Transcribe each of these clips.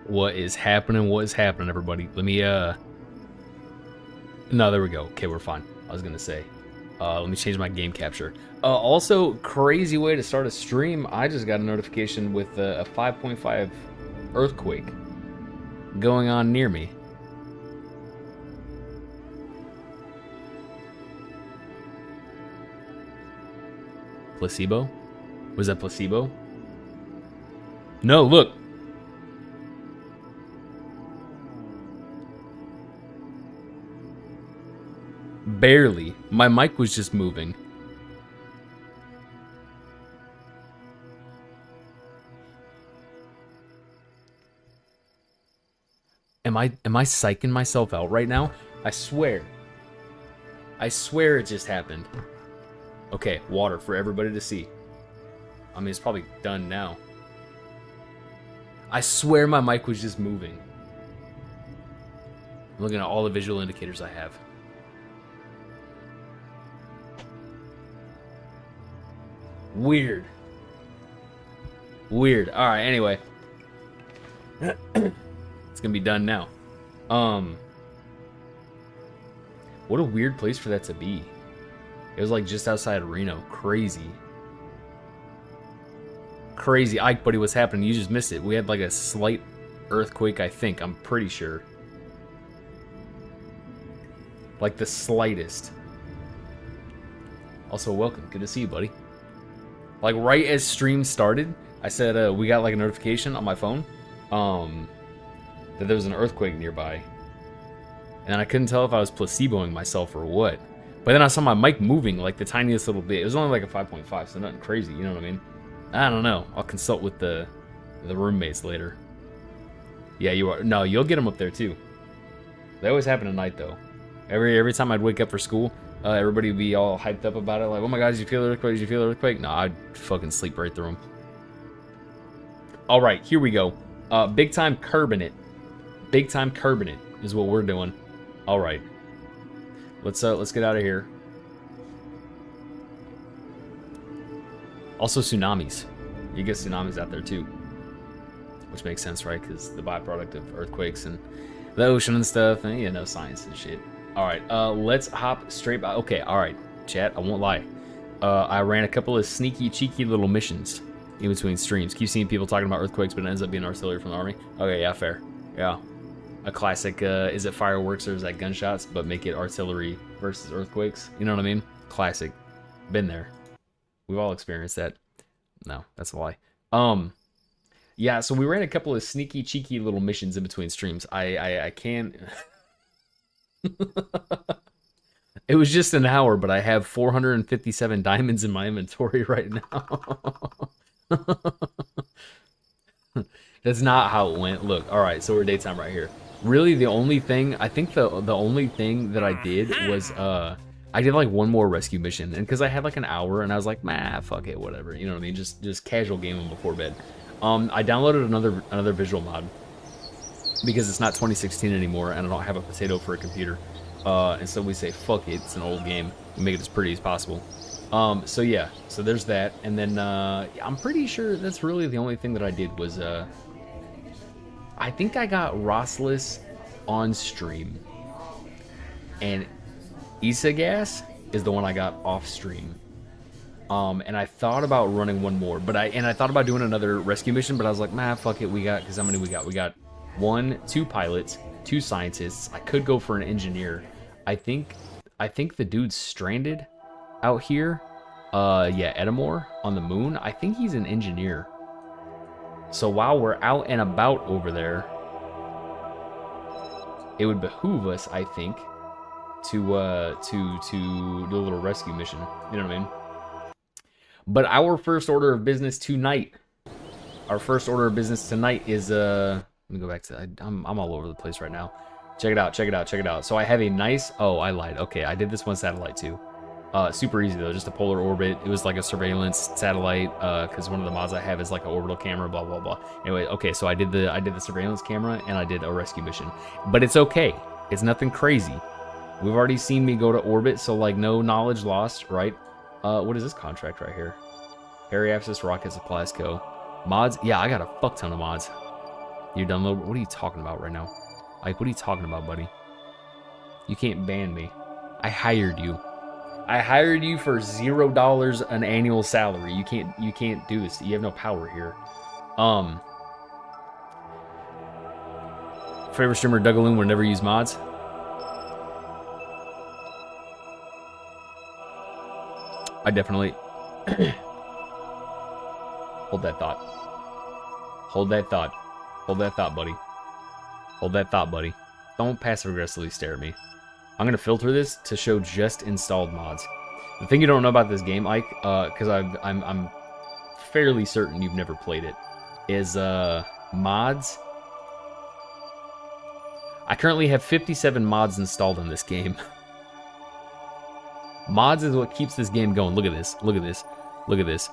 What is happening? What is happening, everybody? Let me, No, there we go. Okay, we're fine. I was gonna say. Let me change my game capture. Also, crazy way to start a stream. I just got a notification with a 5.5 earthquake going on near me. Placebo? Was that placebo? No, look. Barely. My mic was just moving. Am I psyching myself out right now? I swear. I swear it just happened. Okay, water for everybody to see. I mean, it's probably done now. I swear my mic was just moving. I'm looking at all the visual indicators I have. Weird. Weird. Alright, anyway. It's gonna be done now. What a weird place for that to be. It was like just outside Reno. Crazy. Crazy. Ike, buddy, what's happening? You just missed it. We had like a slight earthquake, I think. I'm pretty sure. Like the slightest. Also, welcome. Good to see you, buddy. Like right as stream started, I said we got like a notification on my phone that there was an earthquake nearby. And I couldn't tell if I was placeboing myself or what. But then I saw my mic moving like the tiniest little bit. It was only like a 5.5, so nothing crazy, you know what I mean? I don't know. I'll consult with the roommates later. Yeah, you are. No, you'll get them up there too. They always happen at night though. Every time I'd wake up for school, everybody would be all hyped up about it. Like, oh my god, did you feel the earthquake? Did you feel the earthquake? No, I'd fucking sleep right through them. All right, here we go. Big time curbing it. Big time curbing it is what we're doing. All right. Let's get out of here. Also tsunamis. You get tsunamis out there too. Which makes sense, right? Because the byproduct of earthquakes and the ocean and stuff, and you know, science and shit. Alright, let's hop straight by. Okay, alright, chat, I won't lie. I ran a couple of sneaky, cheeky little missions in between streams. Keep seeing people talking about earthquakes, but it ends up being artillery from the army. Okay, yeah, fair. Yeah. A classic, is it fireworks or is that gunshots, but make it artillery versus earthquakes? You know what I mean? Classic. Been there. We've all experienced that. No, that's a lie. Yeah, so we ran a couple of sneaky, cheeky little missions in between streams. I can't... It was just an hour, but I have 457 diamonds in my inventory right now. That's not how it went. Look, all right, so we're daytime right here. Really, the only thing, I think the only thing that I did was, I did like one more rescue mission, and because I had like an hour, and I was like, nah, fuck it, whatever, you know what I mean? Just casual gaming before bed. I downloaded another visual mod because it's not 2016 anymore, and I don't have a potato for a computer. And so we say, fuck it, it's an old game. We make it as pretty as possible. So yeah, so there's that, and then I'm pretty sure that's really the only thing that I did was I think I got Rossless on stream, and Isagas is the one I got off stream. And I thought about running one more, but I thought about doing another rescue mission, but I was like, nah, fuck it, because how many we got? We got 2 pilots, 2 scientists. I could go for an engineer. I think the dude's stranded out here. Yeah, Edamore on the moon. I think he's an engineer. So while we're out and about over there, it would behoove us, I think, to do a little rescue mission. You know what I mean? But our first order of business tonight. Our first order of business tonight is let me go back to I'm all over the place right now. Check it out, check it out, check it out. So I have a nice, oh, I lied. Okay, I did this one satellite too. Super easy though, just a polar orbit. It was like a surveillance satellite, because one of the mods I have is like an orbital camera, blah blah blah. Anyway, okay, so I did the surveillance camera and I did a rescue mission. But it's okay. It's nothing crazy. We've already seen me go to orbit, so like no knowledge lost, right? What is this contract right here? Harry Access Rocket Supplies Co. Mods? Yeah, I got a fuck ton of mods. You done little? What are you talking about right now? Like, what are you talking about, buddy? You can't ban me. I hired you. I hired you for $0 an annual salary. You can't do this. You have no power here. Favorite streamer Dougaloon will never use mods. I definitely hold that thought. Hold that thought. Hold that thought, buddy. Hold that thought, buddy. Don't passive aggressively stare at me. I'm gonna filter this to show just installed mods. The thing you don't know about this game, Ike, because I'm fairly certain you've never played it, is mods. I currently have 57 mods installed in this game. Mods is what keeps this game going. Look at this. Look at this. Look at this.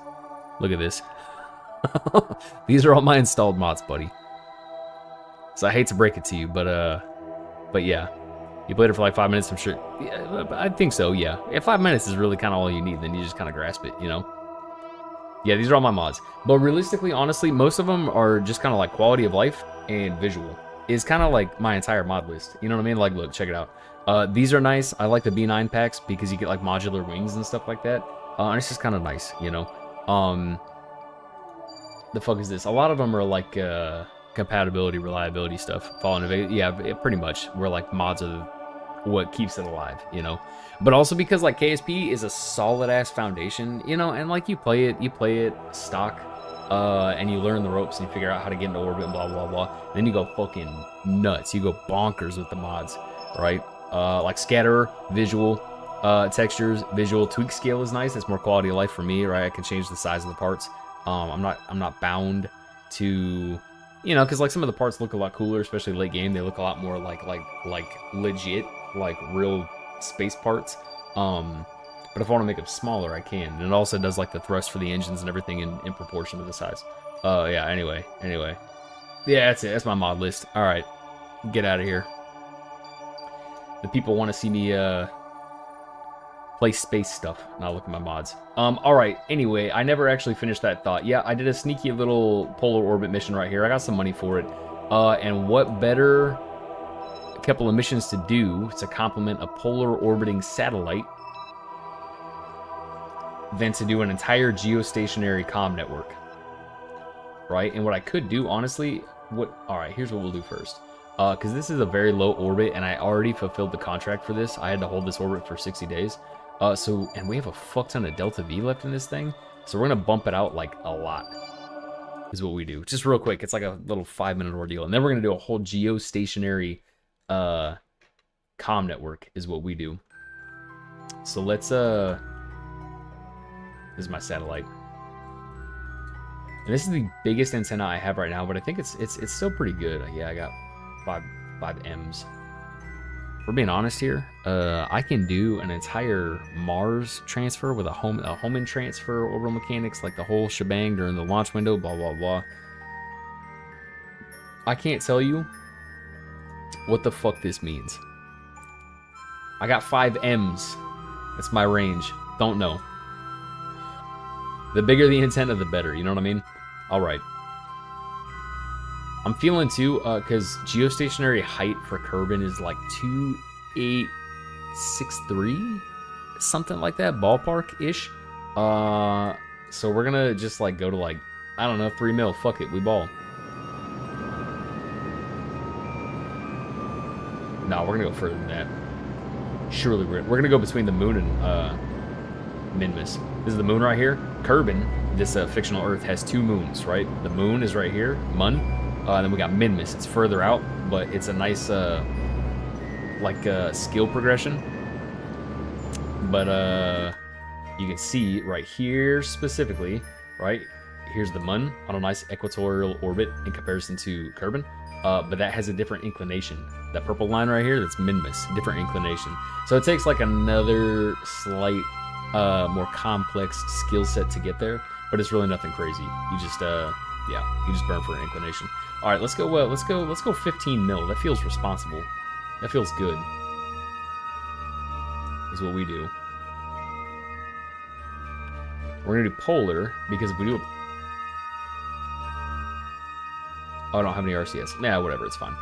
Look at this. These are all my installed mods, buddy. So I hate to break it to you, but yeah. You played it for like 5 minutes, I'm sure. Yeah, I think so, yeah. If 5 minutes is really kind of all you need, then you just kind of grasp it, you know? Yeah, these are all my mods. But realistically, honestly, most of them are just kind of like quality of life and visual. Is kind of like my entire mod list. You know what I mean? Like, look, check it out. These are nice. I like the B9 packs because you get like modular wings and stuff like that. And it's just kind of nice, you know? The fuck is this? A lot of them are like compatibility, reliability stuff. Yeah, pretty much. Where like mods are what keeps it alive, you know? But also because like KSP is a solid ass foundation, you know, and like you play it stock, and you learn the ropes and you figure out how to get into orbit and blah blah blah. Then you go fucking nuts. You go bonkers with the mods, right? Like scatterer, visual, textures, visual, tweak scale is nice. It's more quality of life for me, right? I can change the size of the parts. I'm not bound to, you know, because like some of the parts look a lot cooler, especially late game. They look a lot more like legit, like real space parts. But if I want to make them smaller, I can. And it also does like the thrust for the engines and everything in proportion to the size. Yeah. Anyway. Yeah, that's it. That's my mod list. All right, get out of here. The people want to see me play space stuff. Now look at my mods. All right. Anyway, I never actually finished that thought. Yeah, I did a sneaky little polar orbit mission right here. I got some money for it. And what better couple of missions to do to complement a polar orbiting satellite than to do an entire geostationary comm network, right? And what I could do, honestly, all right, here's what we'll do first. Because this is a very low orbit, and I already fulfilled the contract for this. I had to hold this orbit for 60 days. And we have a fuck ton of Delta V left in this thing, so we're gonna bump it out like a lot, is what we do. Just real quick, it's like a little 5-minute ordeal, and then we're gonna do a whole geostationary comm network, is what we do. So let's this is my satellite, and this is the biggest antenna I have right now, but I think it's still pretty good. Yeah, I got five M's. For being honest here, I can do an entire Mars transfer with a Hohmann transfer, orbital mechanics, like the whole shebang during the launch window, blah blah blah. I can't tell you what the fuck this means. I got 5 M's. That's my range. Don't know. The bigger the antenna, the better. You know what I mean? All right. I'm feeling too, because geostationary height for Kerbin is like 2863, something like that, ballpark-ish. So we're gonna just like go to like, I don't know, 3 mil. Fuck it, we ball. No, we're gonna go further than that. Surely we're gonna go between the moon and Minmus. This is the moon right here. Kerbin, this fictional Earth, has 2 moons, right? The moon is right here, Mun. Then we got Minmus. It's further out, but it's a nice skill progression. But you can see right here specifically, right? Here's the Mun on a nice equatorial orbit in comparison to Kerbin. But that has a different inclination. That purple line right here, that's Minmus, different inclination. So it takes like another slight, more complex skill set to get there, but it's really nothing crazy. You just, yeah, you just burn for an inclination. All right, let's go 15 mil. That feels responsible. That feels good. Is what we do. We're gonna do polar because if we do Oh, I don't have any RCS. Yeah, whatever, it's fine.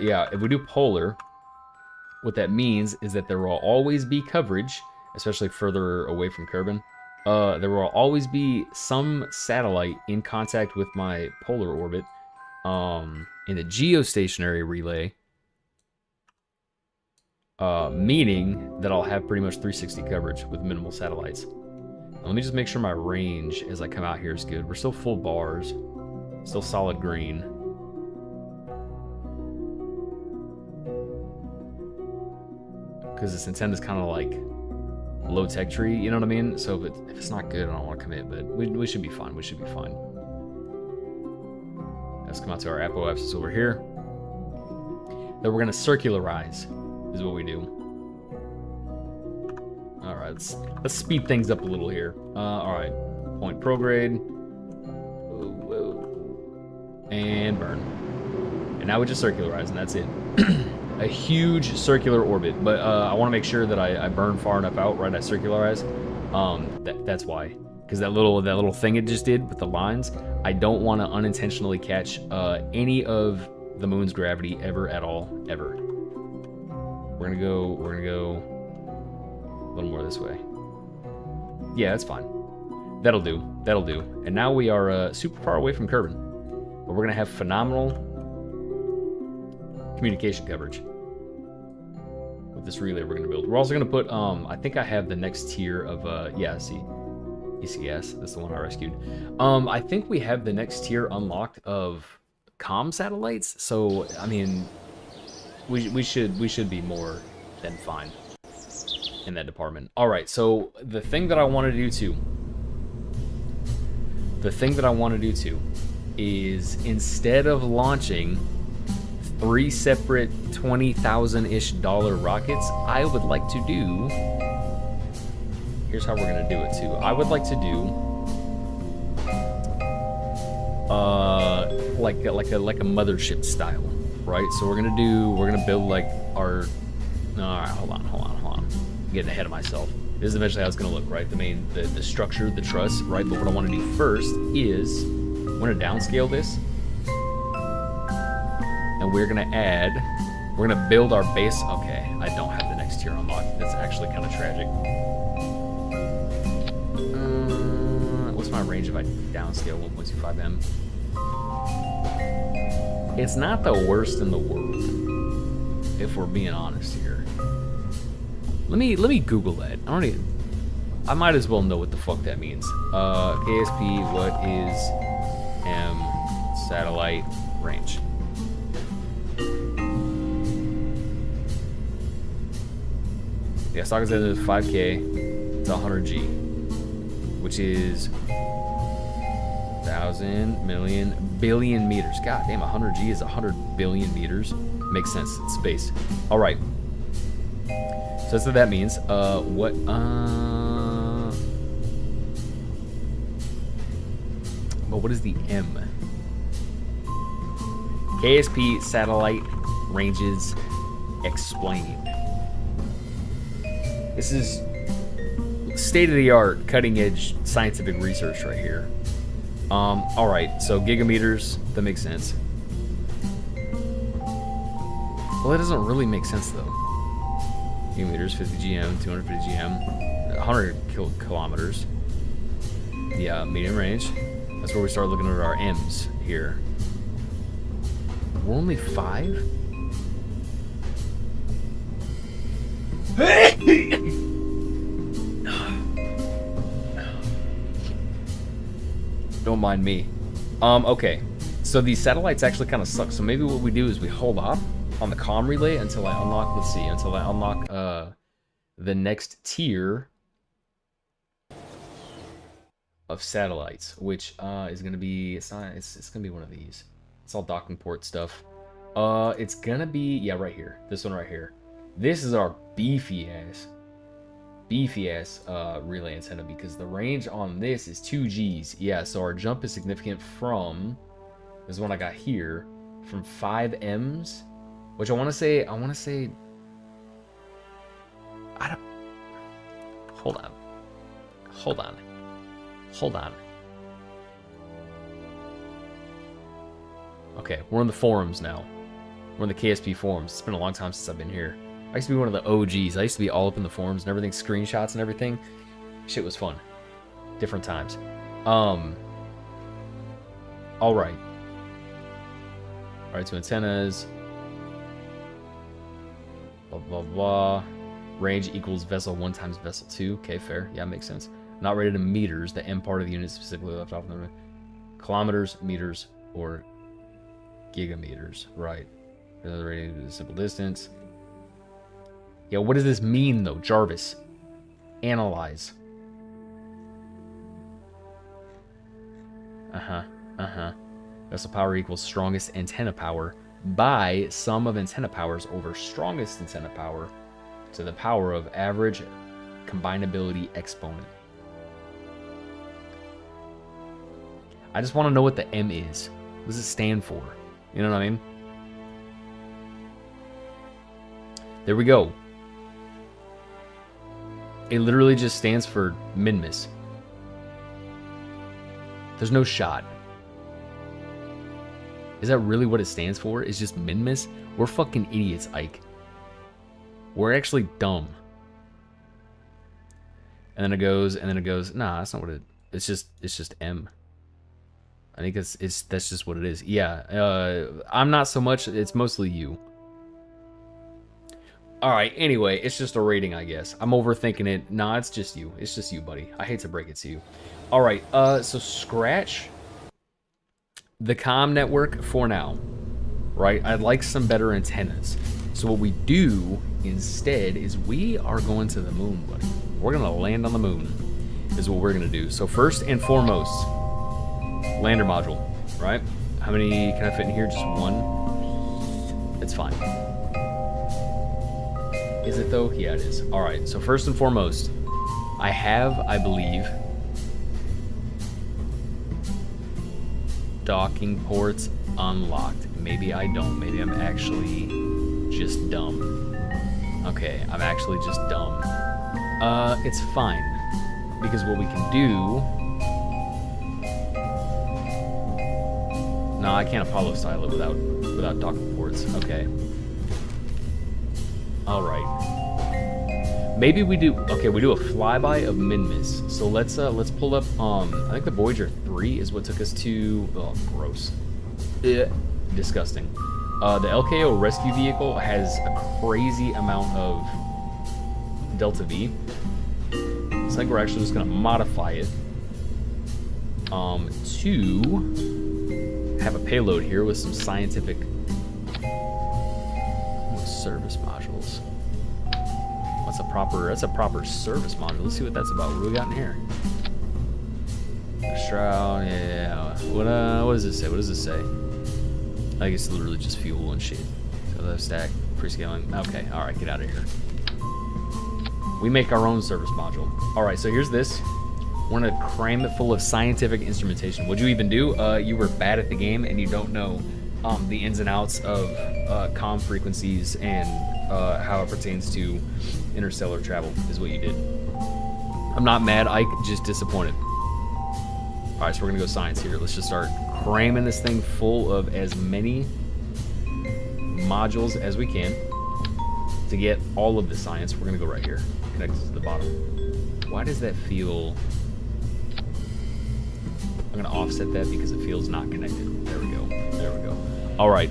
Yeah, if we do polar, what that means is that there will always be coverage, especially further away from Kerbin. There will always be some satellite in contact with my polar orbit. In the geostationary relay, meaning that I'll have pretty much 360 coverage with minimal satellites. Let me just make sure my range as I come out here is good. We're still full bars, still solid green. Because this antenna's kind of like low-tech tree, you know what I mean? So if it's not good, I don't want to commit, but we should be fine. We should be fine. Let's come out to our apoapsis over here. Then we're going to circularize, is what we do. All right, let's speed things up a little here. All right, point prograde. And burn. And now we just circularize, and that's it. A huge circular orbit, but I want to make sure that I burn far enough out, right? I circularize. That's why, because that little thing it just did with the lines, I don't want to unintentionally catch any of the moon's gravity ever at all, ever. We're gonna go a little more this way. Yeah, that's fine. That'll do. That'll do. And now we are super far away from Kerbin, but we're gonna have phenomenal communication coverage with this relay we're going to build. We're also going to put, I think I have the next tier of, yeah, see, ECS, that's the one I rescued. I think we have the next tier unlocked of comm satellites, so, I mean, we should be more than fine in that department. All right, so the thing that I want to do too, is instead of launching 3 separate $20,000-ish rockets, I would like to do... Here's how we're gonna do it too. I would like to do like a mothership style, right? So we're gonna build like our... All right, hold on. I'm getting ahead of myself. This is eventually how it's gonna look, right? The structure, the truss, right? But what I want to do first is I'm gonna downscale this. And we're gonna build our base. Okay, I don't have the next tier unlocked. That's actually kind of tragic. What's my range if I downscale 1.25M? It's not the worst in the world, if we're being honest here. Let me Google that. I might as well know what the fuck that means. KSP, what is M satellite range? Yeah, stock is at 5K to 100G, which is 1,000 million billion meters. God damn, 100G is 100 billion meters. Makes sense. It's space. All right. So that's what that means. But what is the M? KSP satellite ranges explained. This is state-of-the-art, cutting-edge scientific research right here. All right, so gigameters, that makes sense. Well, that doesn't really make sense though. Gigameters, 50 GM, 250 GM, 100 kilometers. Yeah, medium range. That's where we start looking at our M's here. We're only 5? Don't mind me. Okay. So these satellites actually kind of suck. So maybe what we do is we hold off on the comm relay until I unlock, let's see, until I unlock the next tier of satellites, which is gonna be, it's gonna be one of these. It's all docking port stuff. It's gonna be, yeah, right here. This one right here. This is our beefy ass relay antenna, because the range on this is 2 Gs. Yeah, so our jump is significant from, this is one I got here, from 5 Ms, which I want to say, hold on. Okay, we're in the forums now. We're in the KSP forums. It's been a long time since I've been here. I used to be one of the OGs. I used to be all up in the forums and everything, screenshots and everything. Shit was fun. Different times. Alright. Alright, 2 antennas. Blah, blah, blah. Range equals vessel 1 times vessel 2. Okay, fair. Yeah, makes sense. Not rated in meters. The M part of the unit specifically left off. Kilometers, meters, or gigameters. Right. The rating is a simple distance. Yeah, what does this mean, though, Jarvis? Analyze. Vessel power equals strongest antenna power by sum of antenna powers over strongest antenna power to the power of average combinability exponent. I just want to know what the M is. What does it stand for? You know what I mean? There we go. It literally just stands for min-miss. There's no shot. Is that really what it stands for? It's just min-miss? We're fucking idiots, Ike. We're actually dumb. And then it goes, and then it goes. Nah, that's not what it. It's just M. I think that's just what it is. Yeah. I'm not so much. It's mostly you. All right. Anyway, it's just a rating, I guess. I'm overthinking it. Nah, it's just you. It's just you, buddy. I hate to break it to you. All right. So scratch the comm network for now. Right. I'd like some better antennas. So what we do instead is we are going to the moon, buddy. We're gonna land on the moon. Is what we're gonna do. So first and foremost, lander module. Right. How many can I fit in here? Just one. It's fine. Is it though? Yeah, it is. All right. So first and foremost, I have, I believe, docking ports unlocked. Maybe I don't. Maybe I'm actually just dumb. Okay, I'm actually just dumb. It's fine because what we can do. No, I can't Apollo style it without docking ports. Okay. All right. Maybe we do. Okay, we do a flyby of min-miss. So let's pull up. I think the Voyager 3 is what took us to. Oh, gross. Disgusting. The LKO rescue vehicle has a crazy amount of Delta V. So I think we're actually just gonna modify it to have a payload here with some scientific service modules. That's a proper service module. Let's see what that's about. What do we got in here? Shroud, yeah. What does this say? What does this say? I guess it's literally just fuel and shit. So the stack, pre-scaling. Okay, alright, get out of here. We make our own service module. Alright, so here's this. We're gonna cram it full of scientific instrumentation. What'd you even do? You were bad at the game and you don't know the ins and outs of comm frequencies and how it pertains to interstellar travel is what you did. I'm not mad, Ike, just disappointed. Alright, so we're gonna go science here. Let's just start cramming this thing full of as many modules as we can to get all of the science. We're gonna go right here, connect to the bottom. Why does that feel... I'm gonna offset that because it feels not connected. There we go, there we go. All right,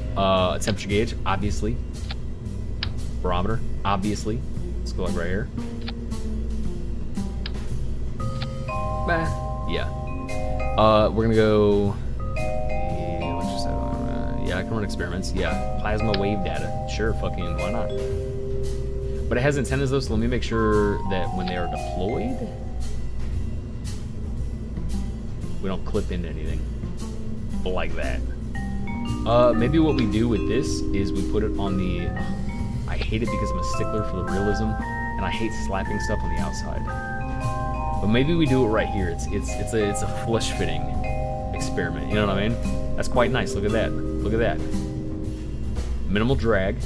temperature gauge, obviously. Barometer, obviously. Let's go like right here. Bah, yeah. We're gonna go. Yeah, I can run experiments. Yeah, plasma wave data. Sure, fucking why not? But it has antennas though, so let me make sure that when they are deployed, we don't clip into anything like that. Maybe what we do with this is we put it on the. I hate it because I'm a stickler for the realism, and I hate slapping stuff on the outside. But maybe we do it right here. It's a flush fitting experiment. You know what I mean? That's quite nice. Look at that. Look at that. Minimal drag.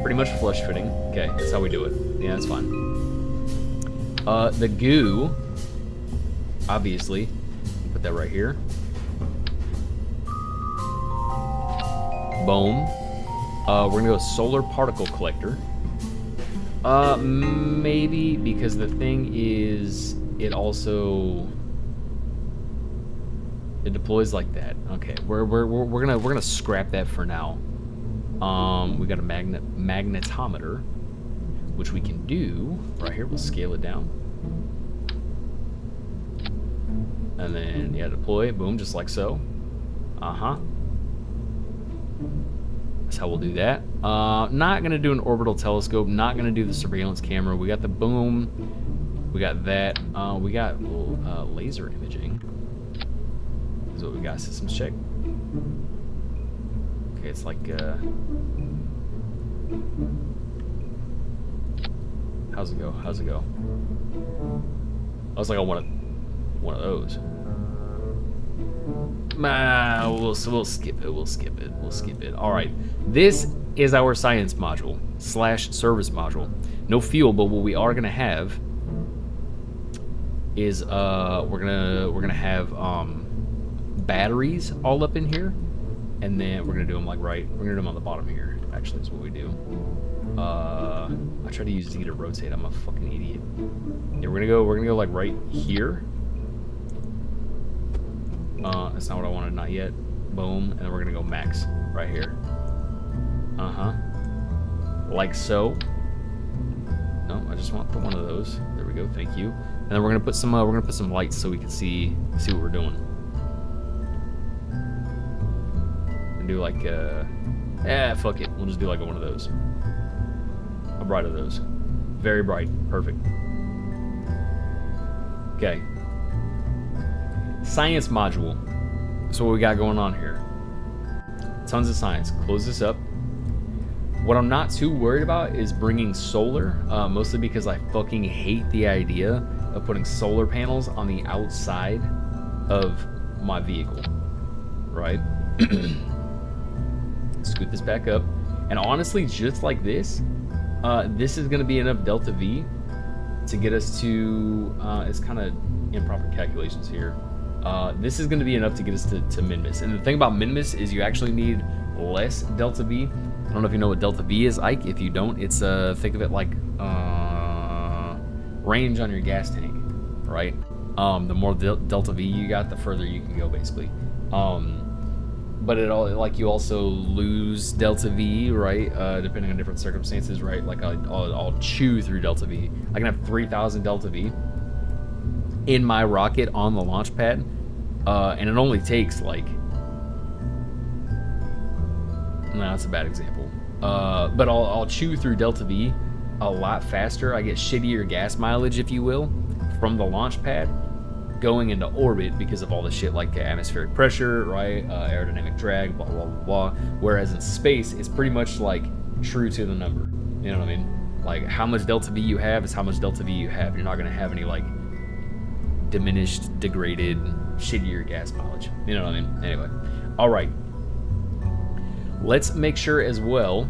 Pretty much flush fitting. Okay, that's how we do it. Yeah, that's fine. The goo, obviously, put that right here. Boom. We're gonna go solar particle collector. Maybe because the thing is, it deploys like that. Okay, we're gonna scrap that for now. We got a magnetometer, which we can do right here. We'll scale it down, and then yeah, deploy. Boom, just like so. That's how we'll do that. Not gonna do an orbital telescope. Not gonna do the surveillance camera. We got the boom. We got that. We got laser imaging. Is what we got. Systems check. Okay, it's like how's it go? How's it go? I was like, I want one of those. We'll skip it. We'll skip it. We'll skip it. All right. This is our science module / service module. No fuel, but what we are gonna have is we're gonna have batteries all up in here, and then we're gonna do them like we're gonna do them on the bottom here. Actually, is what we do. I try to use Z to rotate. I'm a fucking idiot. Yeah, we're gonna go like right here. That's not what I wanted, not yet. Boom, and then we're gonna go max right here. Like so. No, I just want one of those. There we go, thank you. And then we're gonna put some lights so we can see what we're doing. And do like fuck it. We'll just do like one of those. How bright are those? Very bright. Perfect. Okay. Science module. So what we got going on here. Tons of science. Close this up. What I'm not too worried about is bringing solar, mostly because I fucking hate the idea of putting solar panels on the outside of my vehicle. Right? Scoot this back up. And honestly, just like this, this is going to be enough delta V to get us to, it's kind of improper calculations here. This is going to be enough to get us to min-miss. And the thing about min-miss is you actually need less delta V. I don't know if you know what delta V is, Ike. If you don't, it's think of it like range on your gas tank, right? The more delta V you got, the further you can go, basically. But you also lose delta V, right? Depending on different circumstances, right? Like I'll chew through delta V. I can have 3,000 delta V in my rocket on the launch pad, and it only takes like. No, that's a bad example. But I'll chew through delta V a lot faster. I get shittier gas mileage, if you will, from the launch pad going into orbit because of all the shit like atmospheric pressure, right? Aerodynamic drag, blah, blah, blah, blah. Whereas in space, it's pretty much like true to the number. You know what I mean? Like how much delta V you have is how much delta V you have. You're not going to have any like diminished, degraded, shittier gas mileage. You know what I mean? Anyway. All right. Let's make sure as well.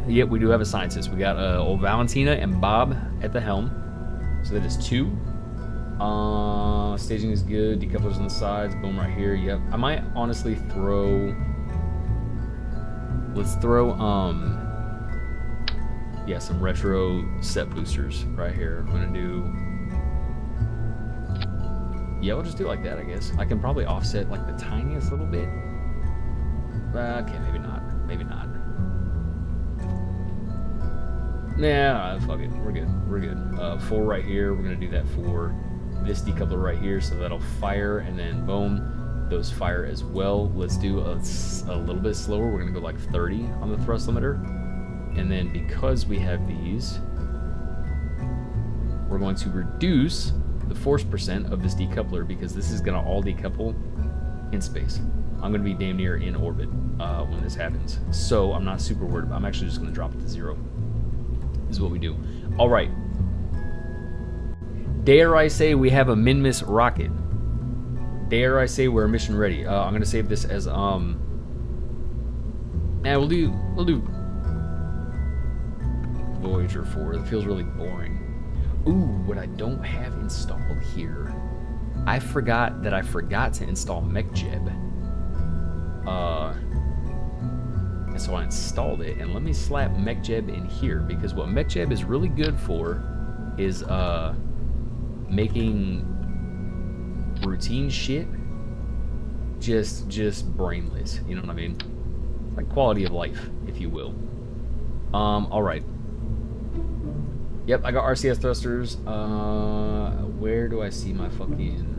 Yep, we do have a scientist. We got old Valentina and Bob at the helm. So that is 2. Staging is good. Decouplers on the sides. Boom right here. Yep. I might honestly throw. Let's throw yeah, some retro set boosters right here. I'm gonna do. Yeah, we'll just do it like that, I guess. I can probably offset like the tiniest little bit. Okay, maybe not. Maybe not. Nah, fuck it. We're good. We're good. 4 right here. We're gonna do that for this decoupler right here, so that'll fire, and then boom, those fire as well. Let's do a little bit slower. We're gonna go like 30 on the thrust limiter, and then because we have these, we're going to reduce the force percent of this decoupler because this is gonna all decouple in space. I'm gonna be damn near in orbit when this happens, so I'm not super worried about it. I'm actually just gonna drop it to 0. This is what we do. All right. Dare I say we have a min-miss rocket? Dare I say we're mission ready? I'm gonna save this as we'll do Voyager 4. It feels really boring. Ooh, what I don't have installed here. I forgot to install MechJeb. so I installed it, and let me slap MechJeb in here, because what MechJeb is really good for is making routine shit just brainless, you know what I mean? Like quality of life, if you will. All right. Yep, I got RCS thrusters. Where do I see my fucking...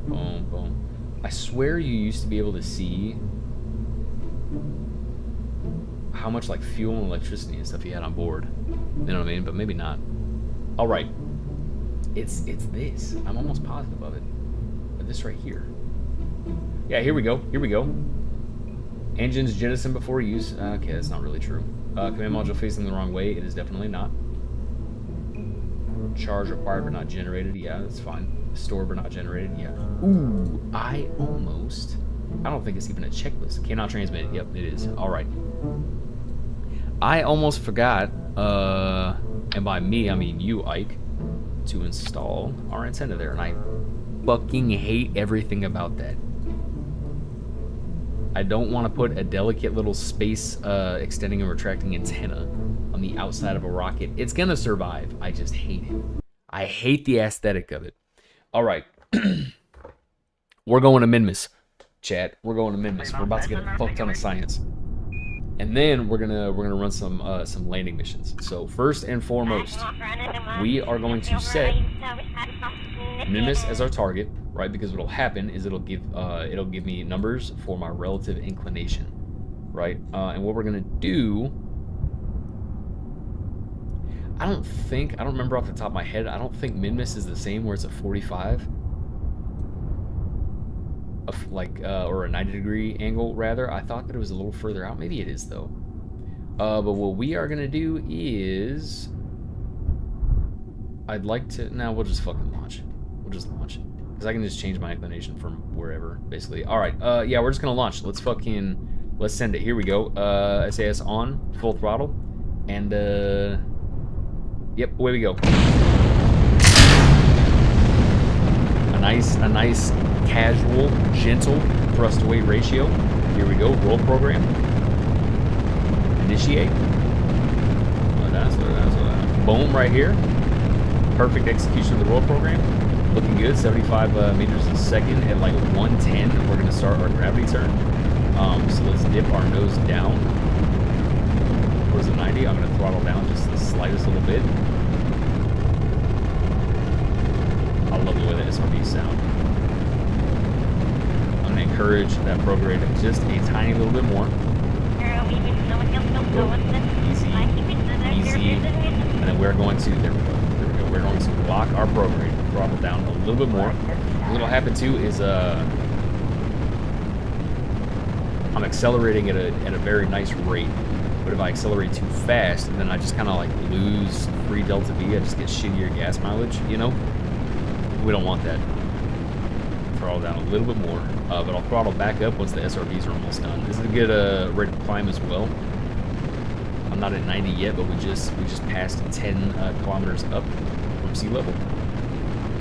Boom, boom. I swear you used to be able to see how much like fuel and electricity and stuff you had on board. You know what I mean? But maybe not. All right. It's this. I'm almost positive of it. But this right here. Yeah, here we go. Here we go. Engines jettisoned before use. Okay, that's not really true. Command module facing the wrong way. It is definitely not. Charge required but not generated. Yeah, that's fine. Store but not generated. Yeah. Ooh, I don't think it's even a checklist. Cannot transmit. Yep, it is. All right. I almost forgot, and by me, I mean you, Ike, to install our antenna there, and I fucking hate everything about that. I don't want to put a delicate little space extending and retracting antenna on the outside of a rocket. It's gonna survive. I just hate it. I hate the aesthetic of it. All right. We're going to Minmus, chat. We're going to Minmus. We're about to get a fuck ton of science. And then we're gonna run some landing missions. So first and foremost, we are going to set Minmus as our target, right? Because what'll happen is it'll give me numbers for my relative inclination, right? And what we're gonna do, I don't remember off the top of my head. I don't think Minmus is the same where it's a 45, or a 90-degree angle rather. I thought that it was a little further out. Maybe it is though. But what we are gonna do is, I'd like to. Now we'll just fucking launch. We'll just launch because I can just change my inclination from wherever, basically. All right. Yeah, we're just gonna launch. Let's send it. Here we go. SAS on, full throttle, and yep, away we go. A nice casual, gentle thrust to weight ratio. Here we go. Roll program. Initiate. Boom, right here. Perfect execution of the roll program. Looking good. 75 meters a second at like 110. We're gonna start our gravity turn. So let's dip our nose down towards the 90. I'm gonna throttle down just the slightest little bit. I love the way the SRBs sound. I'm gonna encourage that prograde just a tiny little bit more. Easy, and then we're going to, there we go, we're going to lock our prograde, throttle down a little bit more. What'll happen too is I'm accelerating at a very nice rate, but if I accelerate too fast, then I just kind of like lose free delta V. I just get shittier gas mileage, you know? We don't want that. Throttle down a little bit more, but I'll throttle back up once the SRBs are almost done. This is a good rate of climb as well. I'm not at 90 yet, but we just passed 10 kilometers up from sea level.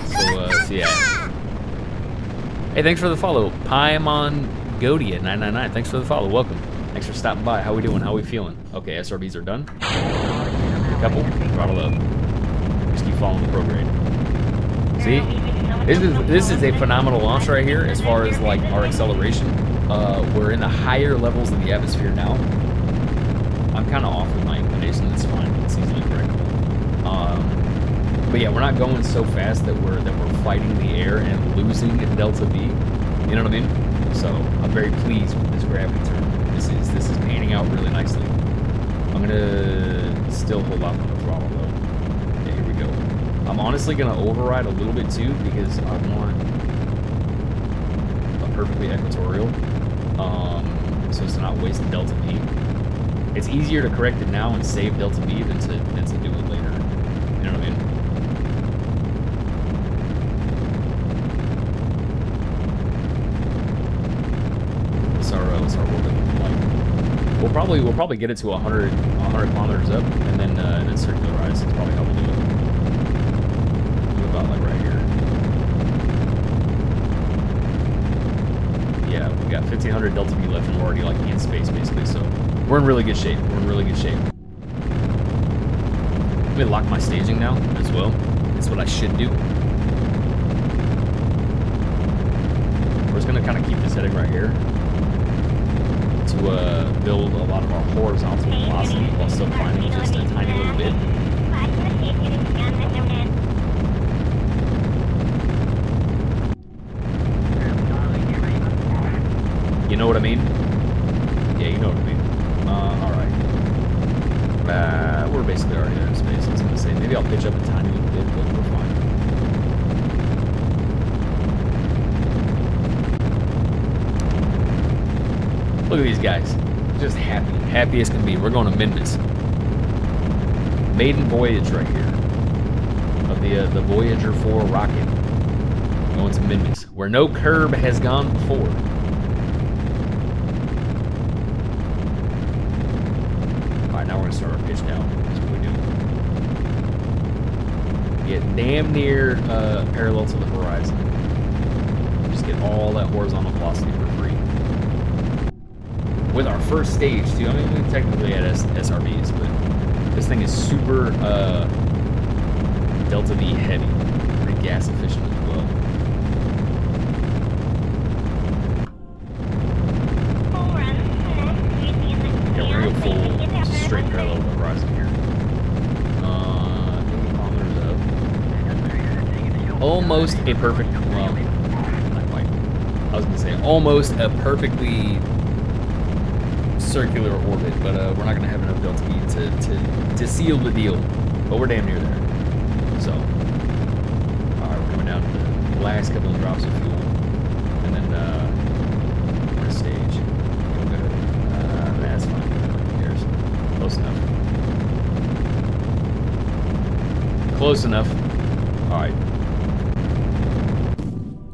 So yeah. Hey, thanks for the follow, Paimon Godia 999. Thanks for the follow. Welcome. Thanks for stopping by. How we doing? How we feeling? Okay, SRBs are done. A couple. Throttle up. Just keep following the prograde. See, this is a phenomenal launch right here as far as like our acceleration. We're in the higher levels of the atmosphere now. I'm kind of off with my inclination. That's fine. It's easily correctable. But yeah, we're not going so fast that we're fighting the air and losing delta V. You know what I mean? So I'm very pleased with this gravity turn. This is panning out really nicely. I'm gonna still hold off on the throttle though. Yeah, here we go. I'm honestly gonna override a little bit too because I want a perfectly equatorial, so as to not waste the delta V. It's easier to correct it now and save delta V than to do it later. You know what I mean? What's our orbit like? We'll probably get it to 100 kilometers up and then circularize. That's probably how we'll do it. Do about like right here. Yeah, we got 1500 delta V left, and we're already like in space basically. So we're in really good shape. We're in really good shape. Let me lock my staging now as well. That's what I should do. We're just gonna kind of keep this heading right here to build a lot of our horizontal velocity while still climbing just a tiny little bit. You know what I mean? Yeah, you know what I mean. Alright. We're basically already out of space. I was gonna say, maybe I'll pitch up a tiny little bit, but we're fine. Look at these guys. Just happy. Happy as can be. We're going to Minmus. Maiden voyage right here. Of the Voyager 4 rocket. Going to Minmus. Where no curb has gone before. Alright, now we're going to start our pitch down. That's what we do. Get damn near parallel to the horizon. Just get all that horizontal velocity for free. With our first stage, too. I mean, we technically had SRBs, but this thing is super Delta V heavy. Pretty gas efficient as well. Yeah, we're going to go full, just straight parallel to the horizon here. 80 kilometers up. Almost a perfect, well, not quite. I was going to say, almost a perfectly circular orbit, but we're not going to have enough delta V to seal the deal, but we're damn near there. So, alright, we're coming down to the last couple of drops of fuel, and then we're going to stage. Feel good. That's fine, whatever, who cares? Close enough. Close enough. Alright.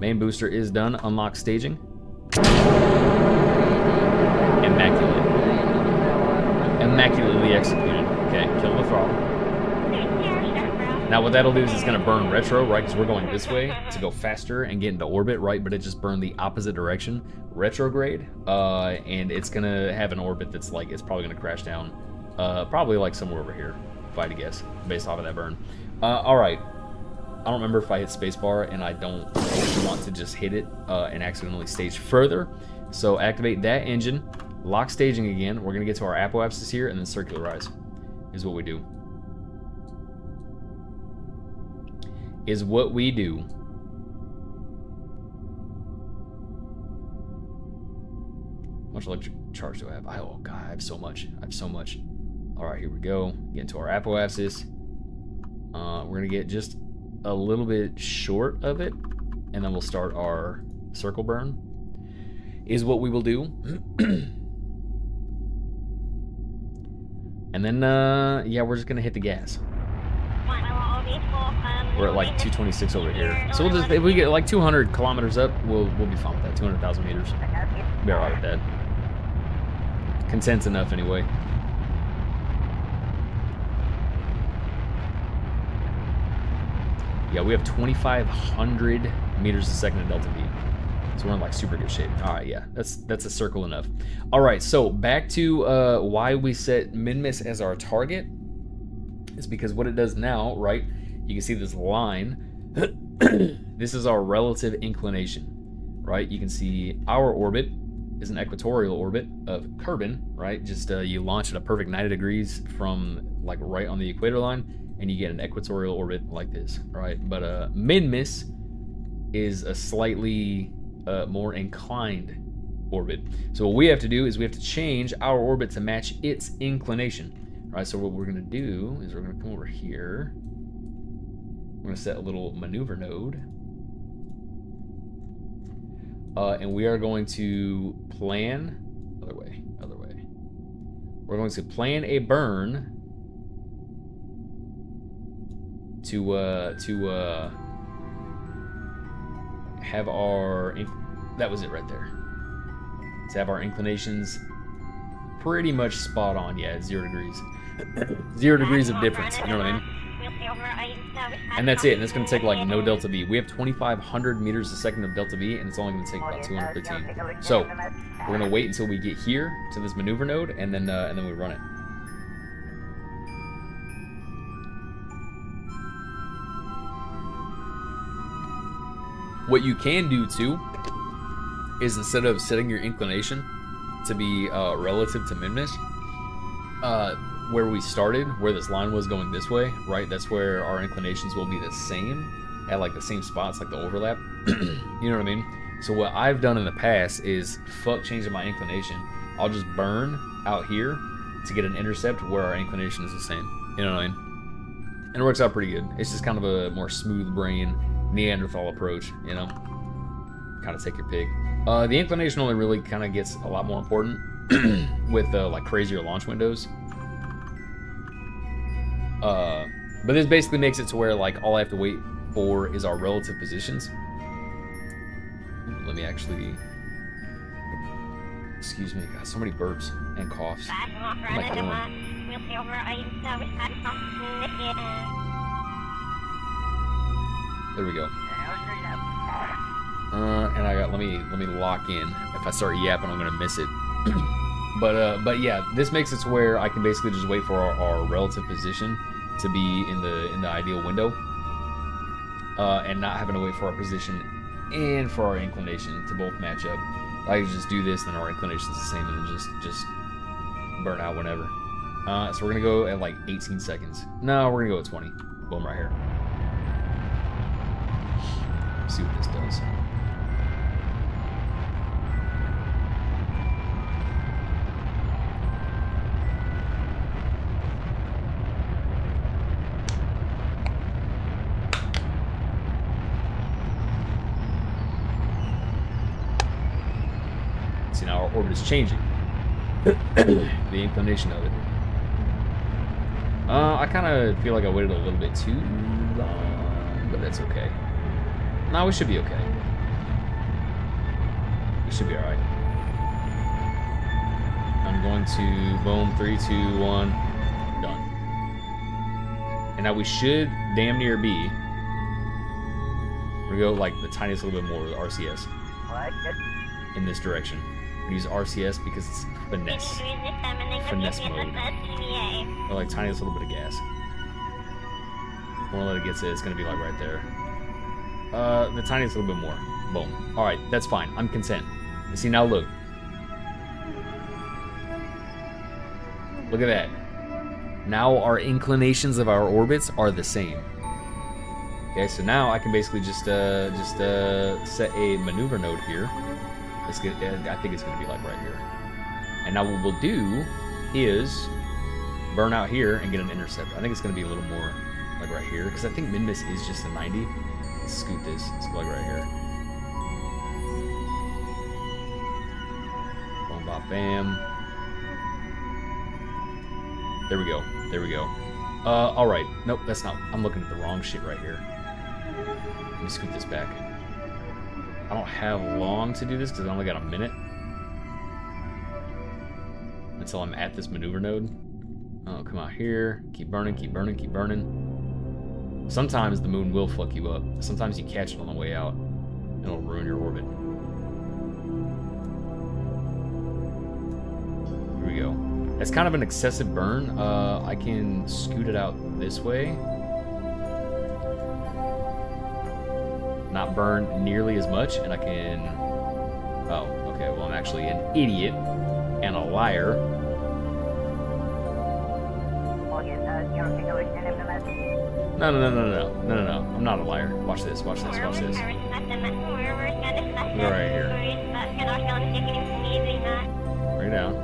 Main booster is done. Unlock staging. Immaculate. Immaculately executed. Okay, kill the throttle. Now what that'll do is it's going to burn retro, right? Because we're going this way to go faster and get into orbit, right? But it just burned the opposite direction, retrograde. And it's going to have an orbit that's like, it's probably going to crash down. Probably like somewhere over here, if I had to guess, based off of that burn. Alright. I don't remember if I hit spacebar, and I don't want to just hit it and accidentally stage further. So activate that engine. Lock staging again. We're going to get to our apoapsis here and then circularize is what we do. Is what we do. How much electric charge do I have? Oh, God, I have so much. I have so much. All right, here we go. Get into our apoapsis. We're going to get just a little bit short of it, and then we'll start our circle burn. Is what we will do. And then, yeah, we're just going to hit the gas. We're at like 226 over here. So we'll just, if we get like 200 kilometers up, we'll be fine with that. 200,000 meters. Be alright with that. Content's enough anyway. Yeah, we have 2,500 meters a second of delta V. So we're in like super good shape. All right, yeah, that's a circle enough. All right, so back to why we set Minmus as our target. It's because what it does now, right? You can see this line. This is our relative inclination, right? You can see our orbit is an equatorial orbit of Kerbin, right? Just you launch at a perfect 90 degrees from like right on the equator line, and you get an equatorial orbit like this, right? But Minmus is a slightly more inclined orbit. So what we have to do is we have to change our orbit to match its inclination. Right, so what we're going to do is we're going to come over here. We're going to set a little maneuver node. And we are going to plan, other way. We're going to plan a burn to have our, that was it right there. To have our inclinations pretty much spot on, yeah, 0 degrees. 0 degrees of difference, you know what I mean? And that's it, and it's going to take like no delta V. We have 2,500 meters a second of delta V, and it's only going to take about 215. So we're going to wait until we get here to this maneuver node, and then we run it. What you can do too is, instead of setting your inclination to be relative to min-miss, where we started, where this line was going this way, right? That's where our inclinations will be the same at like the same spots, like the overlap. You know what I mean? So what I've done in the past is fuck changing my inclination. I'll just burn out here to get an intercept where our inclination is the same. You know what I mean? And it works out pretty good. It's just kind of a more smooth brain Neanderthal approach, you know? Kind of take your pick. The inclination only really kind of gets a lot more important with like crazier launch windows. But this basically makes it to where like all I have to wait for is our relative positions. Let me actually, excuse me, got so many burps and coughs. What am I doing? There we go. And I got, let me lock in. If I start yapping, I'm gonna miss it. But yeah, this makes it to where I can basically just wait for our relative position to be in the ideal window, and not having to wait for our position and for our inclination to both match up. I can just do this, then our inclination is the same, and then just burn out whenever. So we're gonna go at like 18 seconds. No, we're gonna go at 20. Boom, right here. Let's see what this does. See, now our orbit is changing. The inclination of it. I kind of feel like I waited a little bit too long, but that's okay. No, we should be okay. We should be alright. I'm going to boom, 3, 2, 1, done. And now we should damn near be. We're gonna go like the tiniest little bit more with RCS. In this direction. We use RCS because it's finesse. Finesse mode. Or like tiniest little bit of gas. Won't let it get to it, it's gonna be like right there. The tiniest little bit more. Boom. Alright, that's fine. I'm content. You see, now look. Look at that. Now our inclinations of our orbits are the same. Okay, so now I can basically just set a maneuver node here. It's good, I think it's going to be like right here. And now what we'll do is burn out here and get an intercept. I think it's going to be a little more like right here, because I think min-miss is just a 90. Let's scoot this. Let's go like right here. Boom, bop, bam. There we go. There we go. Alright. Nope, that's not. I'm looking at the wrong shit right here. Let me scoot this back. I don't have long to do this because I only got a minute until I'm at this maneuver node. Oh, come out here. Keep burning, keep burning, keep burning. Sometimes the moon will fuck you up. Sometimes you catch it on the way out and it'll ruin your orbit. Here we go. That's kind of an excessive burn. I can scoot it out this way. Not burn nearly as much, and I can... Oh, okay, well I'm actually an idiot and a liar. No, I'm not a liar. Watch this, watch this, watch this. Right here. Right down.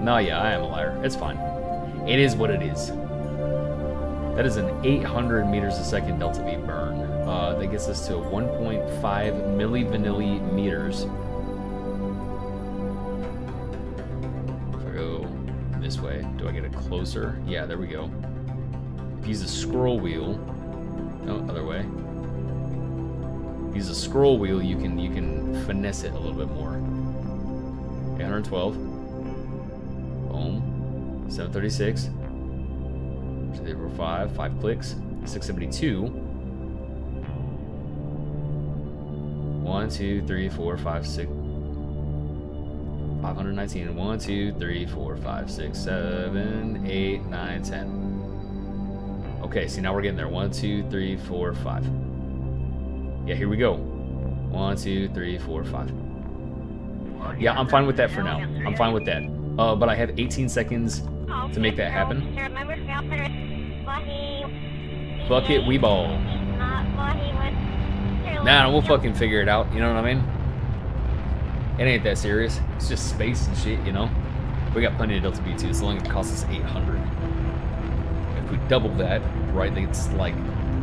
No, yeah, I am a liar. It's fine. It is what it is. That is an 800 meters a second delta V burn. That gets us to 1.5 millivanilli meters. If I go this way, do I get it closer? Yeah, there we go. If you use a scroll wheel, no, other way. Use a scroll wheel, you can finesse it a little bit more. 812. Boom. 736. 2, 3, 4, 5. 5 clicks. 672. 1, 2, 3, 4, 5, 6. 519. 1, 2, 3, 4, 5, 6, 7, 8, 9, 10. Okay, see now we're getting there. 1, 2, 3, 4, 5. Yeah, here we go. 1, 2, 3, 4, 5. Yeah, I'm fine with that for now. I'm fine with that. But I have 18 seconds to make that happen. Fuck it, we ball. Nah, we'll fucking figure it out. You know what I mean? It ain't that serious. It's just space and shit, you know? We got plenty of Delta B too, so long as it costs us 800. If we double that, right, it's like,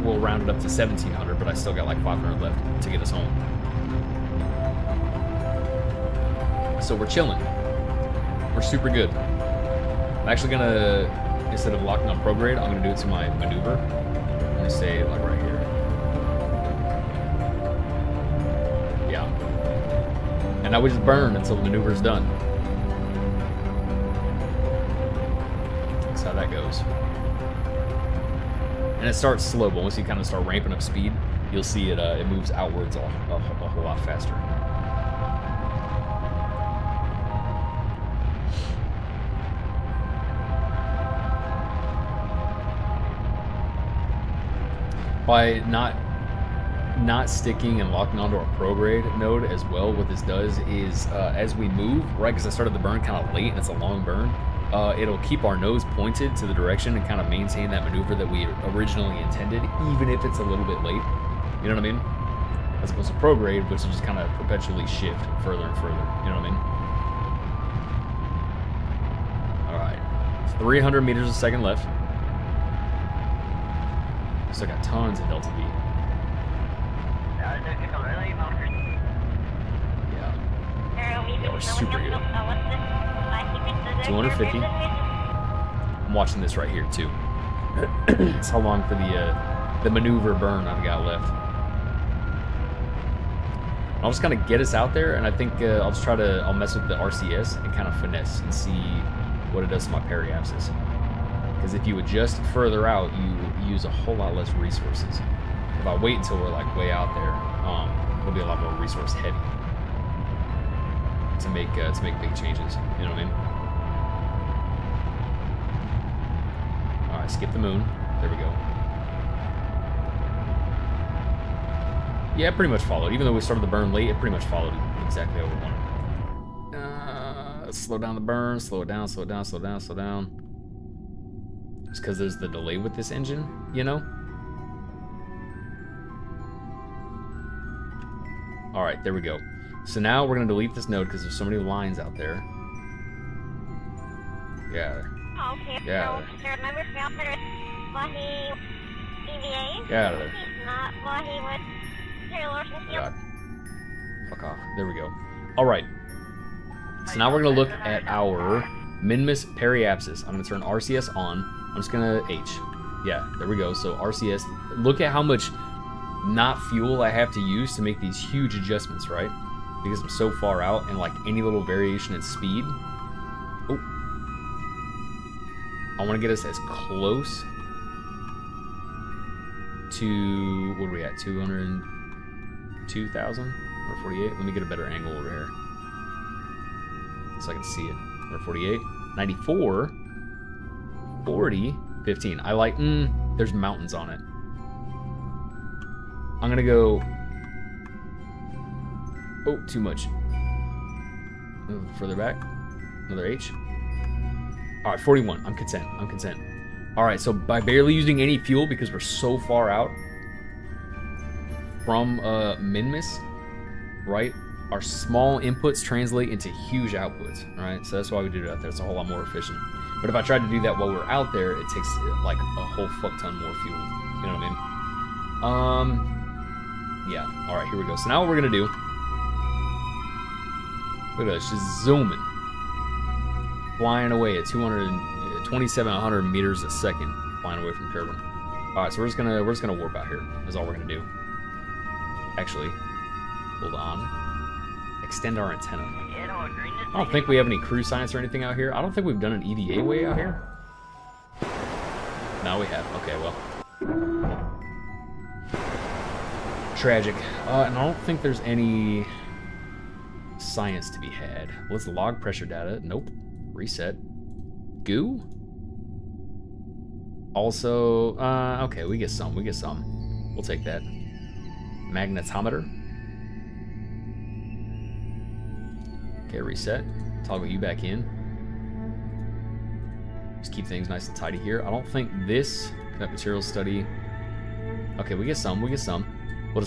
we'll round it up to 1700, but I still got like 500 left to get us home. So we're chilling. We're super good. I'm actually gonna, instead of locking on prograde, I'm gonna do it to my maneuver. I'm gonna say like right here. Yeah. And now we just burn until the maneuver's done. That's how that goes. And it starts slow, but once you kind of start ramping up speed, you'll see it it moves outwards a whole lot faster. By not sticking and locking onto our prograde node as well, what this does is as we move, right, because I started the burn kind of late and it's a long burn, it'll keep our nose pointed to the direction and kind of maintain that maneuver that we originally intended, even if it's a little bit late. You know what I mean? As opposed to prograde, which will just kind of perpetually shift further and further. You know what I mean? All right, 300 meters a second left. Still got tons of Delta V. Yeah, we're super good. 250. I'm watching this right here too. It's how long for the maneuver burn I've got left. I'll just kind of get us out there, and I think I'll just I'll mess with the RCS and kind of finesse and see what it does to my periapsis. Because if you adjust further out, you use a whole lot less resources. If I wait until we're like way out there, it'll be a lot more resource heavy to make big changes. You know what I mean? All right, skip the moon. There we go. Yeah, it pretty much followed. Even though we started the burn late, it pretty much followed exactly how we wanted. Slow down the burn. Slow it down. Slow it down. Slow it down. Slow down. Just because there's the delay with this engine, you know? All right, there we go. So now we're gonna delete this node because there's so many lines out there. Yeah. Yeah. Yeah. God. Fuck off. There we go. All right. So now we're gonna look at our Minmus periapsis. I'm gonna turn RCS on. I'm just gonna H. Yeah, there we go. So RCS, look at how much not fuel I have to use to make these huge adjustments, right? Because I'm so far out, and like any little variation in speed. Oh. I wanna get us as close to, what are we at, 202,000 or 48? Let me get a better angle over here so I can see it. Or 48, 94, 40, 15. I like, there's mountains on it. I'm gonna go, oh, too much. Further back, another H. All right, 41, I'm content, I'm content. All right, so by barely using any fuel because we're so far out from Minmus, right? Our small inputs translate into huge outputs, right? So that's why we did it out there. It's a whole lot more efficient. But if I tried to do that while we're out there, it takes like a whole fuck ton more fuel. You know what I mean? Yeah. All right, here we go. So now what we're gonna do? Look at this, just zooming, flying away at 2,700 meters a second, flying away from Kerbin. All right, so we're just gonna warp out here. That's all we're gonna do. Actually, hold on. Extend our antenna. I don't think we have any crew science or anything out here. I don't think we've done an EVA way out here. Now we have. Okay, well. Tragic. And I don't think there's any science to be had. What's the log pressure data? Nope. Reset. Goo? Also, okay, we get some. We'll take that. Magnetometer. Okay, reset. Toggle you back in. Just keep things nice and tidy here. I don't think this, that material study. Okay, we get some. We'll just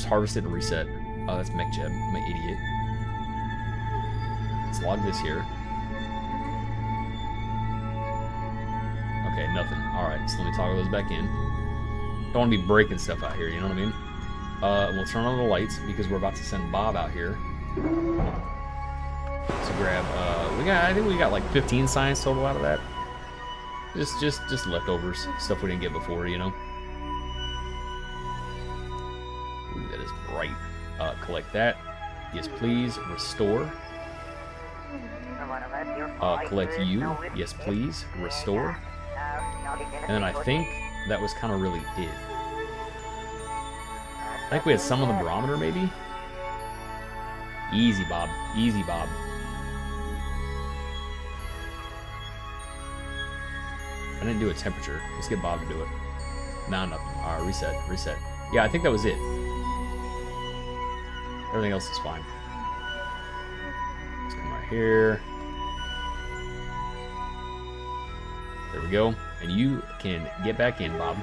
harvest it and reset. Oh, that's MechJeb. I'm an idiot. Let's log this here. Okay, nothing. Alright, so let me toggle those back in. Don't want to be breaking stuff out here, you know what I mean? We'll turn on the lights because we're about to send Bob out here. So grab, I think we got like 15 science total out of that. Just leftovers, stuff we didn't get before, you know. Ooh, that is bright. Collect that. Yes, please. Restore. Collect you. Yes, please. Restore. And then I think that was kind of really it. I think we had some on the barometer, maybe. Easy, Bob. Easy, Bob. I didn't do a temperature. Let's get Bob to do it. Nah, nothing. Alright, reset. Yeah, I think that was it. Everything else is fine. Let's come right here. There we go. And you can get back in, Bob.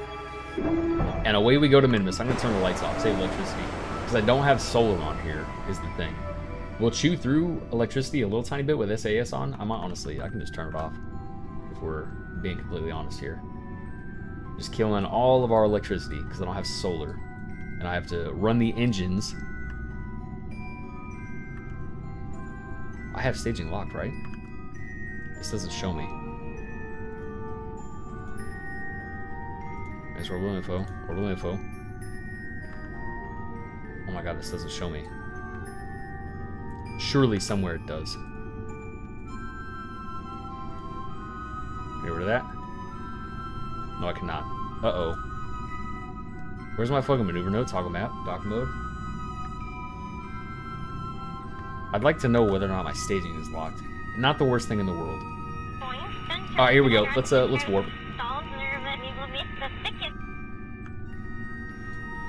And away we go to Minimus. I'm going to turn the lights off, save electricity. Because I don't have solar on here, is the thing. We'll chew through electricity a little tiny bit with SAS on. I might, honestly, I can just turn it off. If we're being completely honest here. Just killing all of our electricity because I don't have solar. And I have to run the engines. I have staging locked, right? This doesn't show me. There's orbital info. Orbital info. Oh my god, this doesn't show me. Surely somewhere it does. Get rid of that. No, I cannot. Uh-oh. Where's my fucking maneuver node? Toggle map. Dock mode. I'd like to know whether or not my staging is locked. Not the worst thing in the world. Alright, here we go. Let's warp.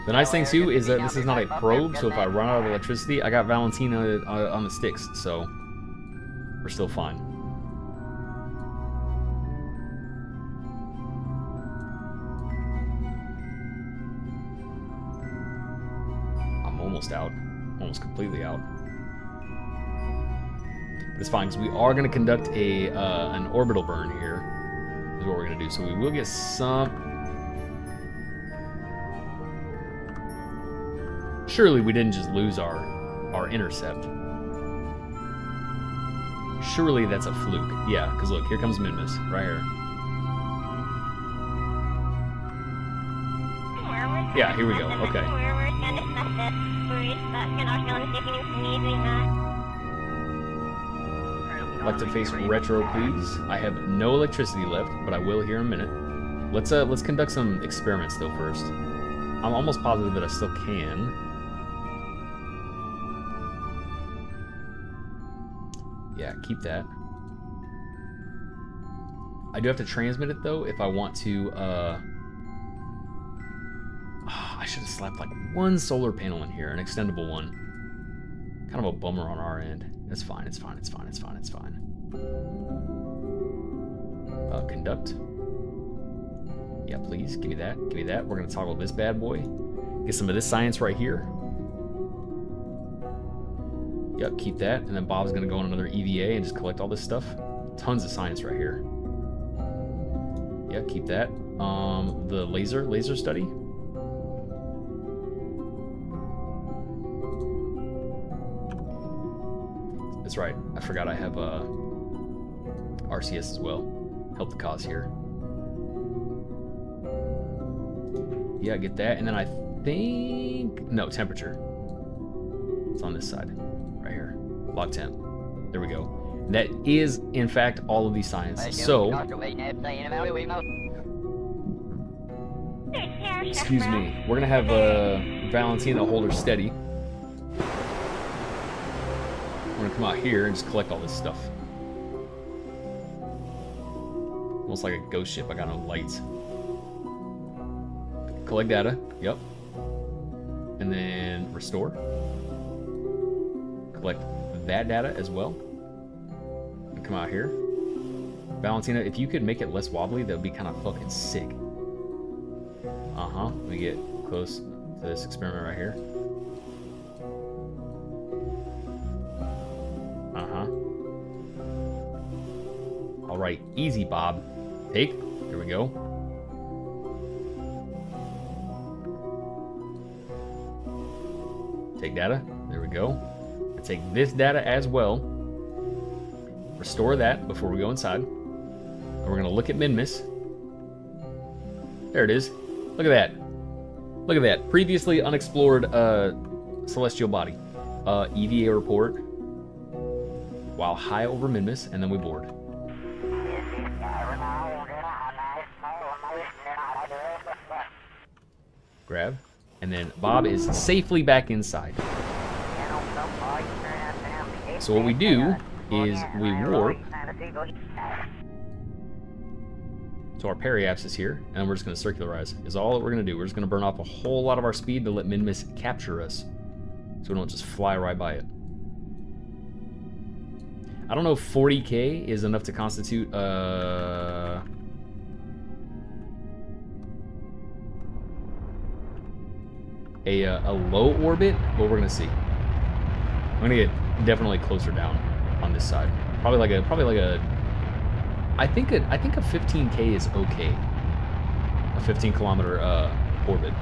The nice thing too is that this is not a probe, so if I run out of electricity, I got Valentina on the sticks, so we're still fine. I'm almost out. Almost completely out. But it's fine, because we are going to conduct an orbital burn here, is what we're going to do. So we will get some... Surely we didn't just lose our intercept. Surely that's a fluke. Yeah, because look, here comes Minimus, right here. Yeah, here we go. Okay. Like to face retro, please. I have no electricity left, but I will here in a minute. Let's conduct some experiments though first. I'm almost positive that I still can. Yeah, keep that. I do have to transmit it though if I want to. I should have slapped like one solar panel in here, an extendable one. Kind of a bummer on our end. It's fine. It's fine. Conduct. Yeah, please give me that. We're gonna toggle this bad boy. Get some of this science right here. Yep, keep that. And then Bob's gonna go on another EVA and just collect all this stuff. Tons of science right here. Yeah, keep that. The laser study. That's right. I forgot I have RCS as well. Help the cause here. Yeah, get that. And then I think... No, temperature. It's on this side. Right here. Log temp. There we go. That is, in fact, all of the science. So... Excuse me. We're gonna have Valentina hold her steady. We're gonna come out here and just collect all this stuff. Almost like a ghost ship. I got no lights. Collect data. Yep. And then restore. Collect that data as well. And come out here. Valentina, if you could make it less wobbly, that would be kind of fucking sick. Let me get close to this experiment right here. Alright, easy, Bob. Take. Here we go. Take data. There we go. Take this data as well. Restore that before we go inside. And we're going to look at Minmus. There it is. Look at that. Look at that. Previously unexplored celestial body. EVA report. While high over Minmus, and then we board. Grab. And then Bob is safely back inside. So what we do is we warp to our periapsis here, and we're just going to circularize. Is all that we're going to do. We're just going to burn off a whole lot of our speed to let Minmus capture us, so we don't just fly right by it. I don't know if 40k is enough to constitute a low orbit, but we're gonna see. I'm gonna get definitely closer down on this side. Probably like a. I think a 15k is okay. A 15 kilometer orbit.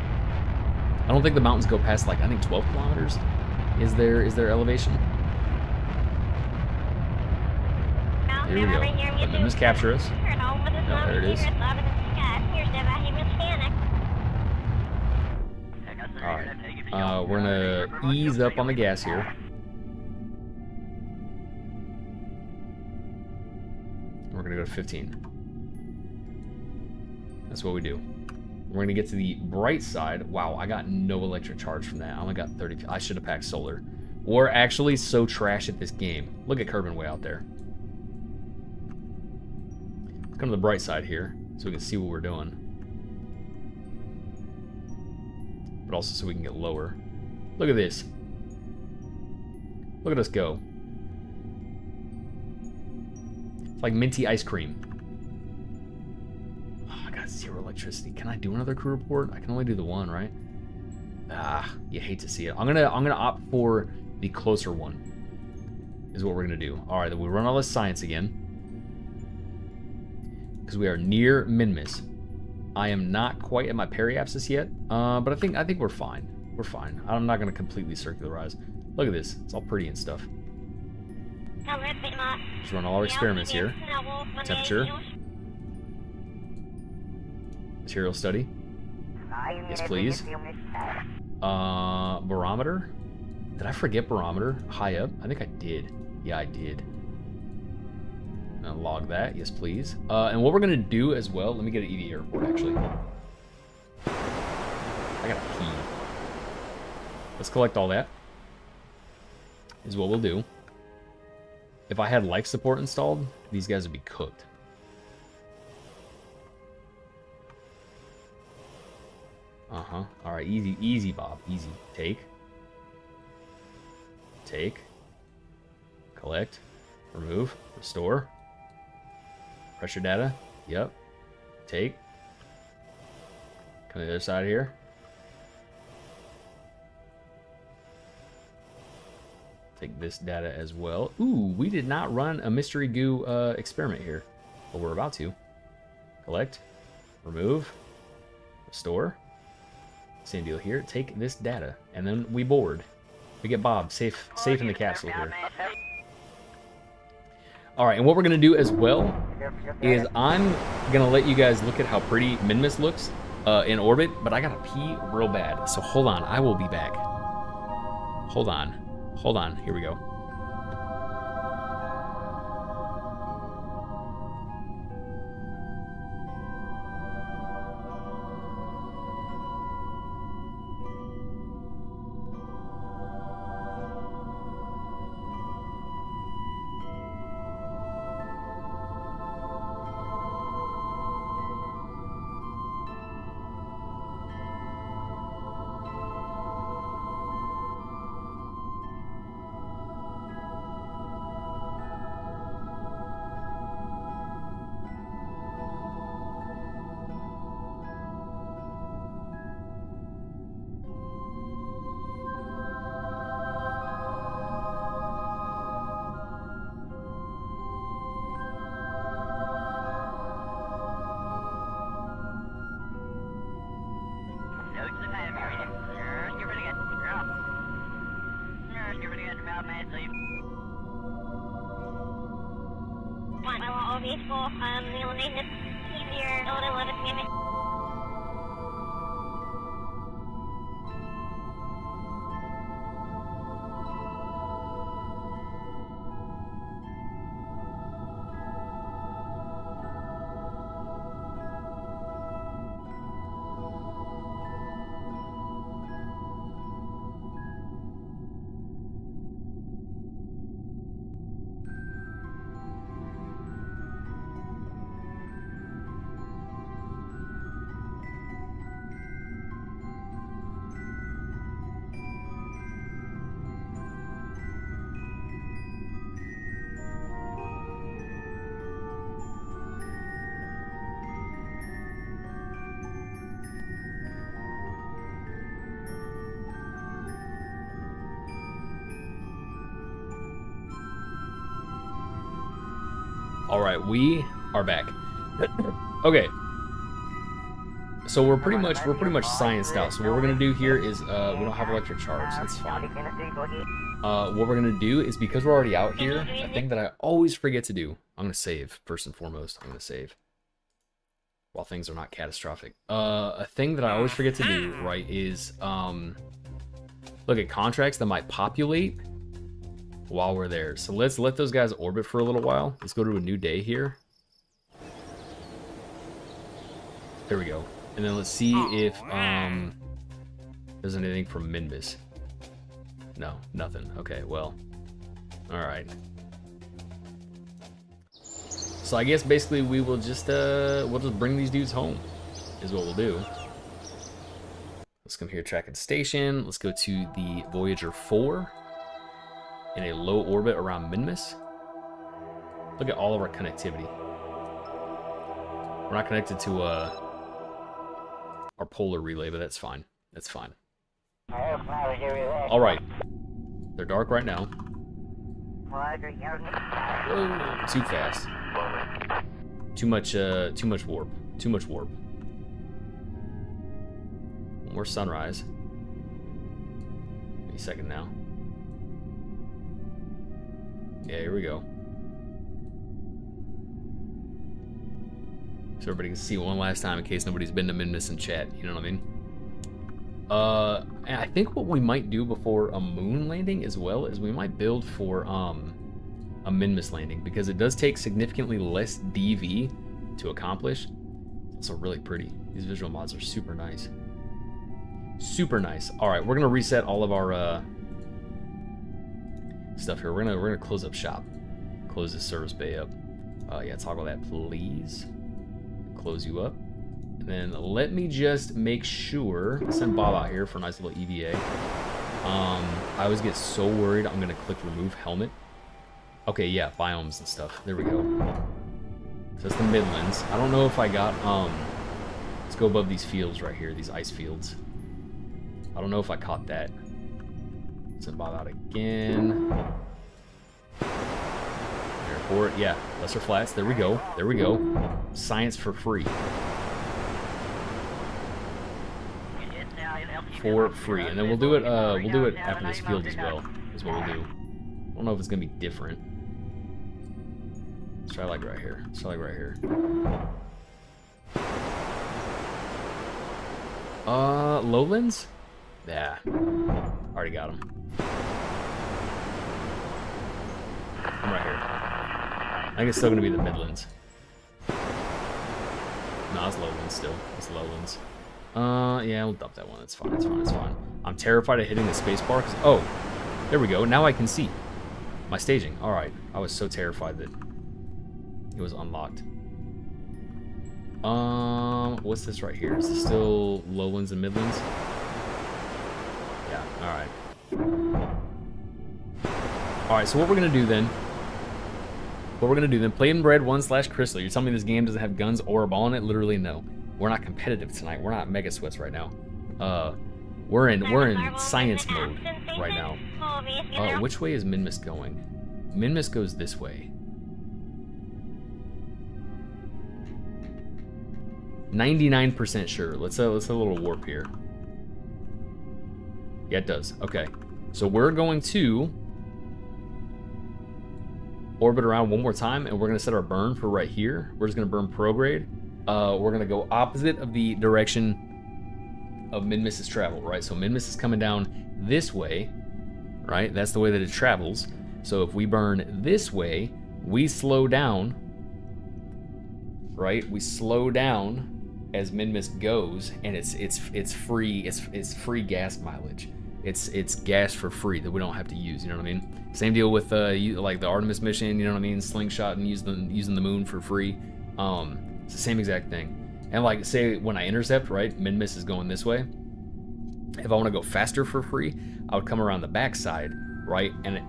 I don't think the mountains go past like I think 12 kilometers. Is there elevation? Here we go. Let Minmus capture us. Oh, there it is. Alright. We're gonna ease up on the gas here. We're gonna go to 15. That's what we do. We're gonna get to the bright side. Wow, I got no electric charge from that. I only got 30. I should have packed solar. We're actually so trash at this game. Look at Kerbin way out there. Let's come to the bright side here so we can see what we're doing. But also so we can get lower. Look at this. Look at us go. It's like minty ice cream. Oh, I got 0 electricity. Can I do another crew report? I can only do the one, right? Ah, you hate to see it. I'm gonna opt for the closer one. Is what we're gonna do. All right, then we run all this science again because we are near Minmus. I am not quite at my periapsis yet, but I think we're fine. We're fine. I'm not gonna completely circularize. Look at this. It's all pretty and stuff. Just run all our experiments here. Temperature. Material study. Yes, please. Barometer. Did I forget barometer? High up? I think I did. Yeah, I did. Now log that. Yes, please. And what we're going to do as well, let me get an EVA report, actually. I got a key. Let's collect all that. Is what we'll do. If I had life support installed, these guys would be cooked. All right, easy, easy, Bob. Easy. Take. Take. Collect. Remove. Restore. Pressure data. Yep. Take. Come to the other side here. Take this data as well. Ooh, we did not run a mystery goo experiment here, but we're about to. Collect. Remove. Restore. Same deal here. Take this data, and then we board. We get Bob safe in the capsule here. All right, and what we're gonna do as well is I'm gonna let you guys look at how pretty Minmus looks in orbit, but I gotta pee real bad. So hold on, I will be back. Hold on. Here we go. All right, we are back. Okay. So we're pretty much scienced out. So what we're gonna do here is we don't have electric charge. That's fine. What we're gonna do is, because we're already out here, a thing that I always forget to do. I'm gonna save first and foremost. I'm gonna save while things are not catastrophic. A thing that I always forget to do, right, is look at contracts that might populate while we're there. So let's let those guys orbit for a little while. Let's go to a new day here. There we go. And then let's see if there's anything from Minmus. No, nothing. Okay, well, all right. So I guess basically we will just we'll just bring these dudes home, is what we'll do. Let's come here, track and station. Let's go to the Voyager 4 in a low orbit around Minmus. Look at all of our connectivity. We're not connected to our polar relay, but that's fine. That's fine. All right. They're dark right now. Whoa, too fast. Too much warp. Too much warp. More sunrise. Any second now. Yeah, here we go. So everybody can see one last time in case nobody's been to Minmus in chat. You know what I mean? And I think what we might do before a moon landing as well is we might build for a Minmus landing, because it does take significantly less DV to accomplish. It's also really pretty. These visual mods are super nice. Super nice. All right, we're gonna reset all of our stuff here. We're gonna close up shop. Close this service bay up. Yeah, toggle that, please. Close you up. And then let me just make sure, send Bob out here for a nice little EVA. I always get so worried. I'm gonna click remove helmet. Okay, yeah, biomes and stuff. There we go. So that's the Midlands. I don't know if I got, let's go above these fields right here, these ice fields. I don't know if I caught that. Send Bob out again. Airport, yeah, Lesser Flats, there we go. There we go. Science for free. For free, and then we'll do it after this field as well, is what we'll do. I don't know if it's gonna be different. Let's try like right here. Let's try like right here. Lowlands? Yeah. Already got him. I'm right here. I think it's still gonna be the Midlands. No, it's Lowlands still. It's Lowlands. Yeah, we'll dump that one. It's fine, it's fine, it's fine. I'm terrified of hitting the space bar because, oh, there we go. Now I can see my staging. All right. I was so terrified that it was unlocked. What's this right here? Is this still Lowlands and Midlands? Yeah, all right. All right, so what we're gonna do then, Plain Bread 1/Crystal. You're telling me this game doesn't have guns or a ball in it? Literally, no. We're not competitive tonight. We're not mega sweats right now. We're in science mode right now. Which way is Minmus going? Minmus goes this way. 99% sure. Let's a little warp here. Yeah, it does. Okay. So we're going to orbit around one more time, and we're gonna set our burn for right here. We're just gonna burn prograde. We're gonna go opposite of the direction of Minmus's travel, right? So Minmus is coming down this way, right? That's the way that it travels. So if we burn this way, we slow down, right? We slow down as Minmus goes, and it's free. It's free gas mileage. It's gas for free that we don't have to use. You know what I mean? Same deal with like the Artemis mission. You know what I mean? Slingshot and using the moon for free. It's the same exact thing. And like, say when I intercept, right? Minmus is going this way. If I want to go faster for free, I would come around the backside, right? And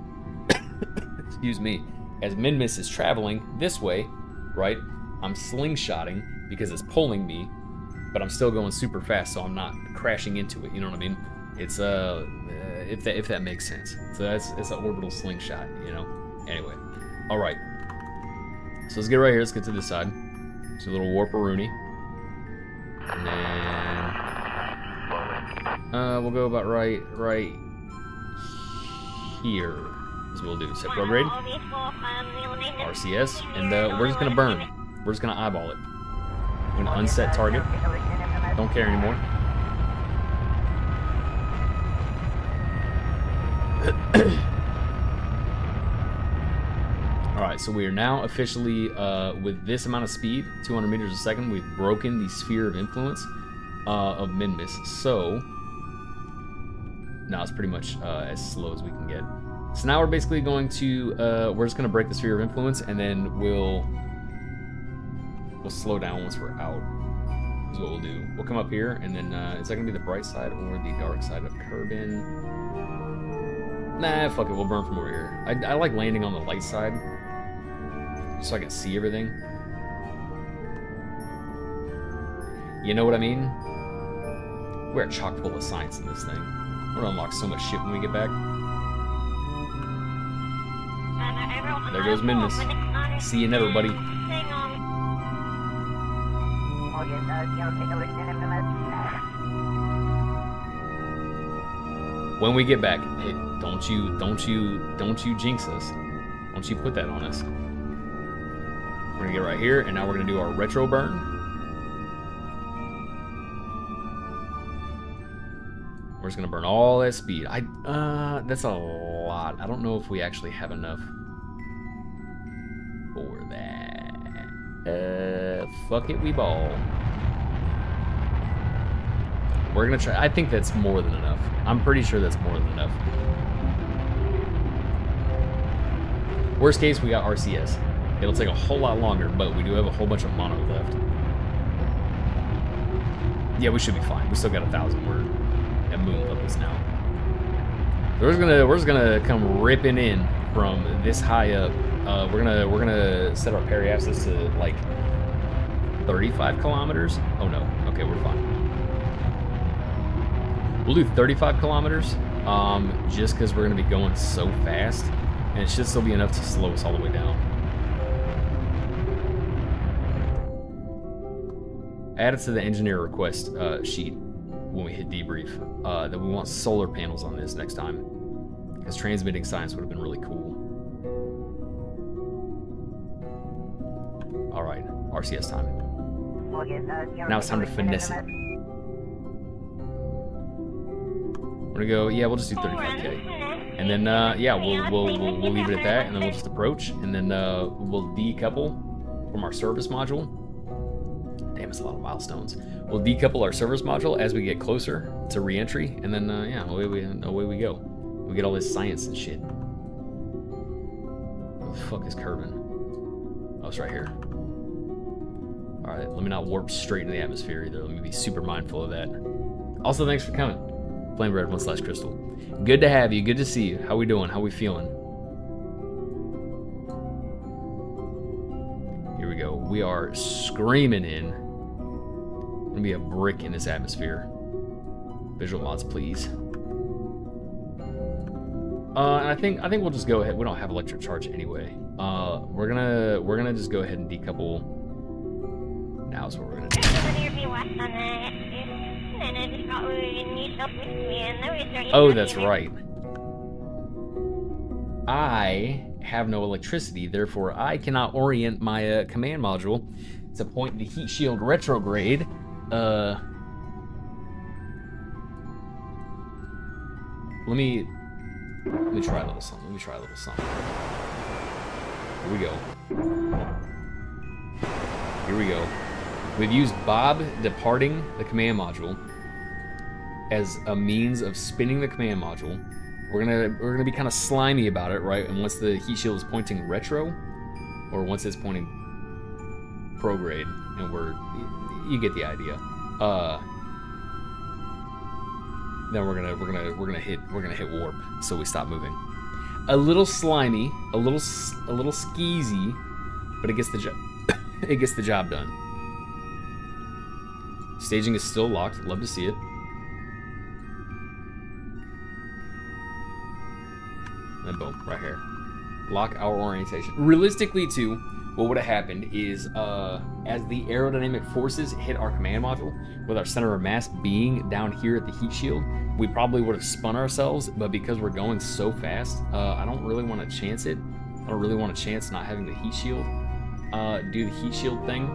excuse me, as Minmus is traveling this way, right? I'm slingshotting because it's pulling me, but I'm still going super fast, so I'm not crashing into it. You know what I mean? It's if that makes sense. So it's an orbital slingshot, you know. Anyway, all right. So let's get right here. Let's get to this side. It's a little warp-a-rooney, and then we'll go about right here. Is what we'll do. Set prograde, RCS, and we're just gonna burn. We're just gonna eyeball it. I'm gonna unset target. Don't care anymore. Alright, so we are now officially, with this amount of speed, 200 meters a second, we've broken the sphere of influence of Minmus. So, now it's pretty much as slow as we can get. So now we're basically going to, we're just going to break the sphere of influence, and then we'll slow down once we're out, is what we'll do. We'll come up here, and then, is that going to be the bright side or the dark side of Kerbin? Nah, fuck it, we'll burn from over here. I like landing on the light side, so I can see everything. You know what I mean? We're chock full of science in this thing. We're gonna unlock so much shit when we get back. There goes Minmus. See you never, buddy. When we get back, hey, don't you jinx us. Don't you put that on us. We're gonna get right here, and now we're gonna do our retro burn. We're just gonna burn all that speed. That's a lot. I don't know if we actually have enough for that. Fuck it, we ball. We're gonna try. I think that's more than enough. I'm pretty sure that's more than enough. Worst case, we got RCS. It'll take a whole lot longer, but we do have a whole bunch of mono left. Yeah, we should be fine. We still got 1,000. We're at moon levels now. So we're just gonna come ripping in from this high up. We're gonna set our periapsis to like 35 kilometers. Oh no. Okay, we're fine. We'll do 35 kilometers, just because we're gonna be going so fast, and it should still be enough to slow us all the way down. Add it to the engineer request sheet when we hit debrief that we want solar panels on this next time, because transmitting science would have been really cool. All right, RCS time. Now it's time to finesse it. We're gonna go. Yeah, we'll just do 35K, and then yeah, we'll leave it at that, and then we'll just approach, and then we'll decouple from our service module. Damn, it's a lot of milestones. We'll decouple our service module as we get closer to re-entry, and then yeah, away we go. We get all this science and shit. Where the fuck is Kerbin? Oh, it's right here. All right, let me not warp straight into the atmosphere either. Let me be super mindful of that. Also, thanks for coming. Flamebred1/Crystal. Good to have you. Good to see you. How we doing? How we feeling? Here we go. We are screaming in. Gonna be a brick in this atmosphere. Visual mods, please. And I think we'll just go ahead. We don't have electric charge anyway. We're gonna just go ahead and decouple. Now is what we're gonna do. Oh, that's right. I have no electricity. Therefore, I cannot orient my command module to point the heat shield retrograde. Let me try a little something. Here we go. Here we go. We've used Bob departing the command module as a means of spinning the command module. We're gonna be kind of slimy about it, right? And once the heat shield is pointing retro, or once it's pointing prograde, and you get the idea. Then we're gonna hit warp, so we stop moving. A little slimy, a little skeezy, but it gets the job it gets the job done. Staging is still locked. Love to see it. And boom, right here. Lock our orientation. Realistically, too, what would have happened is, as the aerodynamic forces hit our command module, with our center of mass being down here at the heat shield, we probably would have spun ourselves, but because we're going so fast, I don't really want to chance it. I don't really want to chance not having the heat shield do the heat shield thing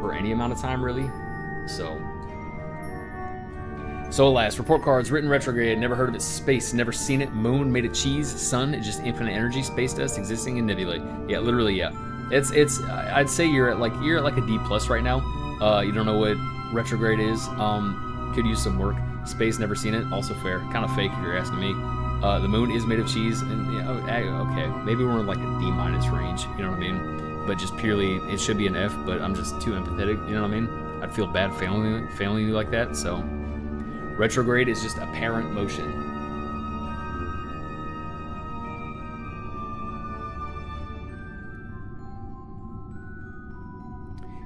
for any amount of time, really. So alas, report cards, written retrograde, never heard of it, space, never seen it, moon, made of cheese, sun, just infinite energy, space dust, existing in nebulae. Yeah, literally, yeah. It's I'd say you're at like a D+ right now. You don't know what retrograde is. Could use some work. Space, never seen it, also fair. Kind of fake if you're asking me. The moon is made of cheese, and yeah, okay, maybe we're in like a D- range, you know what I mean? But just purely, it should be an F, but I'm just too empathetic, you know what I mean? I'd feel bad failing you like that, so. Retrograde is just apparent motion.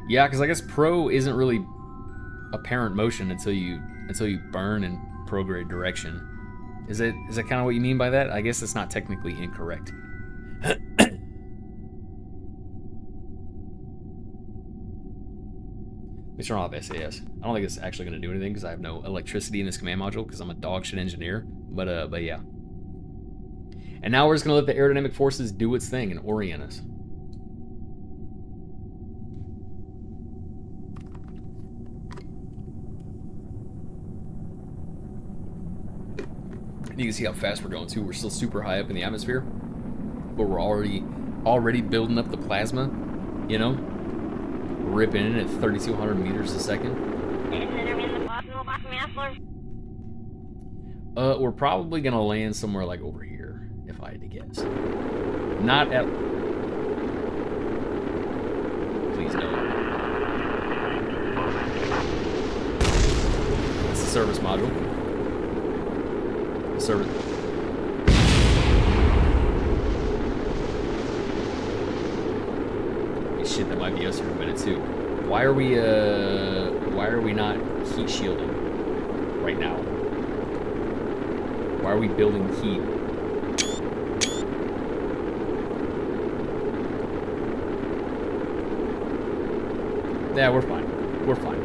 Yeah, because I guess pro isn't really apparent motion until you burn in prograde direction. Is that kind of what you mean by that? I guess it's not technically incorrect. Let me turn off SAS. I don't think it's actually going to do anything because I have no electricity in this command module because I'm a dog shit engineer. But yeah. And now we're just going to let the aerodynamic forces do its thing and orient us. And you can see how fast we're going too. We're still super high up in the atmosphere, but we're already building up the plasma, you know? Ripping in at 3,200 meters a second. We're probably gonna land somewhere like over here, if I had to guess. Not at. Please no. It's the service module. The service. Shit, that might be us here in a minute too. Why are we not heat shielding right now? Why are we building heat? Yeah, we're fine. We're fine.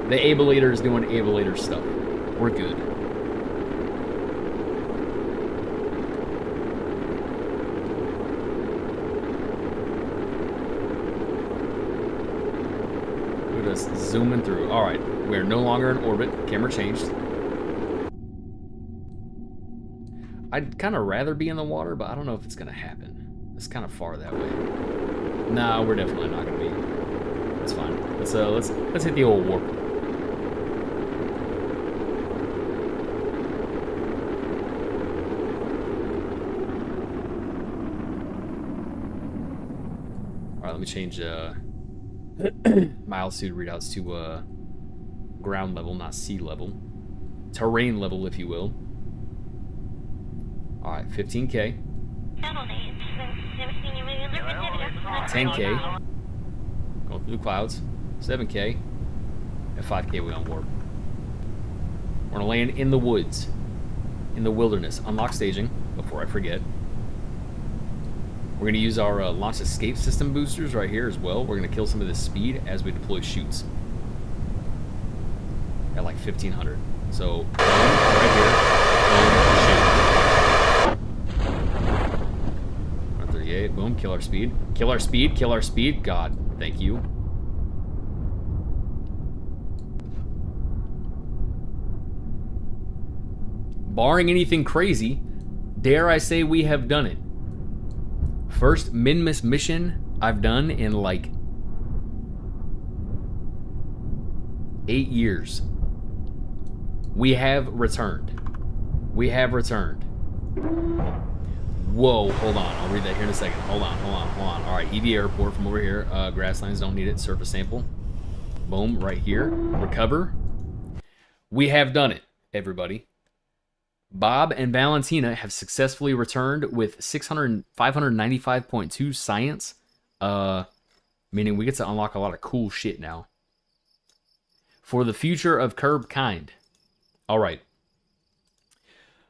The ablator is doing ablator stuff. We're good. Zooming through. All right, we're no longer in orbit. Camera changed. I'd kind of rather be in the water, but I don't know if it's gonna happen. It's kind of far that way. Nah, we're definitely not gonna be. That's fine. Let's hit the old warp. All right, let me change. My altitude readouts to ground level, not sea level. Terrain level, if you will. Alright, 15K. 10K. Going through the clouds. 7K. And 5K we on warp. We're gonna land in the woods. In the wilderness. Unlock staging, before I forget. We're going to use our launch escape system boosters right here as well. We're going to kill some of this speed as we deploy chutes. At like 1,500. So, boom, right here. Boom, shoot. boom, kill our speed. Kill our speed, kill our speed. God, thank you. Barring anything crazy, dare I say we have done it. First Minmus mission I've done in like 8 years. We have returned. We have returned. Whoa, hold on. I'll read that here in a second. Hold on. All right, EVA report from over here. Grasslands don't need it. Surface sample. Boom, right here. Recover. We have done it, everybody. Bob and Valentina have successfully returned with 595.2 science. Meaning we get to unlock a lot of cool shit now. For the future of Curb Kind. All right.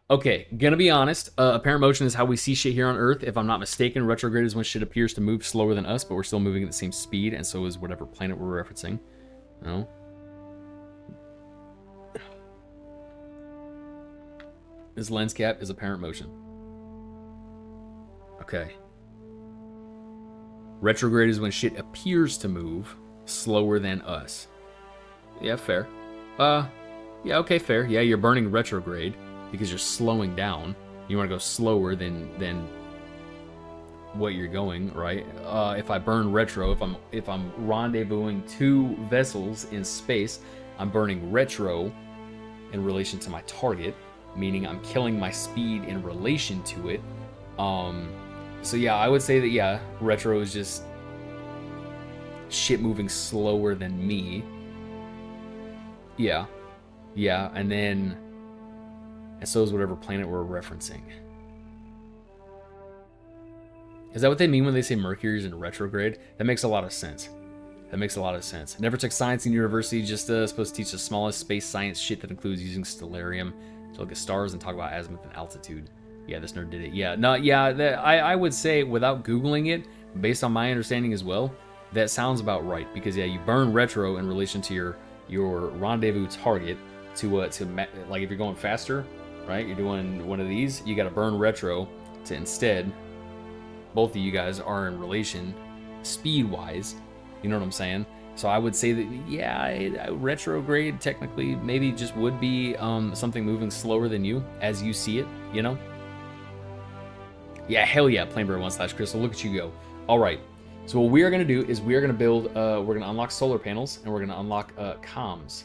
Okay, gonna be honest. Apparent motion is how we see shit here on Earth. If I'm not mistaken, retrograde is when shit appears to move slower than us, but we're still moving at the same speed, and so is whatever planet we're referencing. No. This lens cap is apparent motion. Okay. Retrograde is when shit appears to move slower than us. Yeah, fair. Yeah, okay, fair. Yeah, you're burning retrograde because you're slowing down. You want to go slower than what you're going, right? If I burn retro, if I'm rendezvousing two vessels in space, I'm burning retro in relation to my target, meaning I'm killing my speed in relation to it. So yeah, I would say that, yeah, retro is just shit moving slower than me. Yeah, and so is whatever planet we're referencing. Is that what they mean when they say Mercury's in retrograde? That makes a lot of sense. Never took science in university, just supposed to teach the smallest space science shit that includes using stellarium to look at stars and talk about azimuth and altitude. Yeah, this nerd did it. Yeah, no, yeah, I would say, without Googling it, based on my understanding as well, that sounds about right. Because, yeah, you burn retro in relation to your rendezvous target to like if you're going faster, right? You're doing one of these, you got to burn retro to instead, both of you guys are in relation speed-wise, you know what I'm saying? So I would say that, yeah, retrograde technically maybe just would be something moving slower than you as you see it, you know? Yeah, hell yeah, Plainbird1/Crystal, look at you go. All right, so what we are going to do is we are going to build, we're going to unlock solar panels, and we're going to unlock comms.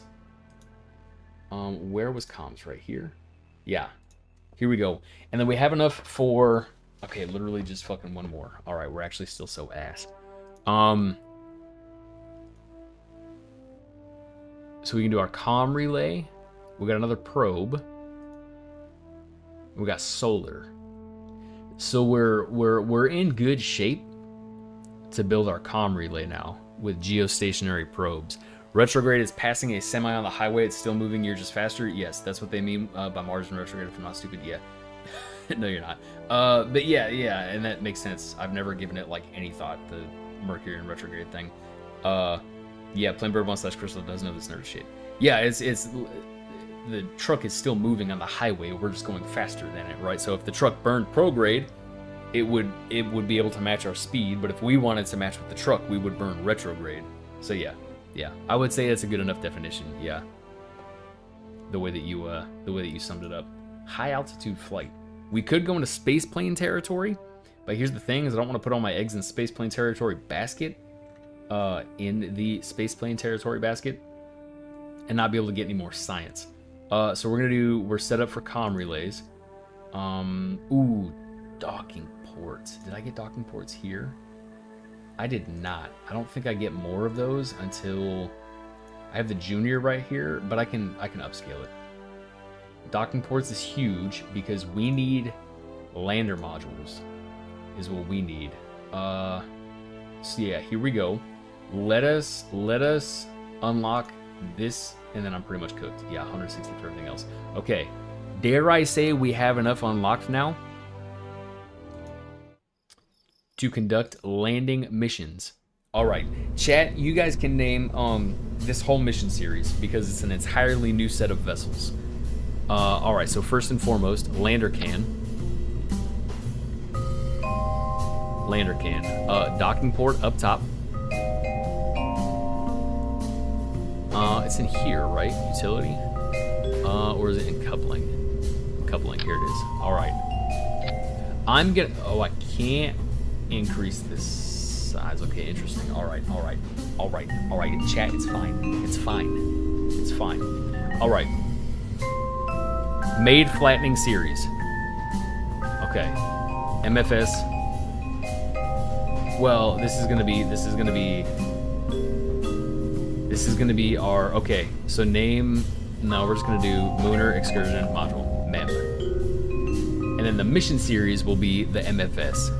Where was comms? Right here? Yeah, here we go. And then we have enough for, okay, literally just fucking one more. All right, we're actually still so ass. So we can do our comm relay. We got another probe. We got solar. So we're in good shape to build our comm relay now with geostationary probes. Retrograde is passing a semi on the highway. It's still moving. You're just faster. Yes, that's what they mean by Mars and retrograde. If I'm not stupid, yeah. No, you're not. But yeah, and that makes sense. I've never given it like any thought, the Mercury and retrograde thing. Yeah, Plainbird1/Crystal does know this nerd shit. Yeah, it's the truck is still moving on the highway. We're just going faster than it, right? So if the truck burned prograde, it would be able to match our speed. But if we wanted to match with the truck, we would burn retrograde. So yeah, I would say that's a good enough definition. Yeah, the way that you summed it up. High altitude flight. We could go into space plane territory, but here's the thing: is I don't want to put all my eggs in space plane territory basket. In the space plane territory basket, and not be able to get any more science. So we're set up for comm relays. Ooh, docking ports. Did I get docking ports here? I did not. I don't think I get more of those until I have the junior right here, but I can upscale it. Docking ports is huge because we need lander modules is what we need. So yeah, here we go. Let us unlock this, and then I'm pretty much cooked. Yeah, 160 for everything else. Okay, dare I say we have enough unlocked now to conduct landing missions. All right, chat, you guys can name this whole mission series because it's an entirely new set of vessels. All right, so first and foremost, lander can. Lander can. Docking port up top. It's in here, right? Utility? Or is it in coupling? Coupling, here it is. All right. I'm gonna, oh, I can't increase this size. Okay, interesting. All right. Chat, it's fine. It's fine. All right. Made flattening series. Okay. MFS. Well, this is gonna be our, okay, so name, no, we're just gonna do Lunar Excursion Module, MEM. And then the mission series will be the MFS.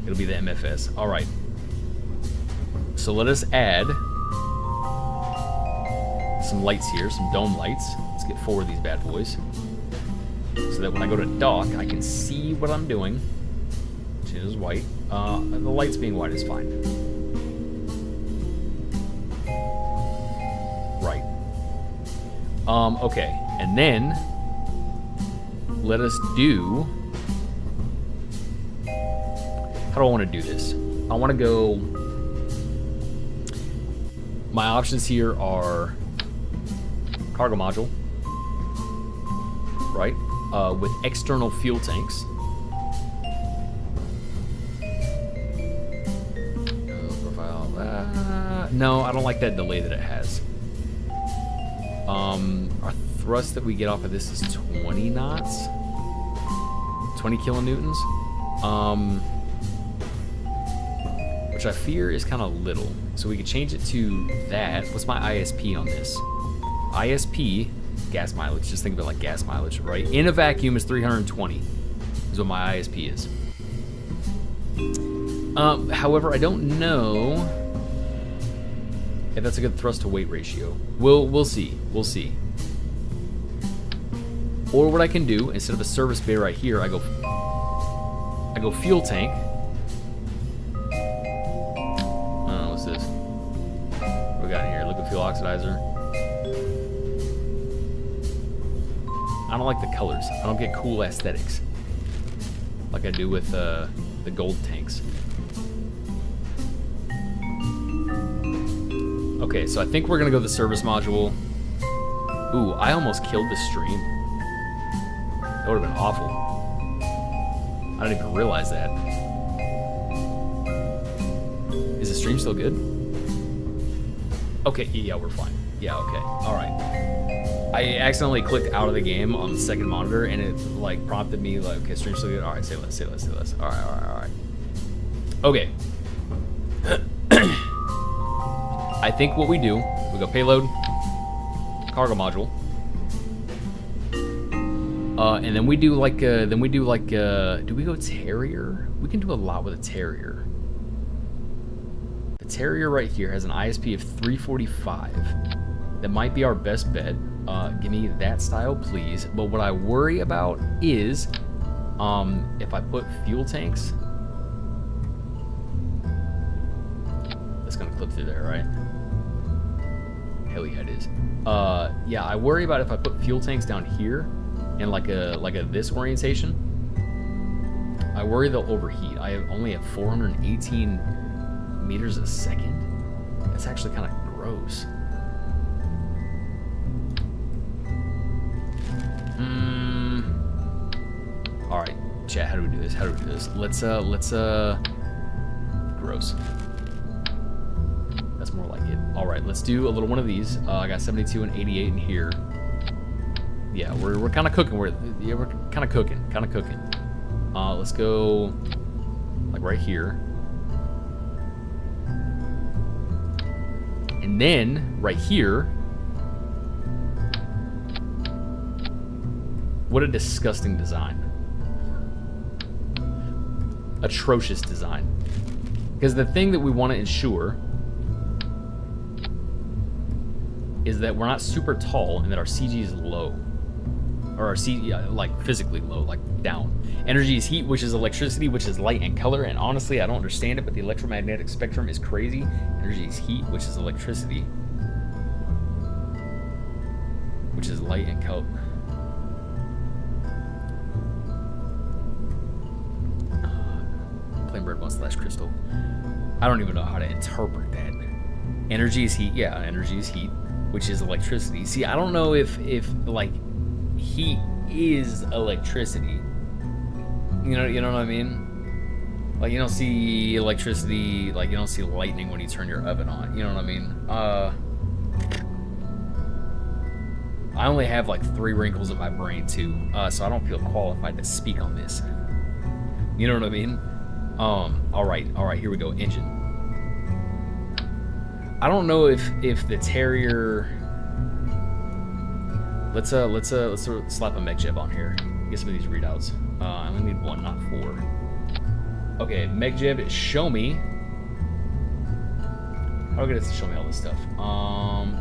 It'll be the MFS, all right. So let us add some lights here, some dome lights. Let's get 4 of these bad boys. So that when I go to dock, I can see what I'm doing. Which is white. The lights being white is fine. Right. Okay. And then let us do, how do I want to do this? I want to go, my options here are cargo module, right? With external fuel tanks. Profile. No, I don't like that delay that it has. Our thrust that we get off of this is 20 knots, 20 kilonewtons, which I fear is kind of little. So we could change it to that. What's my ISP on this? ISP, gas mileage, just think of it like gas mileage, right? In a vacuum is 320, is what my ISP is. However, I don't know if that's a good thrust to weight ratio. We'll see. Or what I can do, instead of a service bay right here, I go fuel tank. What's this? What we got in here? Liquid fuel oxidizer. I don't like the colors. I don't get cool aesthetics like I do with the gold tanks. Okay, so I think we're gonna go the service module. Ooh, I almost killed the stream. That would have been awful. I didn't even realize that. Is the stream still good? Okay, yeah, we're fine. Yeah, okay, all right. I accidentally clicked out of the game on the second monitor, and it like prompted me like, okay, stream's still good. All right, say less. All right. Okay. I think what we do, we go payload, cargo module, and then we do like, do we go Terrier? We can do a lot with a Terrier. The Terrier right here has an ISP of 345. That might be our best bet. Give me that style, please. But what I worry about is, if I put fuel tanks, that's gonna clip through there, right? Hell yeah, it is. Yeah, I worry about if I put fuel tanks down here in like a this orientation. I worry they'll overheat. I only have 418 meters a second. That's actually kind of gross. All right, chat. How do we do this? Let's gross. That's more like it. All right, let's do a little one of these. I got 72 and 88 in here. Yeah, we're kind of cooking. We're kind of cooking. Let's go like right here, and then right here. What a disgusting design. Atrocious design. Because the thing that we want to ensure is that we're not super tall and that our CG is low. Or our CG, like physically low, like down. Energy is heat, which is electricity, which is light and color. And honestly, I don't understand it, but the electromagnetic spectrum is crazy. Energy is heat, which is electricity, which is light and color. flame bird 1 / crystal. I don't even know how to interpret that. Energy is heat. Yeah, energy is heat, which is electricity. See, I don't know if like heat is electricity. You know what I mean? Like, you don't see electricity, like you don't see lightning when you turn your oven on. You know what I mean? I only have like 3 wrinkles in my brain too, so I don't feel qualified to speak on this. You know what I mean? All right, here we go. Engine. I don't know if the Terrier. Let's slap a mech jeb on here. Get some of these readouts. I only need 1, not 4. Okay, mech jeb. Show me. How do I get it to show me all this stuff?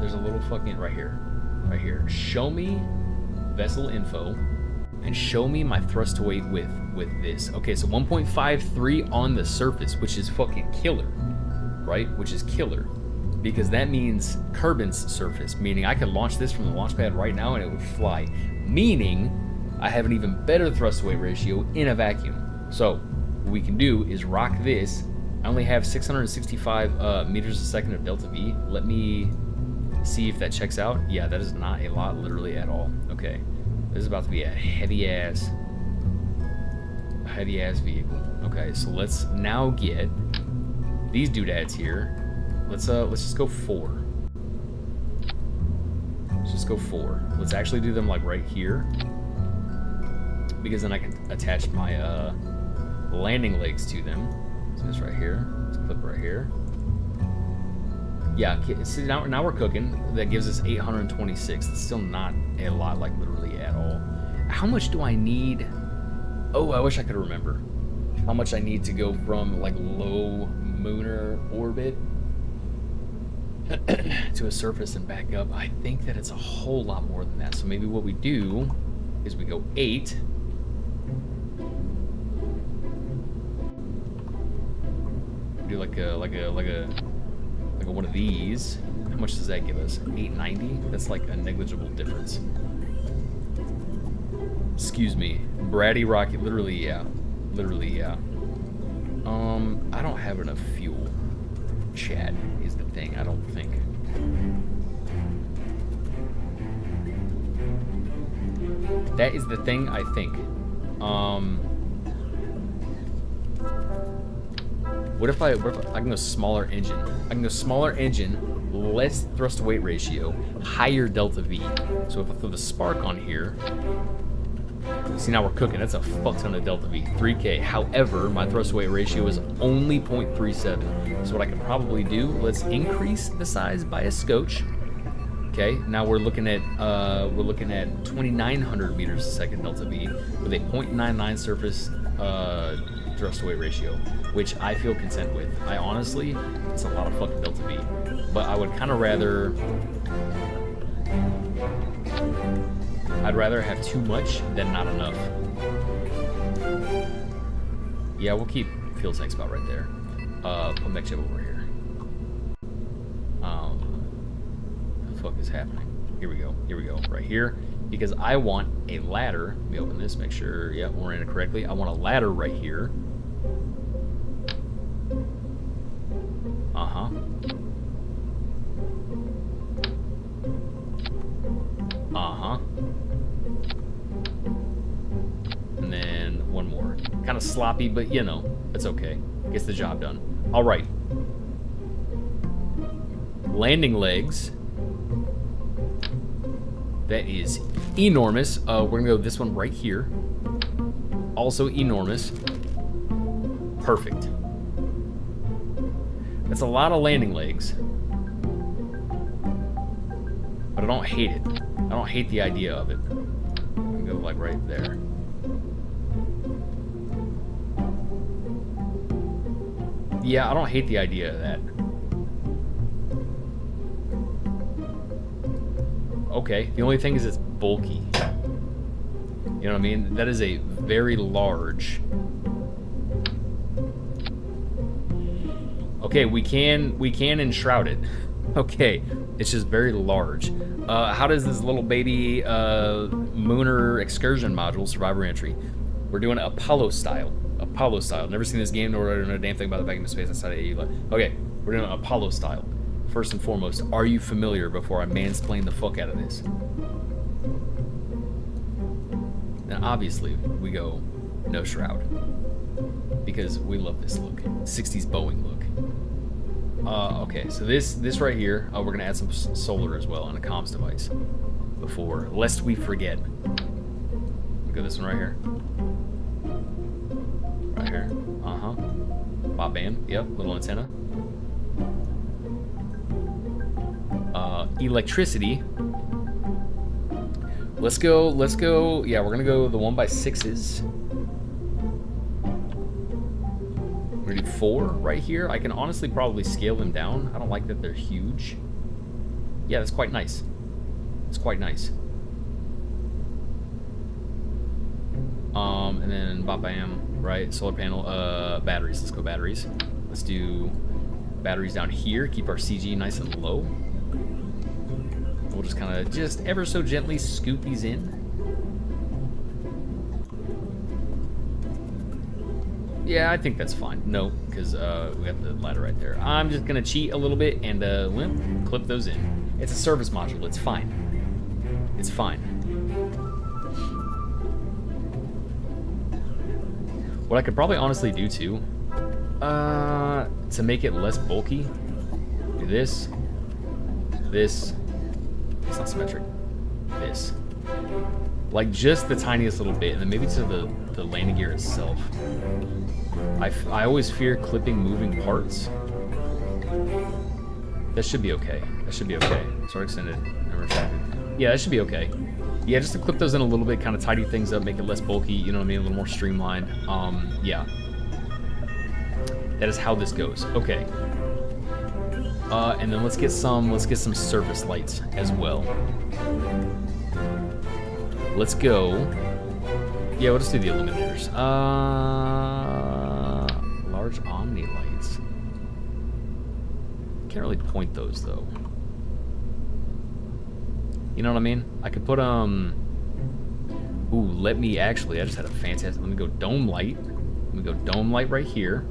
There's a little fucking right here. Show me vessel info, and show me my thrust to weight with this. Okay, so 1.53 on the surface, which is fucking killer, right? Which is killer, because that means Kerbin's surface, meaning I could launch this from the launch pad right now and it would fly, meaning I have an even better thrust to weight ratio in a vacuum. So what we can do is rock this. I only have 665 meters a second of delta V. Let me see if that checks out. Yeah, that is not a lot, literally at all. Okay, this is about to be a heavy ass vehicle. Okay, so let's now get these doodads here. Let's just go 4. Let's just go 4. Let's actually do them like right here, because then I can attach my landing legs to them. So this right here. Let's clip right here. Yeah, see, now we're cooking. That gives us 826. It's still not a lot, like literally at all. How much do I need? Oh, I wish I could remember how much I need to go from like low lunar orbit to a surface and back up. I think that it's a whole lot more than that. So maybe what we do is we go 8. Do like a one of these. How much does that give us? 890? That's like a negligible difference. Excuse me. Bratty rocket, literally, yeah. Literally, yeah. I don't have enough fuel. Chat is the thing, I don't think. That is the thing, I think. What if I can go smaller engine? I can go smaller engine, less thrust to weight ratio, higher delta V. So if I throw the spark on here, see, now we're cooking. That's a fuck ton of delta V, 3K. However, my thrust to weight ratio is only 0.37. So what I can probably do, let's increase the size by a scotch. Okay, now we're looking at 2,900 meters a second delta V with a 0.99 surface thrust to weight ratio, which I feel content with. I honestly, it's a lot of fucking delta V, but I would kind of rather, I'd rather have too much than not enough. Yeah, we'll keep fuel tank spot right there. Put mech chip over here. What the fuck is happening? Here we go, right here. Because I want a ladder. Let me open this, make sure, yeah, we're in it correctly. I want a ladder right here. Uh-huh. Uh-huh. And then one more. Kind of sloppy, but you know, it's okay. Gets the job done. All right. Landing legs. That is enormous. We're gonna go this one right here. Also enormous. Perfect. That's a lot of landing legs. But I don't hate it. I don't hate the idea of it. I'm gonna go like right there. Yeah, I don't hate the idea of that. Okay, the only thing is it's bulky. You know what I mean? That is a very large. Okay, we can enshroud it. Okay, it's just very large. How does this little baby Mooner excursion module survive re-entry? We're doing Apollo style. Apollo style. Never seen this game, nor do I know a damn thing about the vacuum of space outside of AU. Okay, we're doing Apollo style. First and foremost, are you familiar before I mansplain the fuck out of this? Now, obviously, we go no shroud. Because we love this look. 60s Boeing look. Okay, so this right here, we're going to add some solar as well on a comms device. Before, lest we forget. We go this one right here. Right here. Uh-huh. Bop bam. Yep, little antenna. Electricity. Let's go. Yeah, we're gonna go the 1x6s. We're gonna do 4 right here. I can honestly probably scale them down. I don't like that they're huge. Yeah, that's quite nice. It's quite nice. And then bop bam, right? Solar panel, batteries. Let's go batteries. Let's do batteries down here. Keep our CG nice and low. We'll just kind of just ever so gently scoot these in. Yeah, I think that's fine. No, because we got the ladder right there. I'm just gonna cheat a little bit and limp clip those in. It's a service module. It's fine. It's fine. What I could probably honestly do too, to make it less bulky, do this. It's not symmetric. This. Like just the tiniest little bit, and then maybe to the landing gear itself. I always fear clipping moving parts. That should be okay. That should be okay. Sort extended and retracted. Yeah, that should be okay. Yeah, just to clip those in a little bit, kind of tidy things up, make it less bulky, you know what I mean, a little more streamlined. Yeah. That is how this goes. Okay. And then let's get some surface lights as well. Let's go. Yeah, we'll just do the illuminators. Large omni lights. Can't really point those though. You know what I mean? I could put ooh, let me actually, I just had a fantastic, let me go dome light. Let me go dome light right here.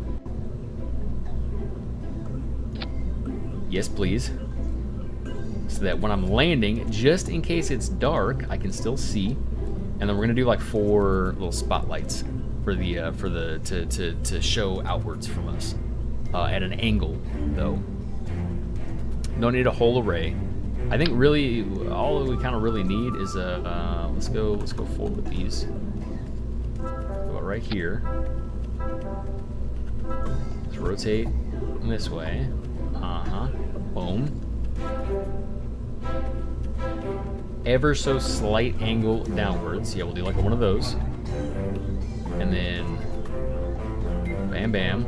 Yes, please. So that when I'm landing, just in case it's dark, I can still see. And then we're gonna do like 4 little spotlights for the to show outwards from us at an angle, though. Don't need a whole array. I think really all we kind of really need is a let's go forward with these. Go right here. Let's rotate this way. Boom. Ever so slight angle downwards. Yeah, we'll do like one of those. And then bam bam.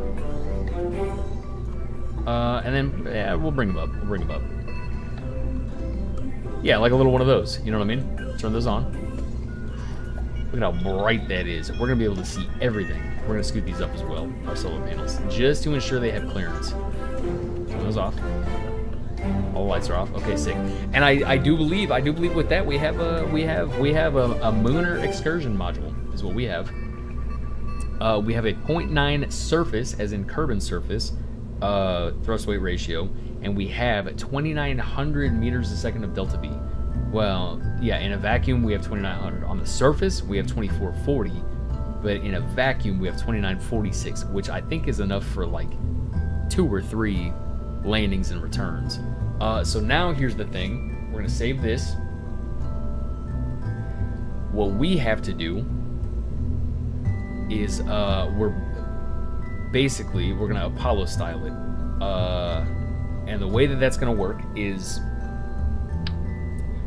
And then yeah, we'll bring them up. Yeah, like a little one of those. You know what I mean? Turn those on. Look at how bright that is. We're gonna be able to see everything. We're gonna scoot these up as well, our solar panels, just to ensure they have clearance. Turn those off. All the lights are off. Okay, sick. And I do believe with that we have a Mooner excursion module is what we have. We have a 0.9 surface, as in Kerbin surface, thrust weight ratio, and we have 2,900 meters a second of delta V. Well, yeah, in a vacuum we have 2,900. On the surface we have 2,440, but in a vacuum we have 2,946, which I think is enough for like 2 or 3 landings and returns. So now here's the thing. We're gonna save this. What we have to do is we're gonna Apollo style it. And the way that that's gonna work is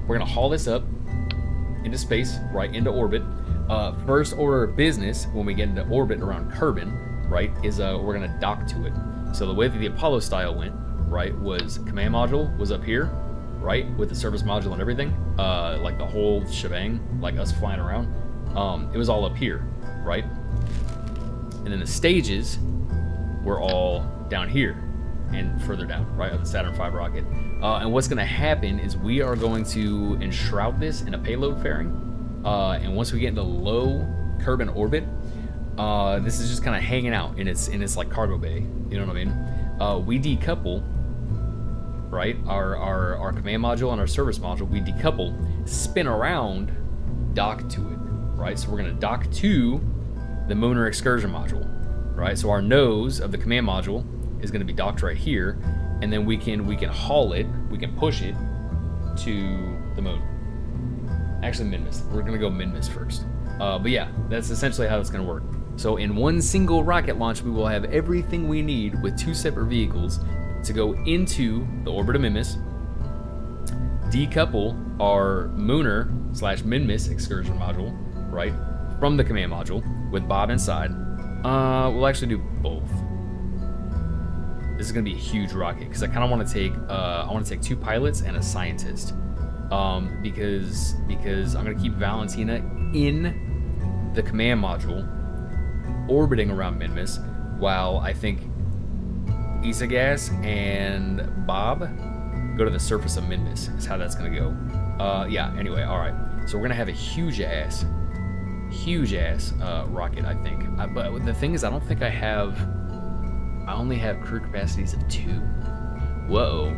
we're gonna haul this up into space, right into orbit. First order of business when we get into orbit around Kerbin, right, is we're gonna dock to it. So the way that the Apollo style went, right, was command module was up here, right, with the service module and everything, like the whole shebang, like us flying around. It was all up here, right? And then the stages were all down here and further down, right, of the Saturn V rocket. And what's going to happen is we are going to enshroud this in a payload fairing. And once we get into low Kerbin orbit, This is just kind of hanging out in its like cargo bay. You know what I mean? We decouple, right? Our command module and our service module. We decouple, spin around, dock to it, right? So we're gonna dock to the Mooner excursion module, right? So our nose of the command module is gonna be docked right here, and then we can haul it, we can push it to the moon. Actually, Minmus. We're gonna go Minmus first. But yeah, that's essentially how it's gonna work. So in one single rocket launch, we will have everything we need with 2 separate vehicles to go into the orbit of Minmus, decouple our Mooner / Minmus excursion module, right, from the command module with Bob inside. We'll actually do both. This is gonna be a huge rocket because I kind of want to take 2 pilots and a scientist, because I'm gonna keep Valentina in the command module, orbiting around Minmus, while I think Isagas and Bob go to the surface of Minmus. Is how that's gonna go. Yeah. Anyway, all right. So we're gonna have a huge ass rocket, I think. But the thing is, I don't think I only have crew capacities of 2. Whoa.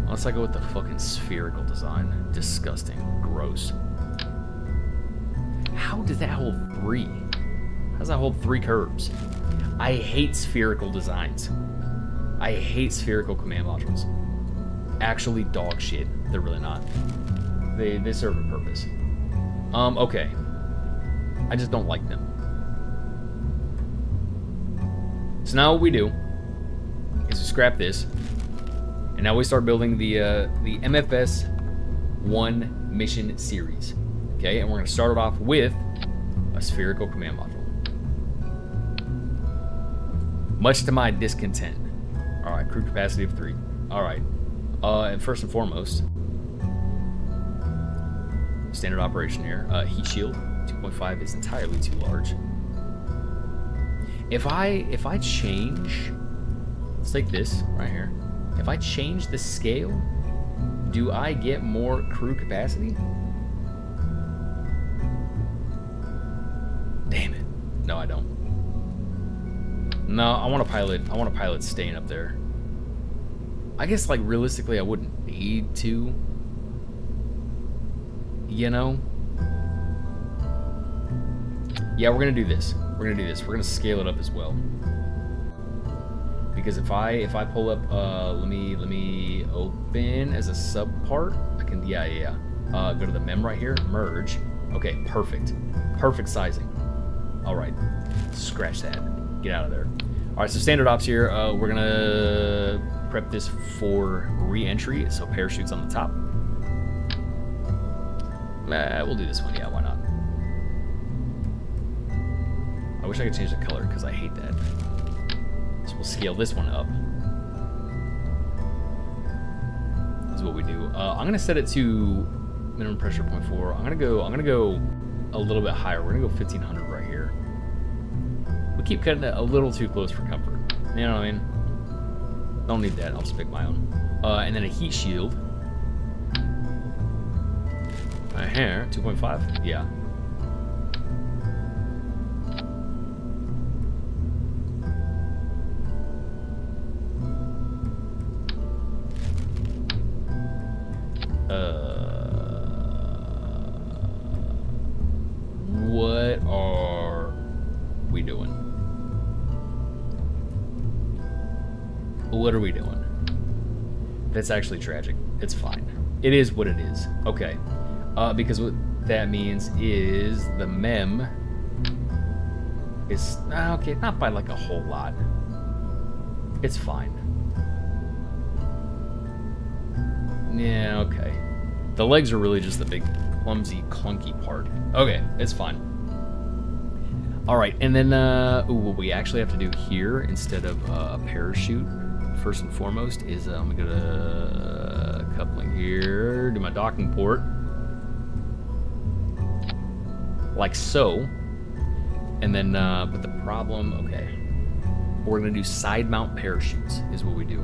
Unless I go with the fucking spherical design. Disgusting. Gross. How does that hold 3? How does that hold 3 curves? I hate spherical designs. I hate spherical command modules. Actually, dog shit. They're really not. They serve a purpose. Okay. I just don't like them. So now what we do is we scrap this, and now we start building the MFS 1 mission series. Okay, and we're gonna start it off with a spherical command module. Much to my discontent. All right, crew capacity of 3. All right, and first and foremost, standard operation here. Heat shield 2.5 is entirely too large. If I change, let's take this right here. If I change the scale, do I get more crew capacity? Damn it. No, I don't. No, I want a pilot staying up there. I guess, like, realistically, I wouldn't need to. You know? Yeah, we're gonna do this. We're gonna scale it up as well. Because if I pull up, let me open as a sub part. I can, yeah. Go to the mem right here, merge. Okay, perfect sizing. All right, scratch that. Get out of there. All right, so standard ops here. We're gonna prep this for re-entry, so parachutes on the top. We'll do this one. Yeah, why not? I wish I could change the color because I hate that. So we'll scale this one up. This is what we do. I'm gonna set it to minimum pressure 0.4. I'm gonna go a little bit higher. We're gonna go 1500 right here. We keep cutting it a little too close for comfort. You know what I mean? Don't need that. I'll just pick my own. And then a heat shield. Right here, 2.5. Yeah. What are we doing? What are we doing? That's actually tragic. It's fine. It is what it is. Okay. Because what that means is the mem is okay, not by like a whole lot. It's fine. Yeah, okay. The legs are really just the big, clumsy, clunky part. Okay, it's fine. All right, and then what we actually have to do here instead of a parachute, first and foremost, is I'm gonna go to coupling here, do my docking port, like so, and then but the problem, okay, we're gonna do side mount parachutes is what we do.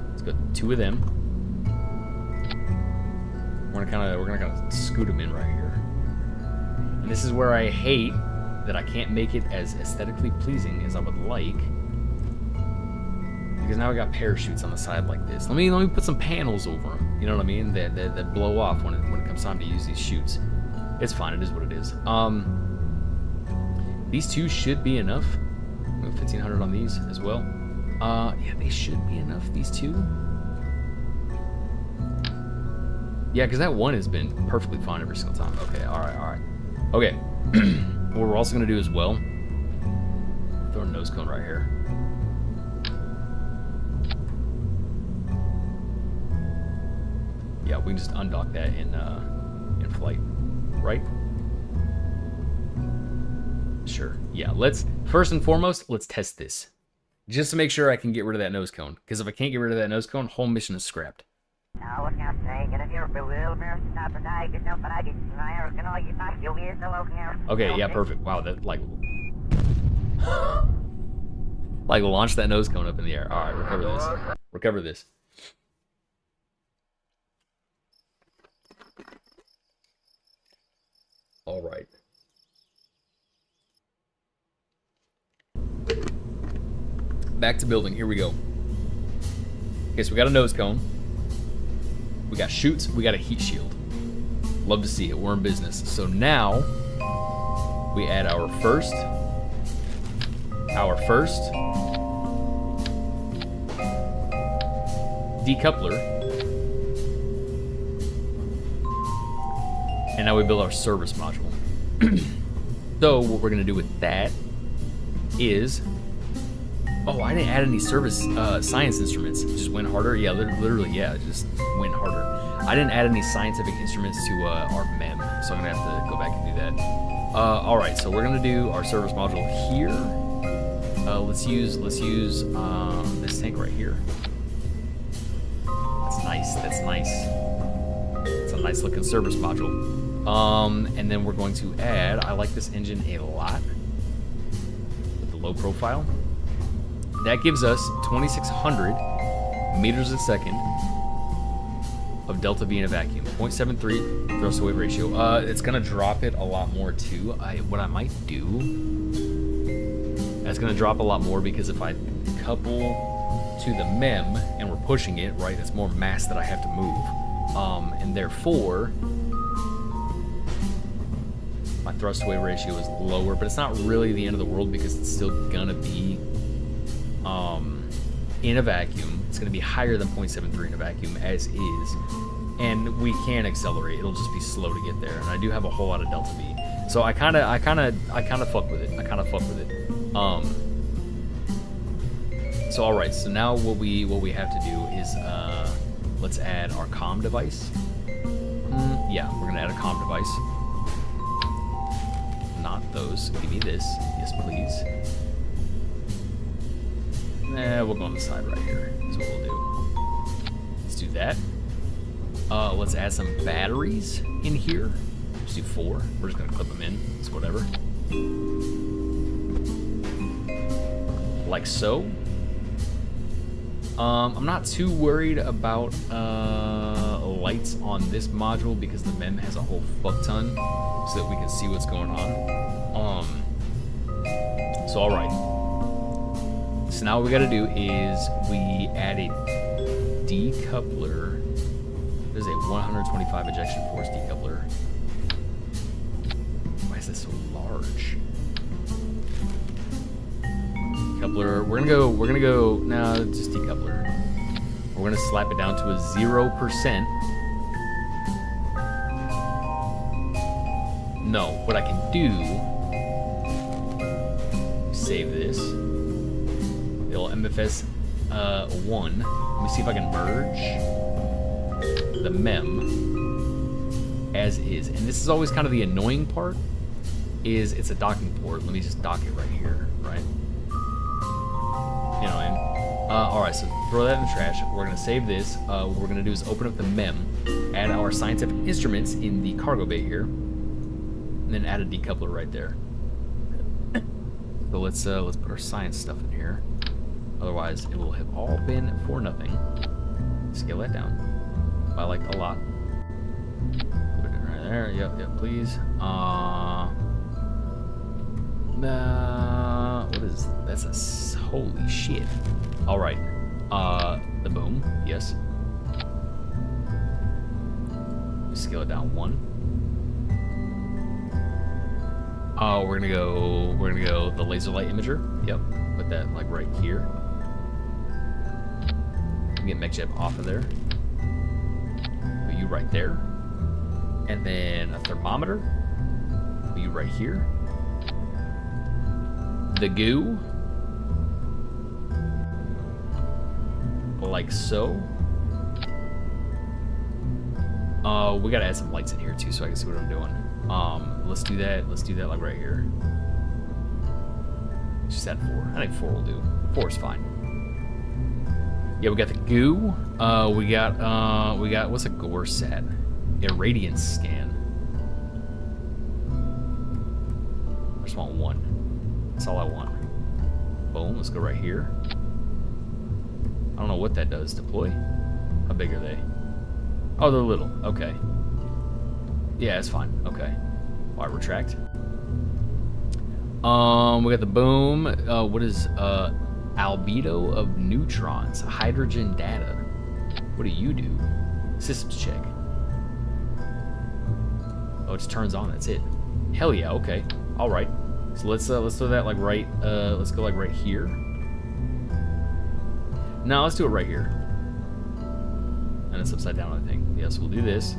Let's go 2 of them. We're gonna kind of scoot them in right here, and this is where I hate that I can't make it as aesthetically pleasing as I would like. Because now I got parachutes on the side like this. Let me put some panels over them. You know what I mean? That blow off when it comes time to use these chutes. It's fine. It is what it is. These two should be enough. 1,500 on these as well. Yeah, they should be enough. These two. Yeah, because that one has been perfectly fine every single time. Okay. All right. Okay. What we're also gonna do as well. Throw a nose cone right here. Yeah, we can just undock that in flight, right? Sure. Yeah, first and foremost, let's test this. Just to make sure I can get rid of that nose cone. Because if I can't get rid of that nose cone, whole mission is scrapped. Okay, yeah, perfect. Wow, that like launch that nose cone up in the air. Alright, recover this. Recover this. Alright. Back to building. Here we go. Okay, so we got a nose cone. We got chutes. We got a heat shield. Love to see it. We're in business. So now we add our first decoupler, and now we build our service module. So what we're gonna do with that is, oh, I didn't add any service science instruments. Just went harder. Yeah, literally, yeah, just went harder. I didn't add any scientific instruments to our MEM, so I'm gonna have to go back and do that. All right, so we're gonna do our service module here. Let's use this tank right here. That's nice. That's nice. It's a nice looking service module. And then we're going to add. I like this engine a lot with the low profile. That gives us 2,600 meters a second of delta V in a vacuum. 0.73 thrust to weight ratio. It's gonna drop it a lot more too. What I might do, that's gonna drop a lot more because if I couple to the MEM and we're pushing it, right, it's more mass that I have to move. And therefore, my thrust to weight ratio is lower, but it's not really the end of the world because it's still gonna be in a vacuum. It's going to be higher than 0.73 in a vacuum as is, and we can accelerate. It'll just be slow to get there, and I do have a whole lot of delta V, so I kind of fuck with it. So all right, so now what we have to do is let's add our comm device. Yeah, we're gonna add a comm device. Not those. Give me this. Yes, please. We'll go on the side right here. That's what we'll do. Let's do that. Let's add some batteries in here. Let's do 4. We're just gonna clip them in. It's whatever. Like so. I'm not too worried about lights on this module because the MEM has a whole fuck ton, so that we can see what's going on. So all right. So now what we gotta do is we add a decoupler. There's a 125 ejection force decoupler. Why is this so large? Decoupler. We're gonna go. No, just decoupler. We're gonna slap it down to a 0%. No, what I can do. Save this. MFS 1. Let me see if I can merge the MEM as is. And this is always kind of the annoying part, is it's a docking port. Let me just dock it right here, right? You know what I mean? Alright, so throw that in the trash. We're going to save this. What we're going to do is open up the MEM, add our scientific instruments in the cargo bay here, and then add a decoupler right there. So let's put our science stuff in here. Otherwise, it will have all been for nothing. Scale that down by like a lot. Put it right there. Yep, please. What is that's a holy shit. All right, the boom, yes. Scale it down 1. Oh, we're gonna go the laser light imager. Yep, put that like right here. Get MechJeb off of there. Put you right there. And then a thermometer. Put you right here. The goo. Like so. We gotta add some lights in here too so I can see what I'm doing. Let's do that. Let's do that like right here. Just add 4. I think 4 will do. 4 is fine. Yeah, we got the goo. We got what's a gore sat? Irradiance scan. I just want 1. That's all I want. Boom. Let's go right here. I don't know what that does. Deploy. How big are they? Oh, they're little. Okay. Yeah, it's fine. Okay. All right, retract. We got the boom. What is albedo of neutrons? Hydrogen data. What do you do? Systems check. Oh, it just turns on. That's it. Hell yeah. Okay. All right. So let's do that like right. Let's go like right here. No, let's do it right here. And it's upside down, I think. Yes, we'll do this.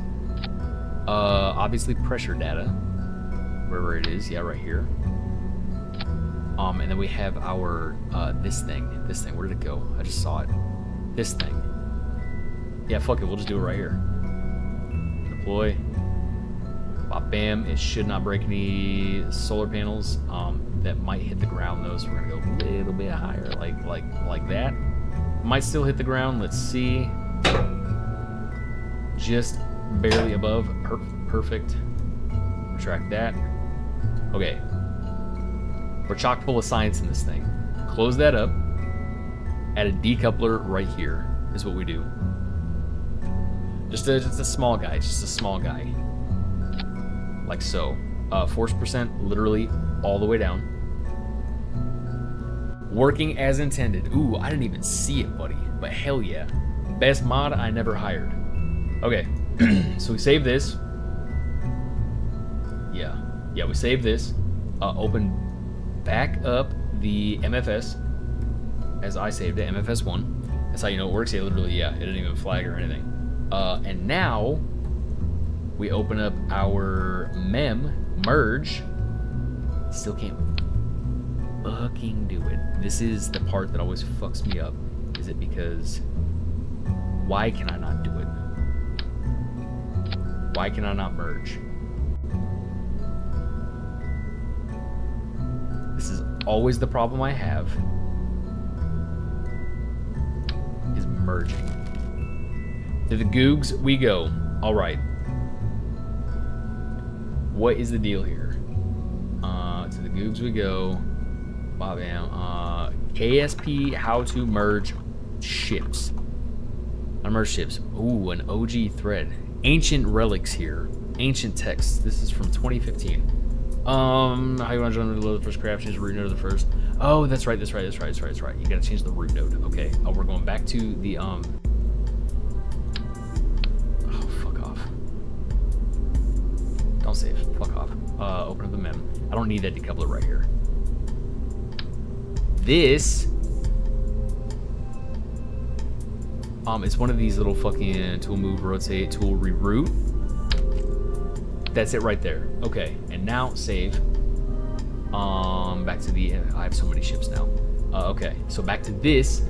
Obviously pressure data, wherever it is. Yeah, right here. And then we have our this thing. Where did it go? I just saw it. This thing. Yeah, fuck it. We'll just do it right here. Deploy. Bop, bam. It should not break any solar panels. That might hit the ground though, so we're gonna go a little bit higher, like that. Might still hit the ground. Let's see. Just barely above. Perfect. Retract that. Okay. We're chock full of science in this thing. Close that up. Add a decoupler right here is what we do. Just a small guy. Just a small guy. Like so. Force percent literally all the way down. Working as intended. Ooh, I didn't even see it, buddy. But hell yeah. Best mod I never hired. Okay. So we save this. Yeah, we save this. Open back up the MFS as I saved it, MFS1. That's how you know it works. Yeah, literally, yeah, it didn't even flag or anything. And now we open up our merge. Still can't fucking do it. This is the part that always fucks me up. Is it because why can I not do it? Why can I not merge? This is always the problem I have, is merging. To the Googs we go. All right. What is the deal here? To the Googs we go. Bob bam. KSP, how to merge ships. Unmerge ships. Ooh, an OG thread. Ancient relics here. Ancient texts. This is from 2015. How you want to join the first craft? Change the root node to the first. Oh, that's right. You gotta change the root node. Okay. Oh, we're going back to the Oh, fuck off. Don't save. Fuck off. Open up the mem. I don't need that decoupler right here. This. It's one of these little fucking tool move, rotate, tool reroute. That's it right there. Okay, and now save. Back to the. I have so many ships now. Okay, so back to this,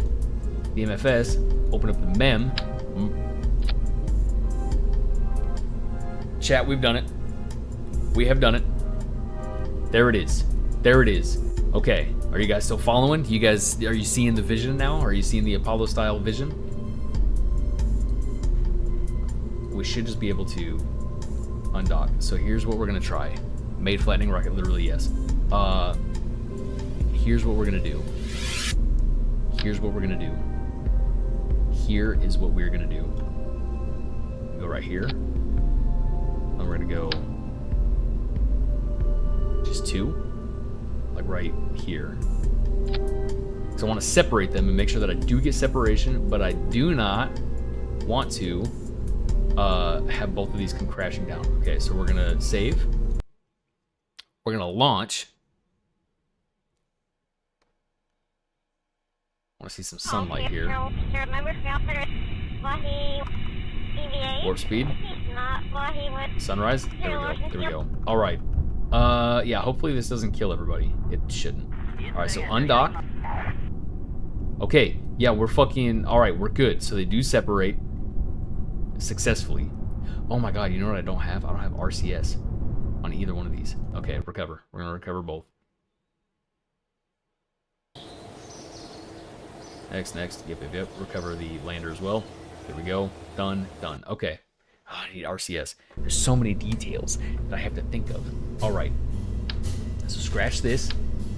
the MFS. Open up the mem. Chat, we've done it. We have done it. There it is. There it is. Okay, are you guys still following? Are you seeing the vision now? Are you seeing the Apollo style vision? We should just be able to undock. So here's what we're gonna try. Made flattening rocket, literally yes. Here's what we're gonna do. Here's what we're gonna do. Here is what we're gonna do. Go right here. And we're gonna go just 2. like right here. So I want to separate them and make sure that I do get separation, but I do not want to have both of these come crashing down. Okay, so we're gonna save. We're gonna launch. I want to see some sunlight here. Warp speed. Sunrise. There we go. There we go. All right. Yeah. Hopefully this doesn't kill everybody. It shouldn't. All right. So undock. Okay. Yeah, we're fucking. All right. We're good. So they do separate successfully. Oh my god. You know what I don't have? I don't have RCS on either one of these. Okay. Recover. We're gonna recover both. Next. Yep. Recover the lander as well. There we go. Done. Okay. Oh, I need RCS. There's so many details that I have to think of. All right. So scratch this.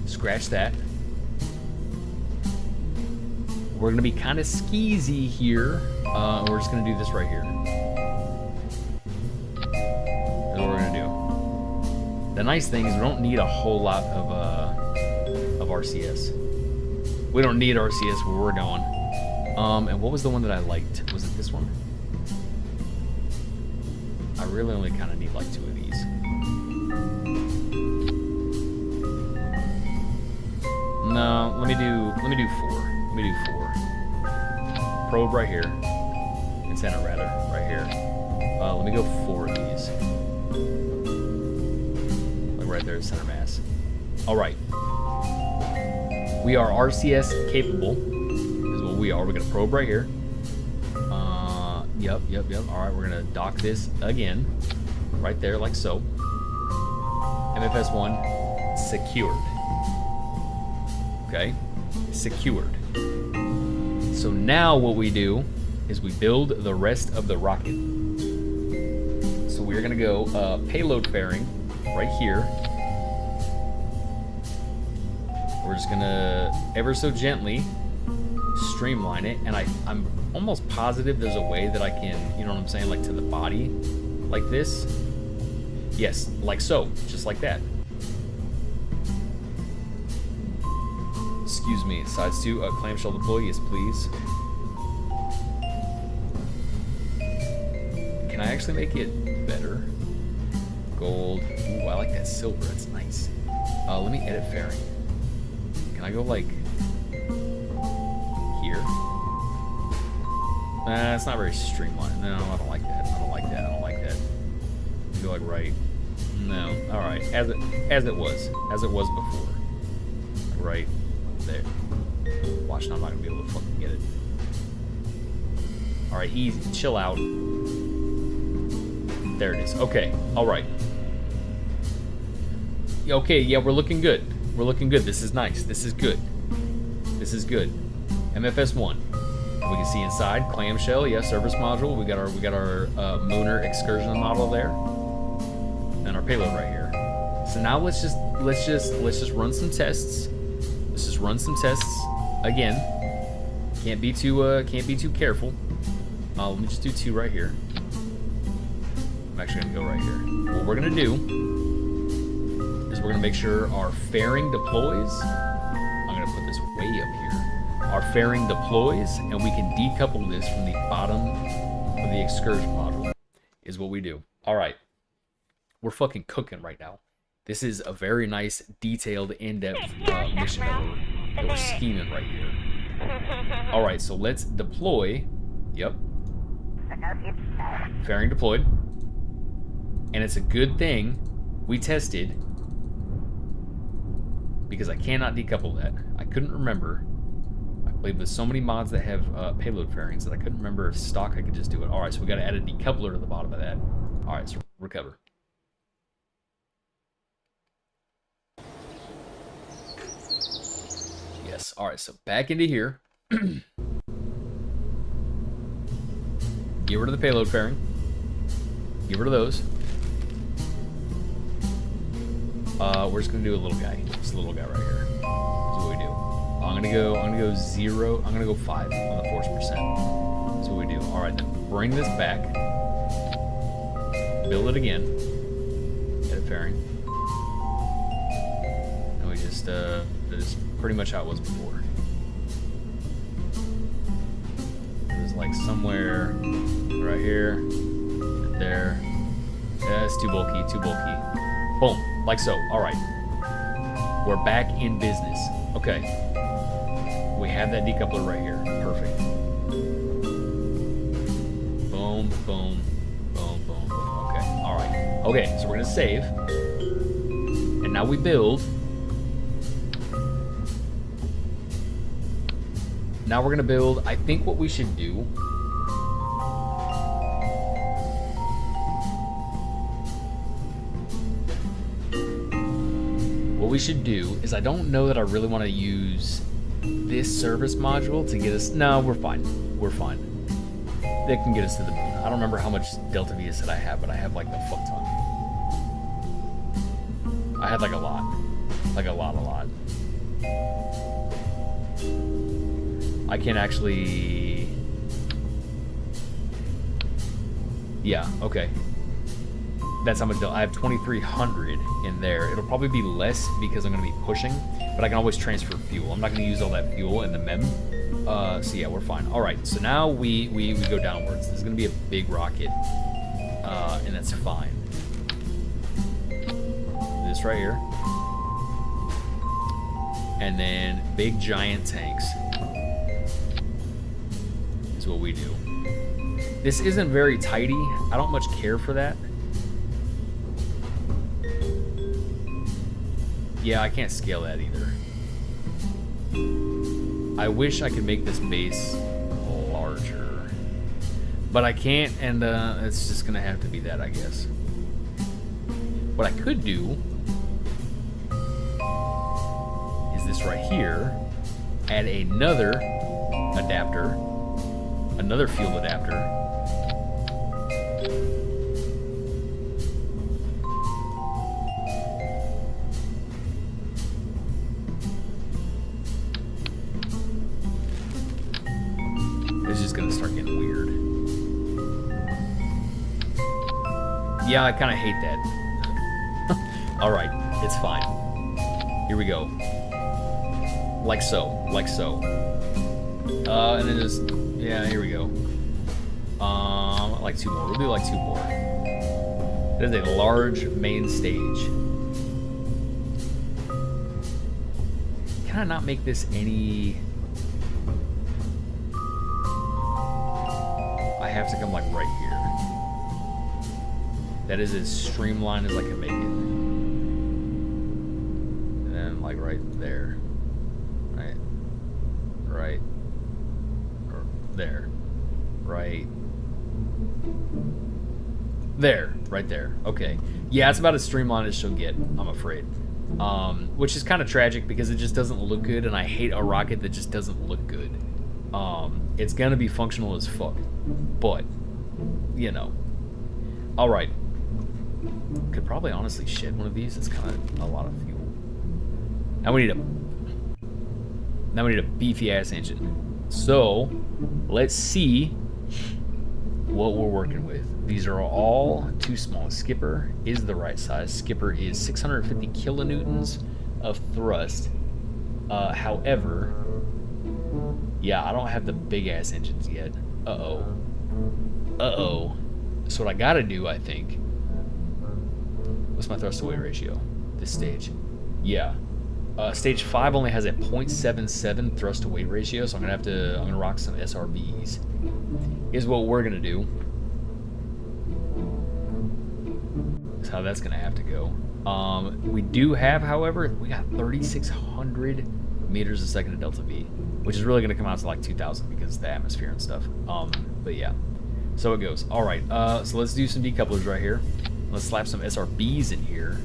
Scratch that. We're going to be kind of skeezy here. We're just going to do this right here. That's what we're going to do. The nice thing is we don't need a whole lot of RCS. We don't need RCS where we're going. And what was the one that I liked? Was it this one? I really only kind of need like 2 of these. No, let me do 4. Let me do 4. Probe right here. Antenna rather, right here. Let me go 4 of these. Like right there, center mass. All right. We are RCS capable. We are. We're gonna probe right here. Yep. All right, we're gonna dock this again, right there, like so. MFS1 secured. Okay, secured. So now what we do is we build the rest of the rocket. So we're gonna go payload fairing right here. We're just gonna ever so gently streamline it, and I'm almost positive there's a way that I can, you know what I'm saying, like to the body, like this. Yes, like so, just like that. Excuse me, sides 2, clamshell deploy, yes please. Can I actually make it better? Gold, ooh, I like that silver, that's nice. Let me edit fairing. Can I go like here? It's not very streamlined. No, I don't like that. I don't like that. Go like right. No. All right. As it was before. Right there. Watch. Now I'm not gonna be able to fucking get it. All right. Easy. Chill out. There it is. Okay. All right. Okay. Yeah, we're looking good. This is nice. This is good. MFS1. We can see inside clamshell, yes, service module. We got our Mooner excursion model there, and our payload right here. So now let's just run some tests. Let's just run some tests again. Can't be too careful. Let me just do 2 right here. I'm actually gonna go right here. What we're gonna do is we're gonna make sure our fairing deploys. I'm gonna put this way up here. Our fairing deploys, and we can decouple this from the bottom of the excursion module, is what we do. All right. We're fucking cooking right now. This is a very nice, detailed, in-depth mission that we're scheming right here. All right, so let's deploy. Yep. Fairing deployed. And it's a good thing we tested, because I cannot decouple that. I couldn't remember. Played with so many mods that have payload fairings that I couldn't remember if stock I could just do it. All right, so we got to add a decoupler to the bottom of that. All right, so recover. Yes. All right, so back into here. Get rid of the payload fairing. Get rid of those. We're just gonna do a little guy. Just a little guy right here. That's what we do. I'm gonna go 0. I'm gonna go 5 on the force percent. That's what we do. All right, then bring this back. Build it again. Edit fairing. And we Just pretty much how it was before. It was like somewhere right here, there. Yeah, it's too bulky, too bulky. Boom, like so. All right, we're back in business. Okay, we have that decoupler right here. Perfect. Boom, boom, boom, boom, boom. Okay, all right. Okay, so we're gonna save, and now we build. Now we're gonna build. I think what we should do. What we should do is, I don't know that I really want to use this service module to get us. No, we're fine. We're fine. They can get us to the moon. I don't remember how much Delta V said I have, but I have like a fuck ton. I had like a lot. Like a lot. I can actually... Yeah, okay. That's how much I have 2,300 in there. It'll probably be less because I'm going to be pushing, but I can always transfer fuel. I'm not going to use all that fuel in the mem. So yeah, we're fine. All right, so now we go downwards. This is going to be a big rocket, and that's fine. This right here. And then big giant tanks is what we do. This isn't very tidy. I don't much care for that. Yeah, I can't scale that either. I wish I could make this base larger, but I can't, and it's just gonna have to be that, I guess. What I could do is this right here, add another adapter, another fuel adapter. It's just gonna start getting weird. Yeah, I kind of hate that. All right, it's fine. Here we go. Like so, like so. And then just, yeah, here we go. Like two more. We'll do like two more. It is a large main stage. Can I not make this any? I have to come like right here. That is as streamlined as I can make it. And then like right there. Right. Right. Or there. Right. There. Right there. Okay. Yeah, it's about as streamlined as she'll get, I'm afraid. Which is kind of tragic because it just doesn't look good, and I hate a rocket that just doesn't look good. It's gonna be functional as fuck. But, you know. Alright. Could probably honestly shed one of these. It's kind of a lot of fuel. Now we need a beefy ass engine. So let's see what we're working with. These are all too small. Skipper is the right size. Skipper is 650 kilonewtons of thrust. However, yeah, I don't have the big ass engines yet. Uh-oh. So what I gotta do, I think, what's my thrust to weight ratio this stage? Yeah, stage 5 only has a 0.77 thrust to weight ratio, so I'm gonna rock some SRBs. Is what we're gonna do. That's how that's gonna have to go. We do have, however, we got 3,600 meters a second of delta V, which is really gonna come out to like 2,000 because of the atmosphere and stuff. But yeah, so it goes. All right, so let's do some decouplers right here. Let's slap some SRBs in here.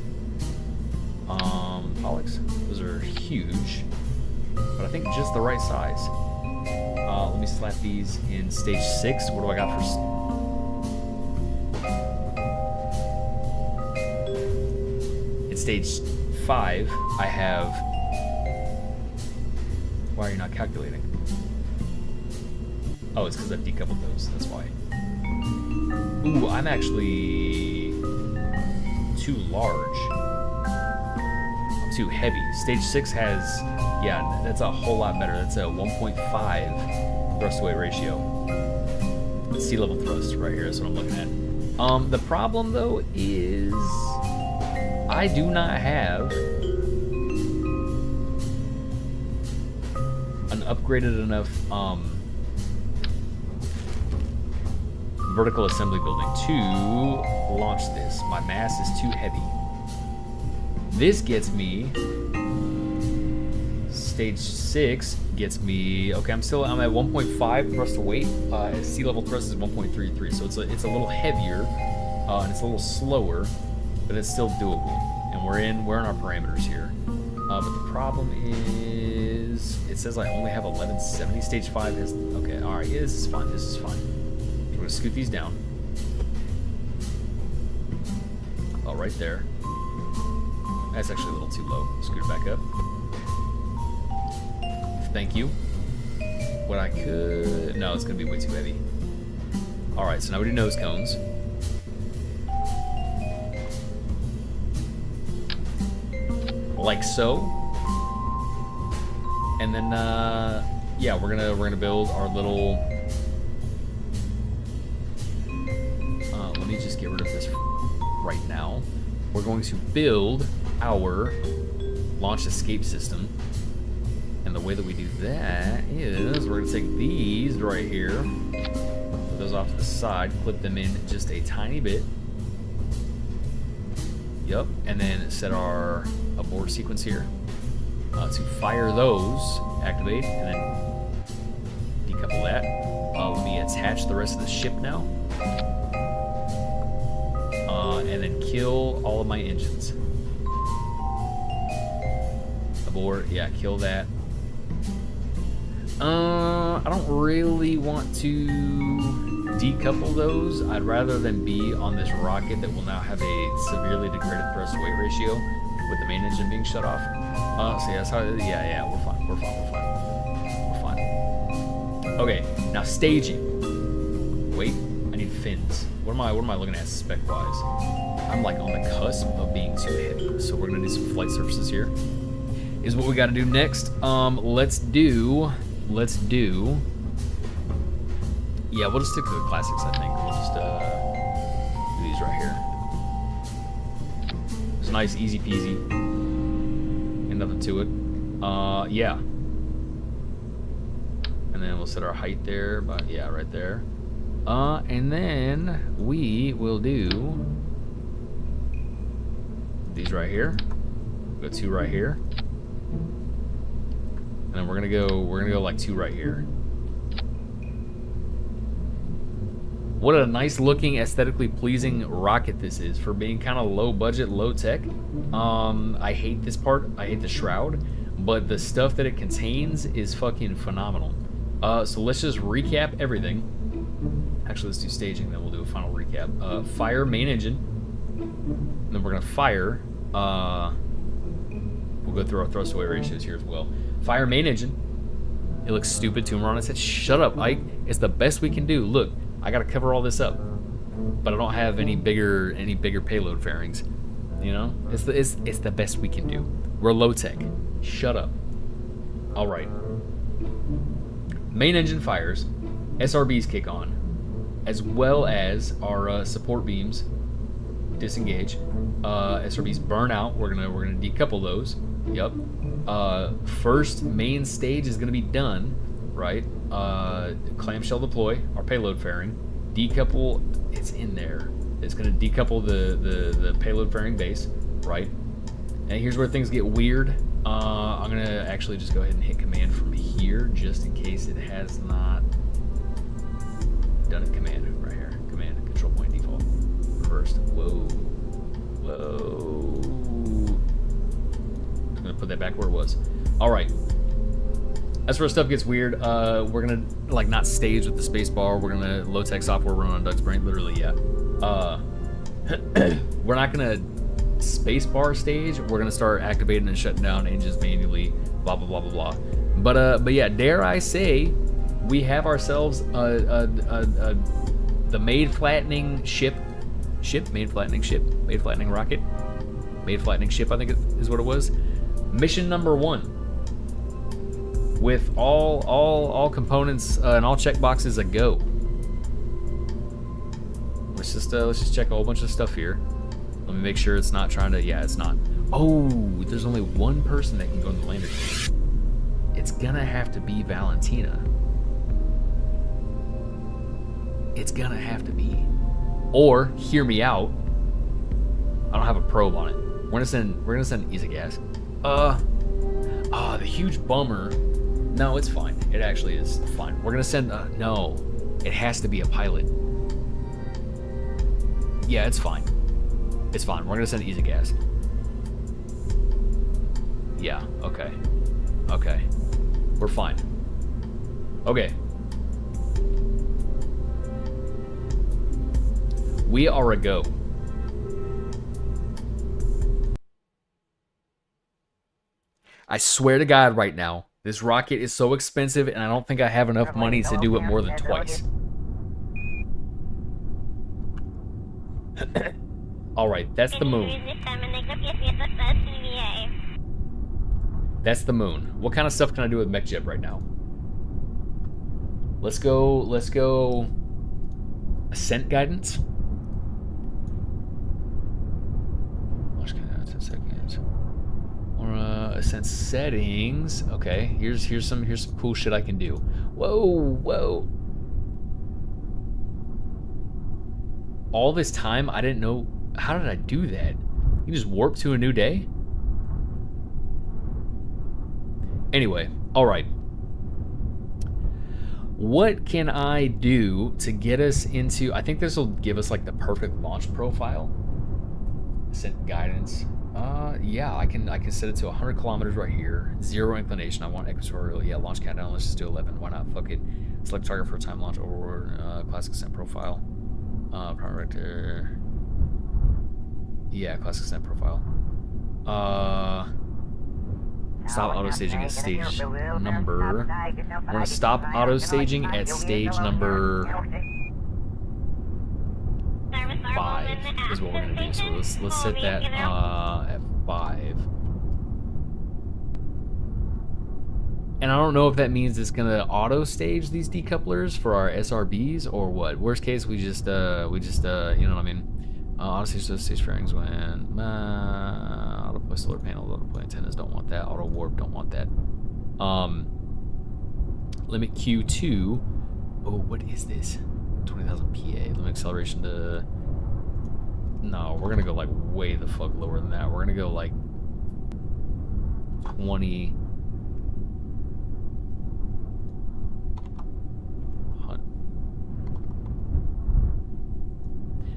Pollux, those are huge, but I think just the right size. Let me slap these in stage 6. What do I got for? In stage 5, I have. Why are you not calculating? Oh, it's because I've decoupled those. That's why. Ooh, I'm actually too large. I'm too heavy. Stage 6 has, yeah, that's a whole lot better. That's a 1.5 thrust to weight ratio. Sea level thrust right here is what I'm looking at. The problem though is I do not have an upgraded enough vertical assembly building to launch this. My mass is too heavy. This gets me stage 6 gets me, okay, I'm at 1.5 thrust to weight. Sea level thrust is 1.33, so it's a little heavier and it's a little slower, but it's still doable. And we're in our parameters here. But the problem is it says I only have 1170. Stage 5 has, okay, all right, yeah, this is fine. This is fine. We're gonna scoot these down. Oh, right there. That's actually a little too low. Scoot it back up. Thank you. What I could... No, it's going to be way too heavy. Alright, so now we do nose cones. Like so. And then, yeah, we're gonna build our little... let me just get rid of this right now. We're going to build our launch escape system. And the way that we do that is we're gonna take these right here, put those off to the side, clip them in just a tiny bit. Yep, and then set our abort sequence here to fire those, activate, and then decouple that. Let me attach the rest of the ship now, and then kill all of my engines. Abort, yeah, kill that. I don't really want to decouple those. I'd rather than be on this rocket that will now have a severely degraded thrust to weight ratio with the main engine being shut off. So yeah, that's how, yeah, we're fine. Okay, now staging. Wait, I need fins. What am I looking at spec-wise? I'm like on the cusp of being too heavy, so we're gonna do some flight surfaces here. Is what we gotta do next. Let's do, yeah, we'll just stick to the classics, I think. We'll just do these right here. It's nice, easy peasy, and nothing to it. Yeah. And then we'll set our height there, but yeah, right there. And then we will do these right here. Go 2 right here. And then we're gonna go like 2 right here. What a nice looking, aesthetically pleasing rocket this is for being kind of low budget, low tech. I hate this part, I hate the shroud, but the stuff that it contains is fucking phenomenal. So let's just recap everything. Actually, let's do staging, then we'll do a final recap. Fire main engine, and then we're gonna fire, we'll go through our thrust to weight ratios here as well. Fire main engine. It looks stupid. Tumor on it said, "Shut up, Ike. It's the best we can do. Look, I gotta cover all this up, but I don't have any bigger payload fairings. You know, it's the best we can do. We're low tech. Shut up. All right. Main engine fires. SRBs kick on, as well as our support beams disengage. SRBs burn out. We're gonna decouple those. Yep. First main stage is gonna be done, right? Clamshell deploy, our payload fairing, decouple. It's in there. It's gonna decouple the payload fairing base, right? And here's where things get weird. I'm gonna actually just go ahead and hit command from here, just in case it has not done it. Command right here. Command control point default reversed. Whoa. I'm gonna put that back where it was. All right. That's where stuff gets weird. We're gonna like not stage with the space bar. We're gonna low tech software run on Duck's brain. Literally, yeah. We're not gonna space bar stage. We're gonna start activating and shutting down engines manually. Blah blah blah blah blah. But yeah, dare I say, we have ourselves the made flattening rocket, made flattening ship, I think is what it was. Mission number 1. With all components and all checkboxes a go. Let's just check a whole bunch of stuff here. Let me make sure it's not trying to. Yeah, it's not. Oh, there's only one person that can go in the lander. It's gonna have to be Valentina. It's gonna have to be. Or hear me out. I don't have a probe on it. We're gonna send Isaac gas. The huge bummer. No, it's fine. It actually is fine. We're gonna send. No, it has to be a pilot. Yeah, it's fine. It's fine. We're gonna send Isaac gas. Yeah. Okay. Okay. We're fine. Okay. We are a go. I swear to God right now, this rocket is so expensive and I don't think I have enough money to do it more than twice. Alright, that's the moon. That's the moon. What kind of stuff can I do with MechJeb right now? Let's go ascent guidance. Launch countdown 10 seconds. Or ascent settings. Okay, here's some cool shit I can do. Whoa. All this time I didn't know. How did I do that? You just warp to a new day? Anyway, alright. What can I do to get us into... I think this will give us like the perfect launch profile. Ascent guidance. Yeah, I can set it to 100 kilometers right here. 0 inclination. I want equatorial. Yeah, launch countdown. Let's just do 11. Why not? Fuck it. Select target for time launch overboard. Classic ascent profile. Primary vector. Yeah, classic ascent profile. Stop auto staging at stage number. We're gonna stop auto staging at stage number 5 is what we're gonna do. So let's set that at 5. And I don't know if that means it's gonna auto stage these decouplers for our SRBs or what. Worst case, we just you know what I mean. Auto stage fairings when auto play solar panels, auto play antennas, don't want that. Auto warp, don't want that. Limit Q2. Oh, what is this? 20,000 PA. Limit acceleration to. No, we're gonna go like way the fuck lower than that. We're gonna go like 20.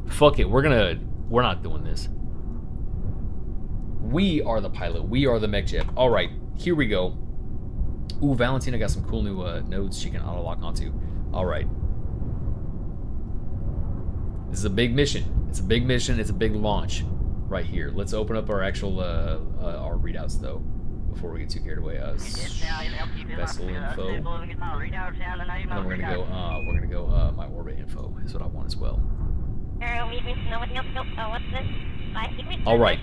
Fuck it, we're not doing this. We are the pilot. We are the MechJeb. All right, here we go. Ooh, Valentina got some cool new nodes she can auto lock onto. All right. This is a big mission. It's a big mission. It's a big launch right here. Let's open up our actual our readouts though before we get too carried away. Vessel info. And then we're gonna go my orbit info is what I want as well. All right.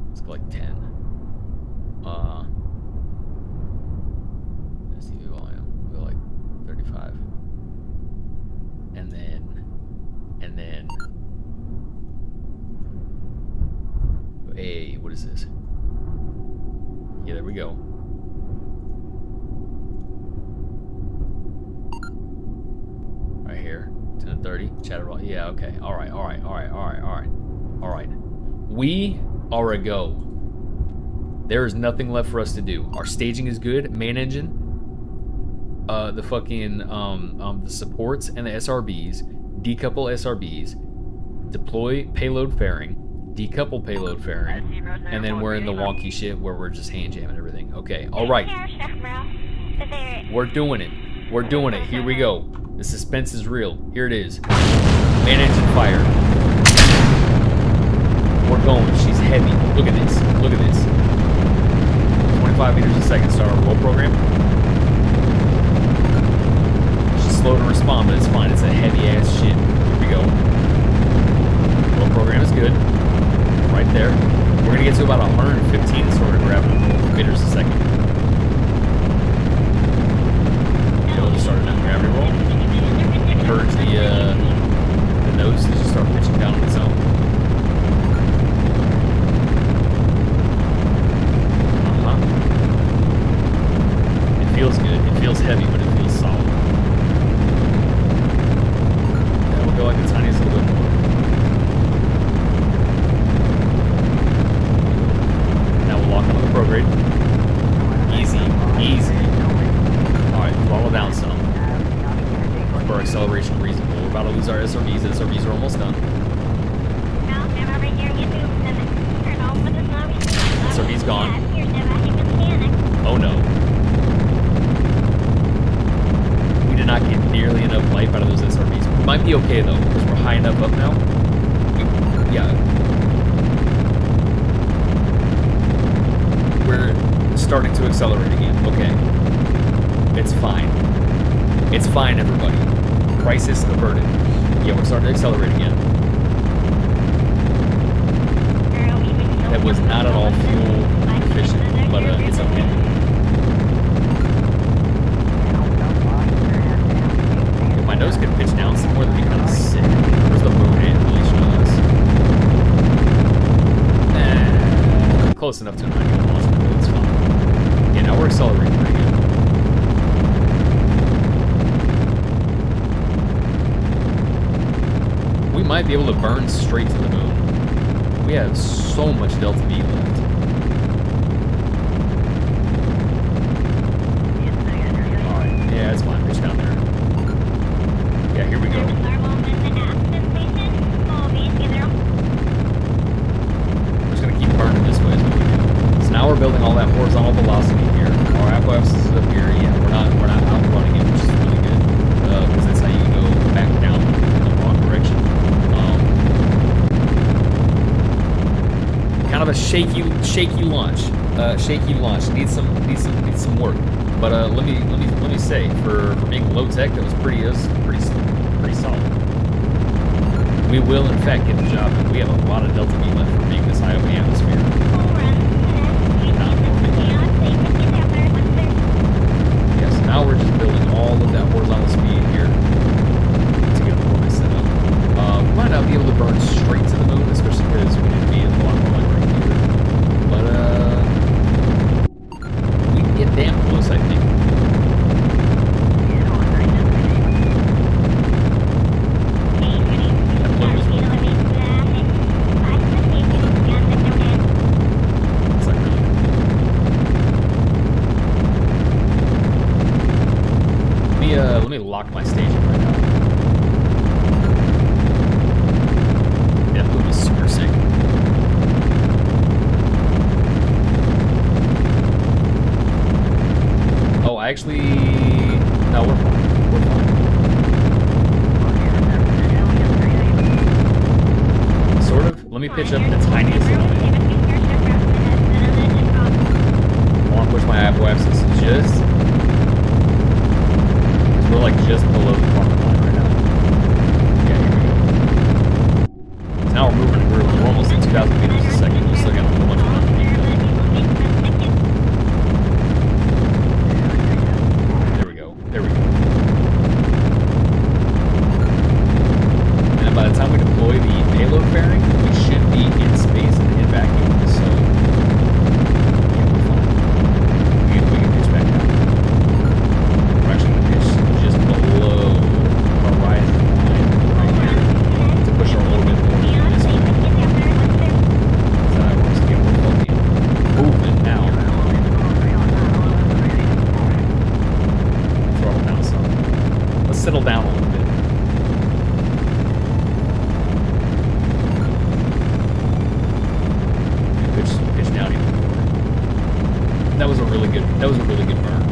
Let's go like 10. STV volume. Go like 35. And then. Hey, what is this? Yeah, there we go. Right here, 10 to 30, chatter roll. Yeah, okay. All right. We are a go. There is nothing left for us to do. Our staging is good. Main engine, the fucking the supports and the SRBs, decouple SRBs, deploy payload fairing, decouple payload fairing, and then we're in the wonky shit where we're just hand jamming everything. Okay, all right. We're doing it. We're doing it. Here we go. The suspense is real. Here it is. Main engine fire. We're going. She's heavy. Look at this. Look at this. 25 meters a second. Start our roll program. She's slow to respond, but it's fine. It's a heavy ass shit. Here we go. Well, program is good. Right there. We're gonna get to about 115 and sort of grab meters a second. Go to start a gravity roll. Encourage the nose to just start pitching down on its own. It feels good. It feels heavy, but it feels solid. Yeah, we'll go like the tiniest little bit more. Now we'll lock onto the prograde. Easy, easy. Alright, throttle down some. Keep our acceleration reasonable. We're about to lose our SRVs. The SRVs are almost done. SRV's gone. Oh no. We did not get nearly enough life out of those SRVs. We might be okay though, because we're high enough up now. Yeah. We're starting to accelerate again. Okay. It's fine. It's fine, everybody. Crisis averted. Yeah, we're starting to accelerate again. That was not at all fuel efficient, but it's okay. If my nose could pitch down some more, that'd be kind of sick. Where's the moon in relation to us? Close enough to an ideal launch window, it's fine. Yeah, now we're accelerating pretty good. We might be able to burn straight to the moon. We have so much Delta V left. Alright, yeah, it's fine. Pitch down there. Yeah, here we go. We're just gonna keep burning this way is what we do. So now we're building all that horizontal velocity here. Our apoapsis is up here. Yeah, we're not outrunning it, which is really good. Because that's how you go back down in the wrong direction. Kind of a shaky launch. Shaky launch. Needs some work. But let me say, for being low tech, that was pretty solid. We will in fact get the job, and we have a lot of Delta V left for being this high up in the atmosphere. Yes, now we're just building all of that horizontal speed here to get the orbit set up. We might not be able to burn straight to the moon, especially because we need to be a lot more like right here. But we can get damn close, I think. That plume is really cool. It's like really cool. Let me lock my staging right now. That plume is super sick. Oh, actually, no, we're fine. We're fine. Sort of. Let me pitch up the tiniest little bit. I want to push my apoapsis just. Because we're like just below the corner line right now. Yeah, here we go. So now we're moving a groove. We're almost at 2,000 meters a second. We still got a whole bunch of nothing. There we go. And by the time we deploy the payload fairing, we should be in space and in vacuum. So, yeah, we're fine. We can pitch back down. We're actually going to pitch just below horizon line right here to push our orbit more than this one. That's how it works. Yeah, we're fucking moving now. Let's settle down a little bit. Pitch down even more. That was a really good burn.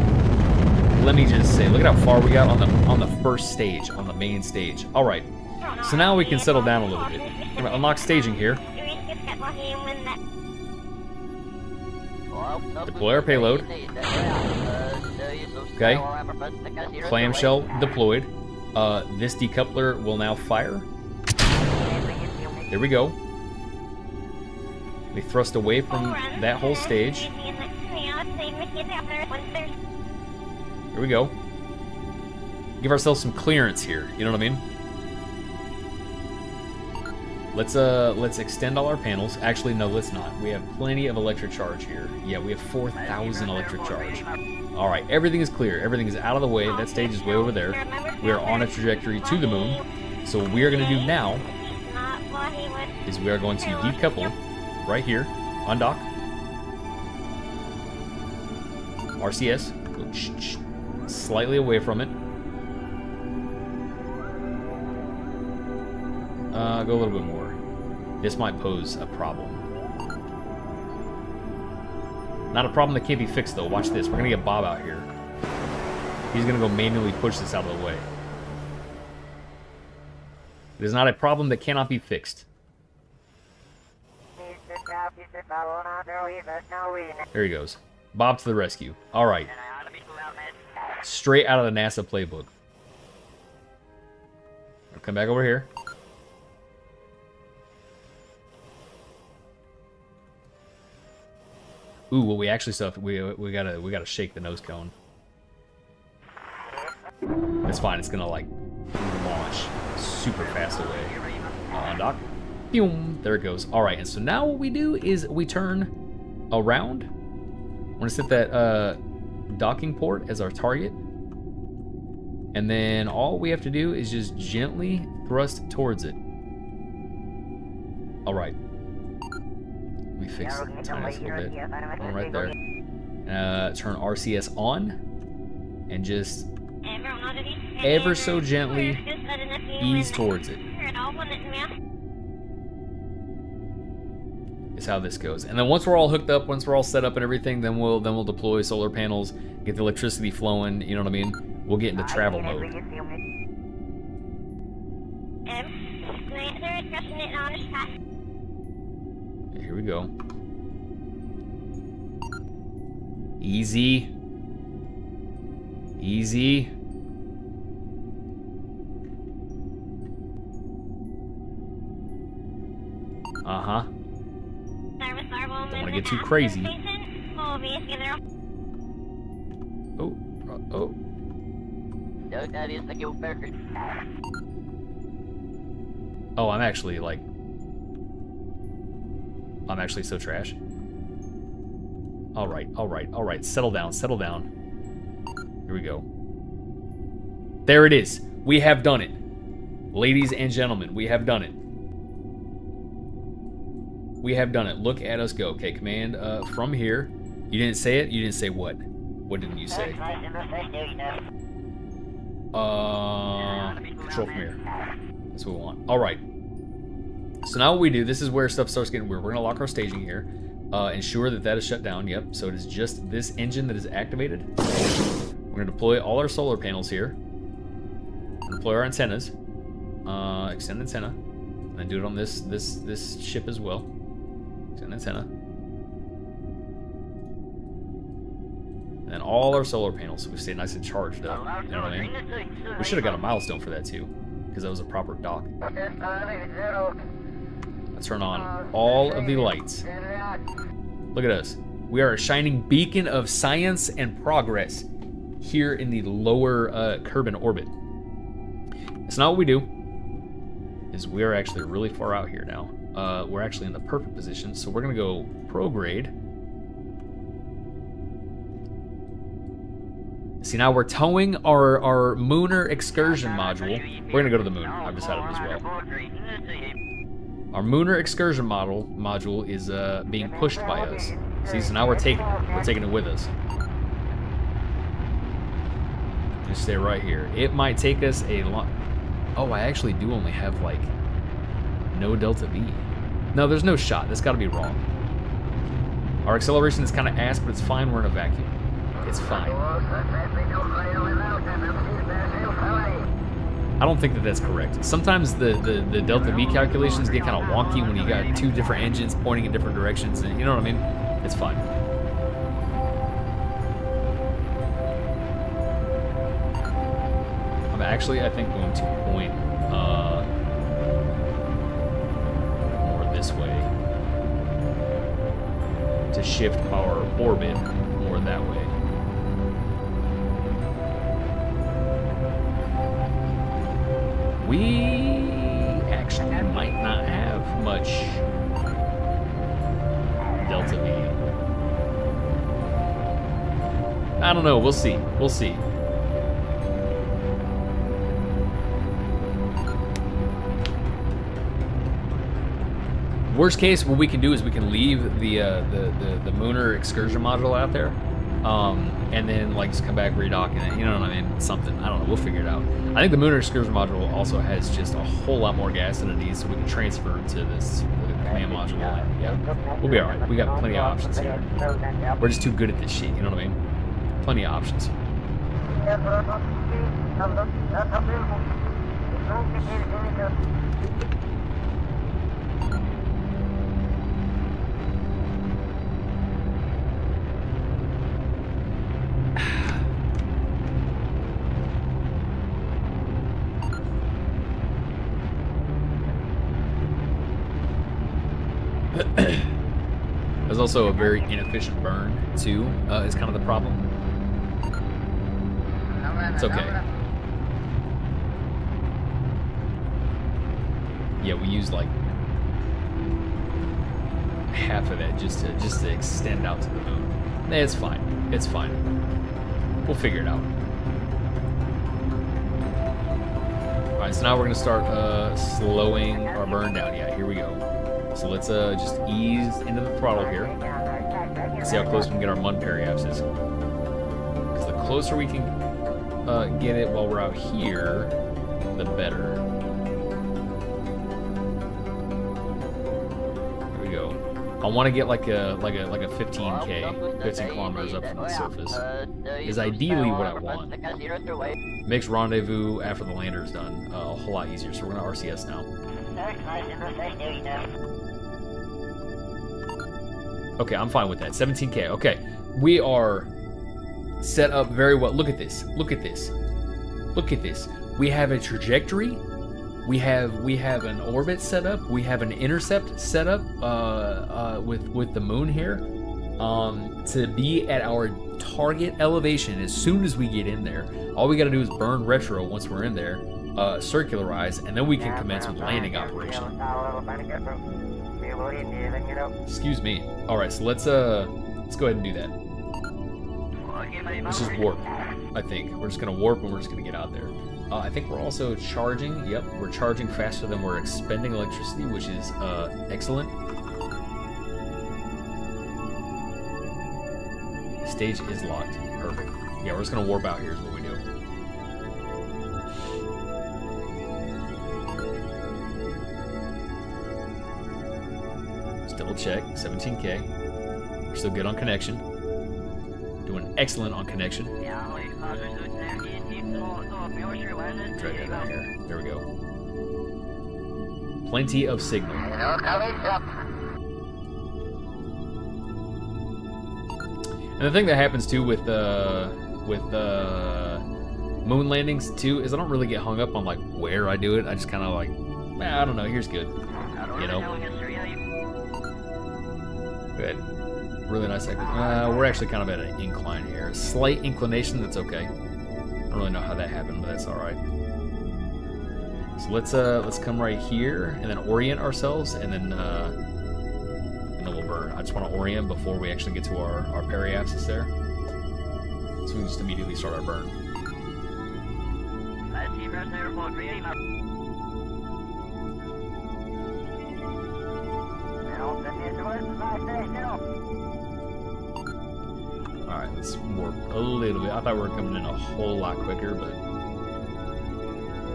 Let me just say, look at how far we got on the first stage, on the main stage. All right, so now we can settle down a little bit. I'm gonna unlock staging here. Deploy our payload. Okay. Clamshell deployed. This decoupler will now fire. There we go. We thrust away from that whole stage. Here we go. Give ourselves some clearance here. You know what I mean? Let's extend all our panels. Actually, no, let's not. We have plenty of electric charge here. Yeah, we have 4,000 electric charge. All right, everything is clear. Everything is out of the way. That stage is way over there. We are on a trajectory to the moon. So what we are going to do now is we are going to decouple right here, undock. RCS, go slightly away from it. Go a little bit more. This might pose a problem. Not a problem that can't be fixed, though. Watch this. We're going to get Bob out here. He's going to go manually push this out of the way. It is not a problem that cannot be fixed. There he goes. Bob to the rescue. All right. Straight out of the NASA playbook. I'll come back over here. Ooh, well, we actually still have to, we gotta shake the nose cone. It's fine. It's gonna like launch super fast away. Undock. Boom. There it goes. All right, and so now what we do is we turn around. We're gonna set that docking port as our target, and then all we have to do is just gently thrust towards it. All right. Let me fix it. Turn this a little bit. One right there. Turn RCS on, and just ever so gently ease towards it. Is how this goes. And then once we're all hooked up, once we're all set up and everything, then we'll deploy solar panels, get the electricity flowing. You know what I mean? We'll get into travel mode. Here we go. Easy. Easy. Uh-huh. Don't want to get too crazy. Oh. Oh. Oh, I'm actually like... I'm actually so trash. Alright, alright, alright. Settle down, settle down. Here we go. There it is. We have done it. Ladies and gentlemen, we have done it. We have done it. Look at us go. Okay, command from here. You didn't say it? You didn't say what? What didn't you say? Control from here. That's what we want. Alright. So now what we do, this is where stuff starts getting weird. We're going to lock our staging here. Ensure that that is shut down. Yep, so it is just this engine that is activated. We're going to deploy all our solar panels here. Deploy our antennas. Extend antenna. And then do it on this ship as well. Extend antenna. And then all our solar panels, so we stay nice and charged up. You know what I mean? We should have got a milestone for that too, because that was a proper dock. Turn on all of the lights. Look at us. We are a shining beacon of science and progress here in the lower Kerbin orbit. So now what we do is we are actually really far out here now. We're actually in the perfect position, so we're gonna go prograde. See, now we're towing our Mooner excursion module. We're gonna go to the moon. I've decided as well. Our Mooner excursion module is being pushed by us. See, so now we're taking it. We're taking it with us. Just stay right here. It might take us a long... Oh, I actually do only have, like, no delta V. No, there's no shot. That's got to be wrong. Our acceleration is kind of ass, but it's fine. We're in a vacuum. It's fine. I don't think that that's correct. Sometimes the delta V calculations get kind of wonky when you got two different engines pointing in different directions, and you know what I mean? It's fine. I'm actually, I think going to point more this way to shift our orbit more that way. We actually might not have much Delta V. I don't know. We'll see. We'll see. Worst case, what we can do is we can leave the Mooner excursion module out there, and then like just come back, redock, and you know what I mean? Something. I don't know. We'll figure it out. I think the Mooner excursion module also has just a whole lot more gas than it needs, so we can transfer to this command module. Yeah, we'll be all right. We got plenty of options here. We're just too good at this shit. You know what I mean? Plenty of options. There's also a very inefficient burn too, is kind of the problem. It's okay. Yeah, we use like half of it just to extend out to the moon. It's fine. It's fine. We'll figure it out. Alright, so now we're gonna start slowing our burn down. Yeah, here we go. So let's just ease into the throttle here. See how close we can get our mud periapses. Because the closer we can get it while we're out here, the better. Here we go. I want to get like a 15K, 15 kilometers up from the surface. Is ideally what I want. Makes rendezvous after the lander is done a whole lot easier. So we're gonna RCS now. Okay, I'm fine with that. 17K. Okay, we are set up very well. Look at this. Look at this. Look at this. We have a trajectory. We have an orbit set up. We have an intercept set up with the moon here to be at our target elevation as soon as we get in there. All we got to do is burn retro once we're in there, circularize, and then we can commence with landing operation. Excuse me. All right, so let's go ahead and do that. Let's just warp. I think we're just gonna warp and we're just gonna get out there. I think we're also charging. Yep, we're charging faster than we're expending electricity, which is excellent. Stage is locked. Perfect. Yeah, we're just gonna warp out here is what we do. Just double check. 17K. We're still good on connection. Doing excellent on connection. Drag that out here. There we go. Plenty of signal. And the thing that happens too with moon landings too is I don't really get hung up on like where I do it. I just kind of like, I don't know. Here's good. You know. Good. Really nice. We're actually kind of at an incline here. A slight inclination. That's okay. I don't really know how that happened, but that's all right. So let's come right here and then orient ourselves, and then we'll burn. I just want to orient before we actually get to our periapsis there, so we can just immediately start our burn. Alright, let's warp a little bit. I thought we were coming in a whole lot quicker, but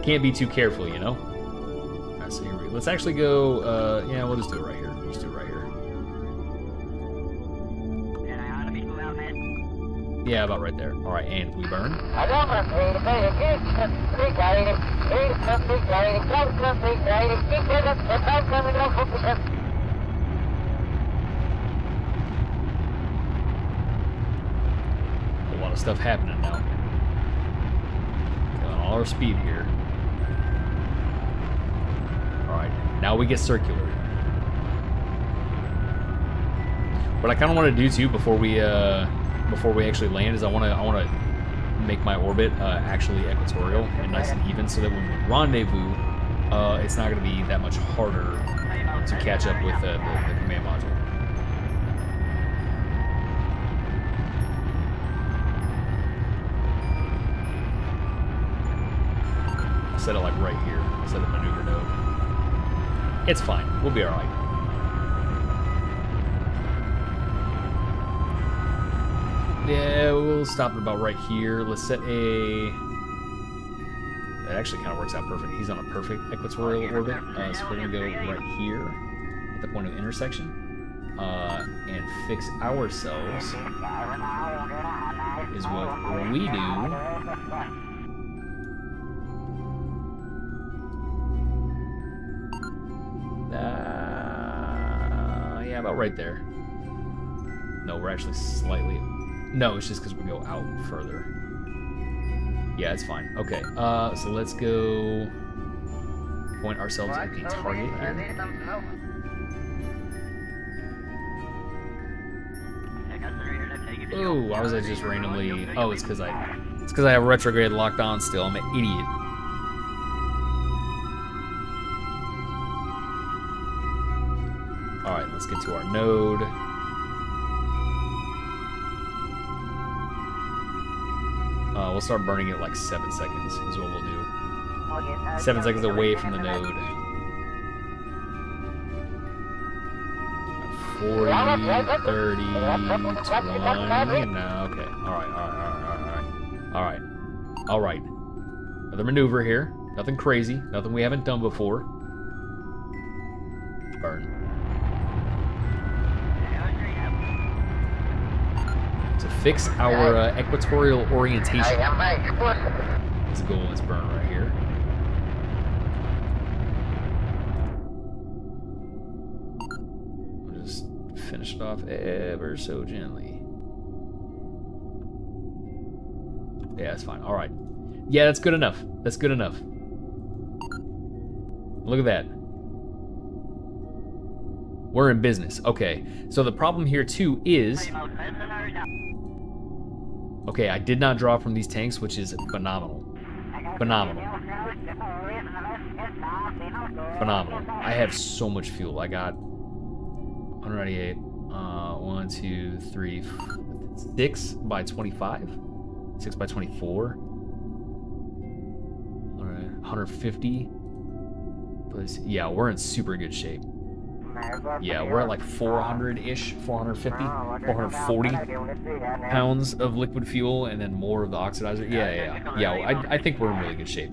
can't be too careful, you know? Alright, so here we go. Let's actually go, yeah, we'll just do it right here. We'll just do it right here. Yeah, about right there. Alright, and we burn. Stuff happening now. all our speed here. Alright, now we get circular. What I kind of want to do too before we actually land is I want to make my orbit actually equatorial and nice and even, so that when we rendezvous, it's not going to be that much harder to catch up with the command module. I'll set it like right here. I'll set a maneuver node. It's fine. We'll be all right. Yeah, we'll stop it about right here. Let's set a... That actually kind of works out perfect. He's on a perfect equatorial orbit. So we're going to go right here at the point of intersection and fix ourselves is what we do. Yeah, about right there. No, we're actually slightly... No, it's just because we go out further. Yeah, it's fine. Okay, so let's go point ourselves at the target here. Oh, why was I just randomly... Oh, it's because I have retrograde locked on still. I'm an idiot. Alright, let's get to our node. We'll start burning it like 7 seconds is what we'll do. 7 seconds away from the node. 40, 30, 20, no, okay. Alright. Another maneuver here. Nothing crazy, nothing we haven't done before. Burn. To fix our equatorial orientation. Let's go, let's burn right here. We'll just finish it off ever so gently. Yeah, that's fine. Alright. Yeah, that's good enough. That's good enough. Look at that. We're in business. Okay. So the problem here too is... Okay, I did not draw from these tanks, which is phenomenal. Phenomenal. I have so much fuel. I got 198. 1, 2, 3, 6 by 25. 6 by 24. 150. Yeah, we're in super good shape. Yeah, we're at like 400-ish, 450, 440 pounds of liquid fuel, and then more of the oxidizer. Yeah, I think we're in really good shape.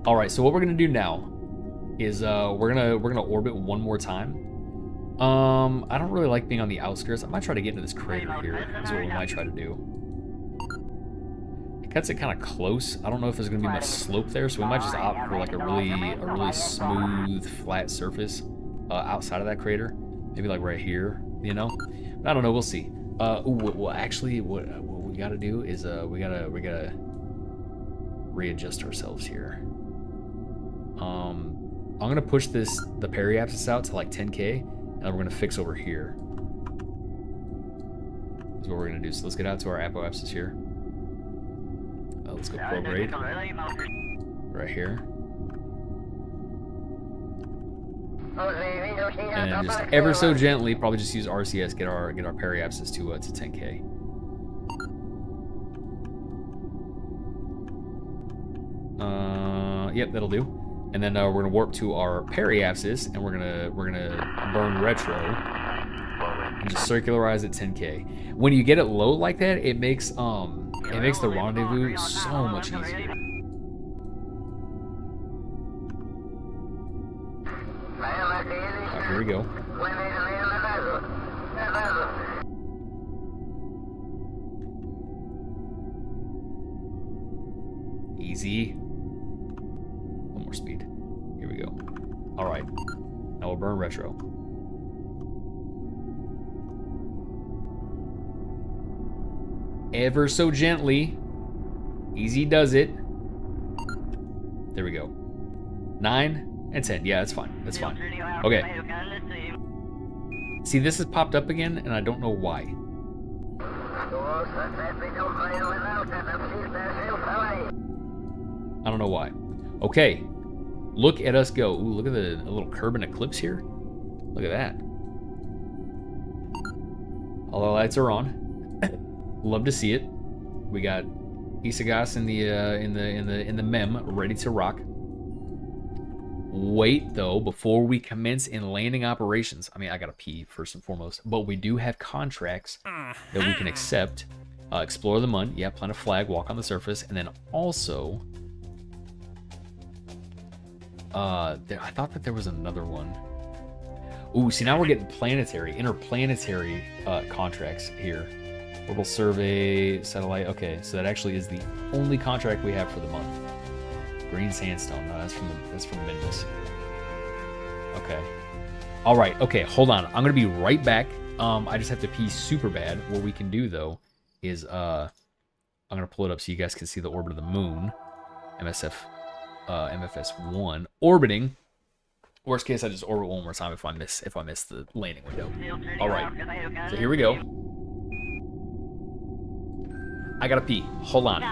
All right, so what we're gonna do now is we're gonna orbit one more time. I don't really like being on the outskirts. I might try to get into this crater here. Is what we might try to do. It cuts it kind of close. I don't know if there's gonna be much slope there, so we might just opt for like a really smooth, flat surface outside of that crater. Maybe like right here, you know. But I don't know. We'll see. Well, actually, what we gotta do is we gotta readjust ourselves here. I'm gonna push the periapsis out to like 10K, and then we're gonna fix over here. That's what we're gonna do. So let's get out to our apoapsis here. Let's go prograde right here, and then just ever so gently, probably just use RCS, get our periapsis to 10K. Yep, that'll do. And then we're gonna warp to our periapsis, and we're gonna burn retro and just circularize at 10K. When you get it low like that, it makes the rendezvous so much easier. Alright, here we go. Easy. One more speed. Here we go. Alright. Now we'll burn retro. Ever so gently. Easy does it. There we go. 9 and 10. Yeah, that's fine. That's fine. Okay. See, this has popped up again, and I don't know why. I don't know why. Okay. Look at us go. Ooh, look at the little curb and eclipse here. Look at that. All our lights are on. Love to see it. We got Isagas in the mem ready to rock. Wait though, before we commence in landing operations. I mean, I gotta pee first and foremost, but we do have contracts that we can accept. Explore the mud. Yeah, plant a flag, walk on the surface, and then also. I thought that there was another one. Ooh, see now we're getting interplanetary contracts here. Orbital survey, satellite. Okay, so that actually is the only contract we have for the month. Green sandstone. No, that's from Minmus. Okay. All right. Okay, hold on. I'm gonna be right back. I just have to pee super bad. What we can do though is I'm gonna pull it up so you guys can see the orbit of the moon. MFS1 orbiting. Worst case, I just orbit one more time if I miss the landing window. All right, so here we go. I gotta pee. Hold on.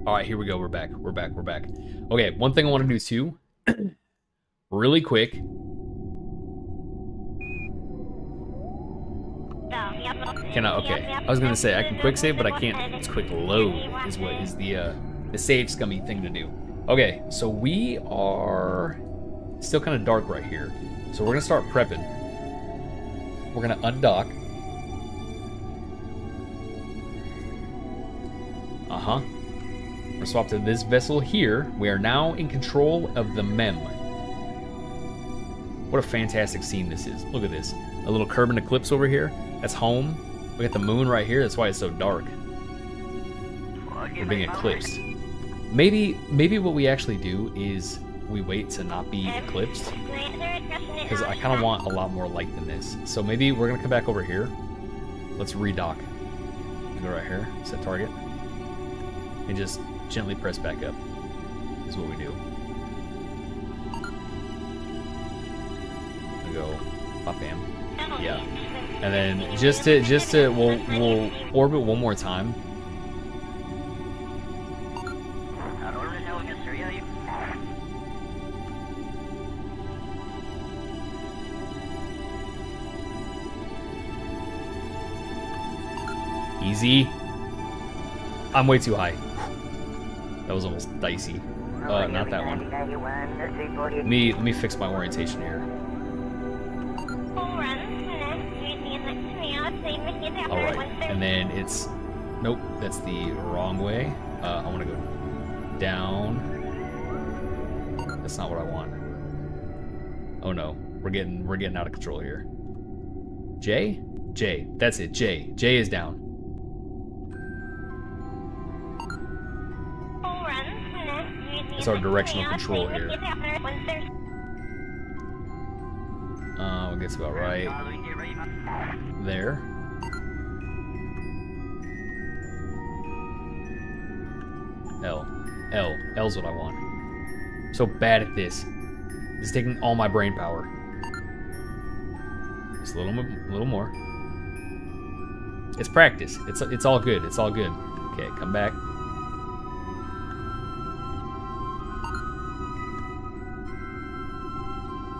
All right, here we go. We're back. Okay, one thing I want to do too, really quick. Can I? Okay, I was gonna say I can quick save, but I can't. It's quick load is what is the save scummy thing to do. Okay, so we are still kind of dark right here, so we're gonna start prepping. We're gonna undock. We're gonna swap to this vessel here. We are now in control of the MEM. What a fantastic scene this is. Look at this. A little curb and eclipse over here. That's home. We got the moon right here. That's why it's so dark. We're being eclipsed. Maybe what we actually do is we wait to not be eclipsed. Because I kind of want a lot more light than this. So maybe we're going to come back over here. Let's redock. Go right here. Set target. And just gently press back up. Is what we do. We go pop bam. Yeah. And then just to we'll orbit one more time. Easy. I'm way too high. That was almost dicey. Not that one. Let me fix my orientation here. Alright, and then it's... Nope, that's the wrong way. I want to go down. That's not what I want. Oh no, we're getting out of control here. J? J. That's it, J. J is down. It's our directional control here. We'll get to about right there. L. L. L's what I want. I'm so bad at this. It's taking all my brain power. Just a little more. It's practice. It's all good. It's all good. Okay, come back.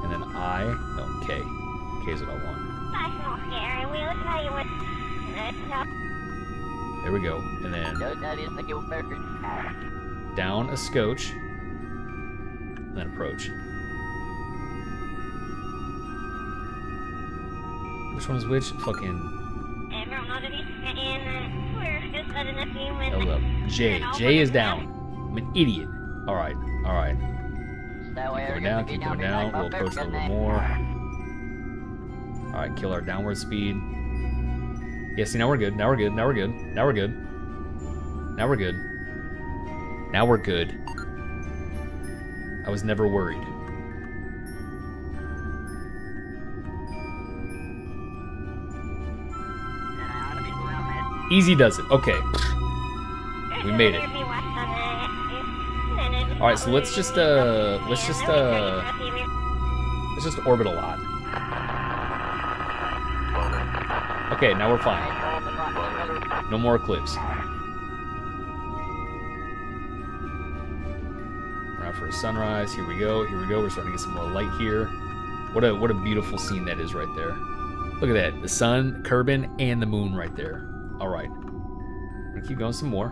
And then I. No, K. K is what I want. There we go. And then down a scotch. And then approach. Which one is which? Fucking. Hold up. J. J is down. I'm an idiot. Alright, alright. Keep going down. We'll approach a little bit more. Alright, kill our downward speed. Yeah, see, now we're good. Now we're good. Now we're good. Now we're good. Now we're good. Now we're good. I was never worried. Easy does it. Okay. We made it. Alright, so let's just orbit a lot. Okay, now we're fine. No more eclipse. We're out for a sunrise. Here we go. Here we go. We're starting to get some more light here. What a beautiful scene that is right there. Look at that. The sun, Kerbin, and the moon right there. Alright. We're gonna keep going some more.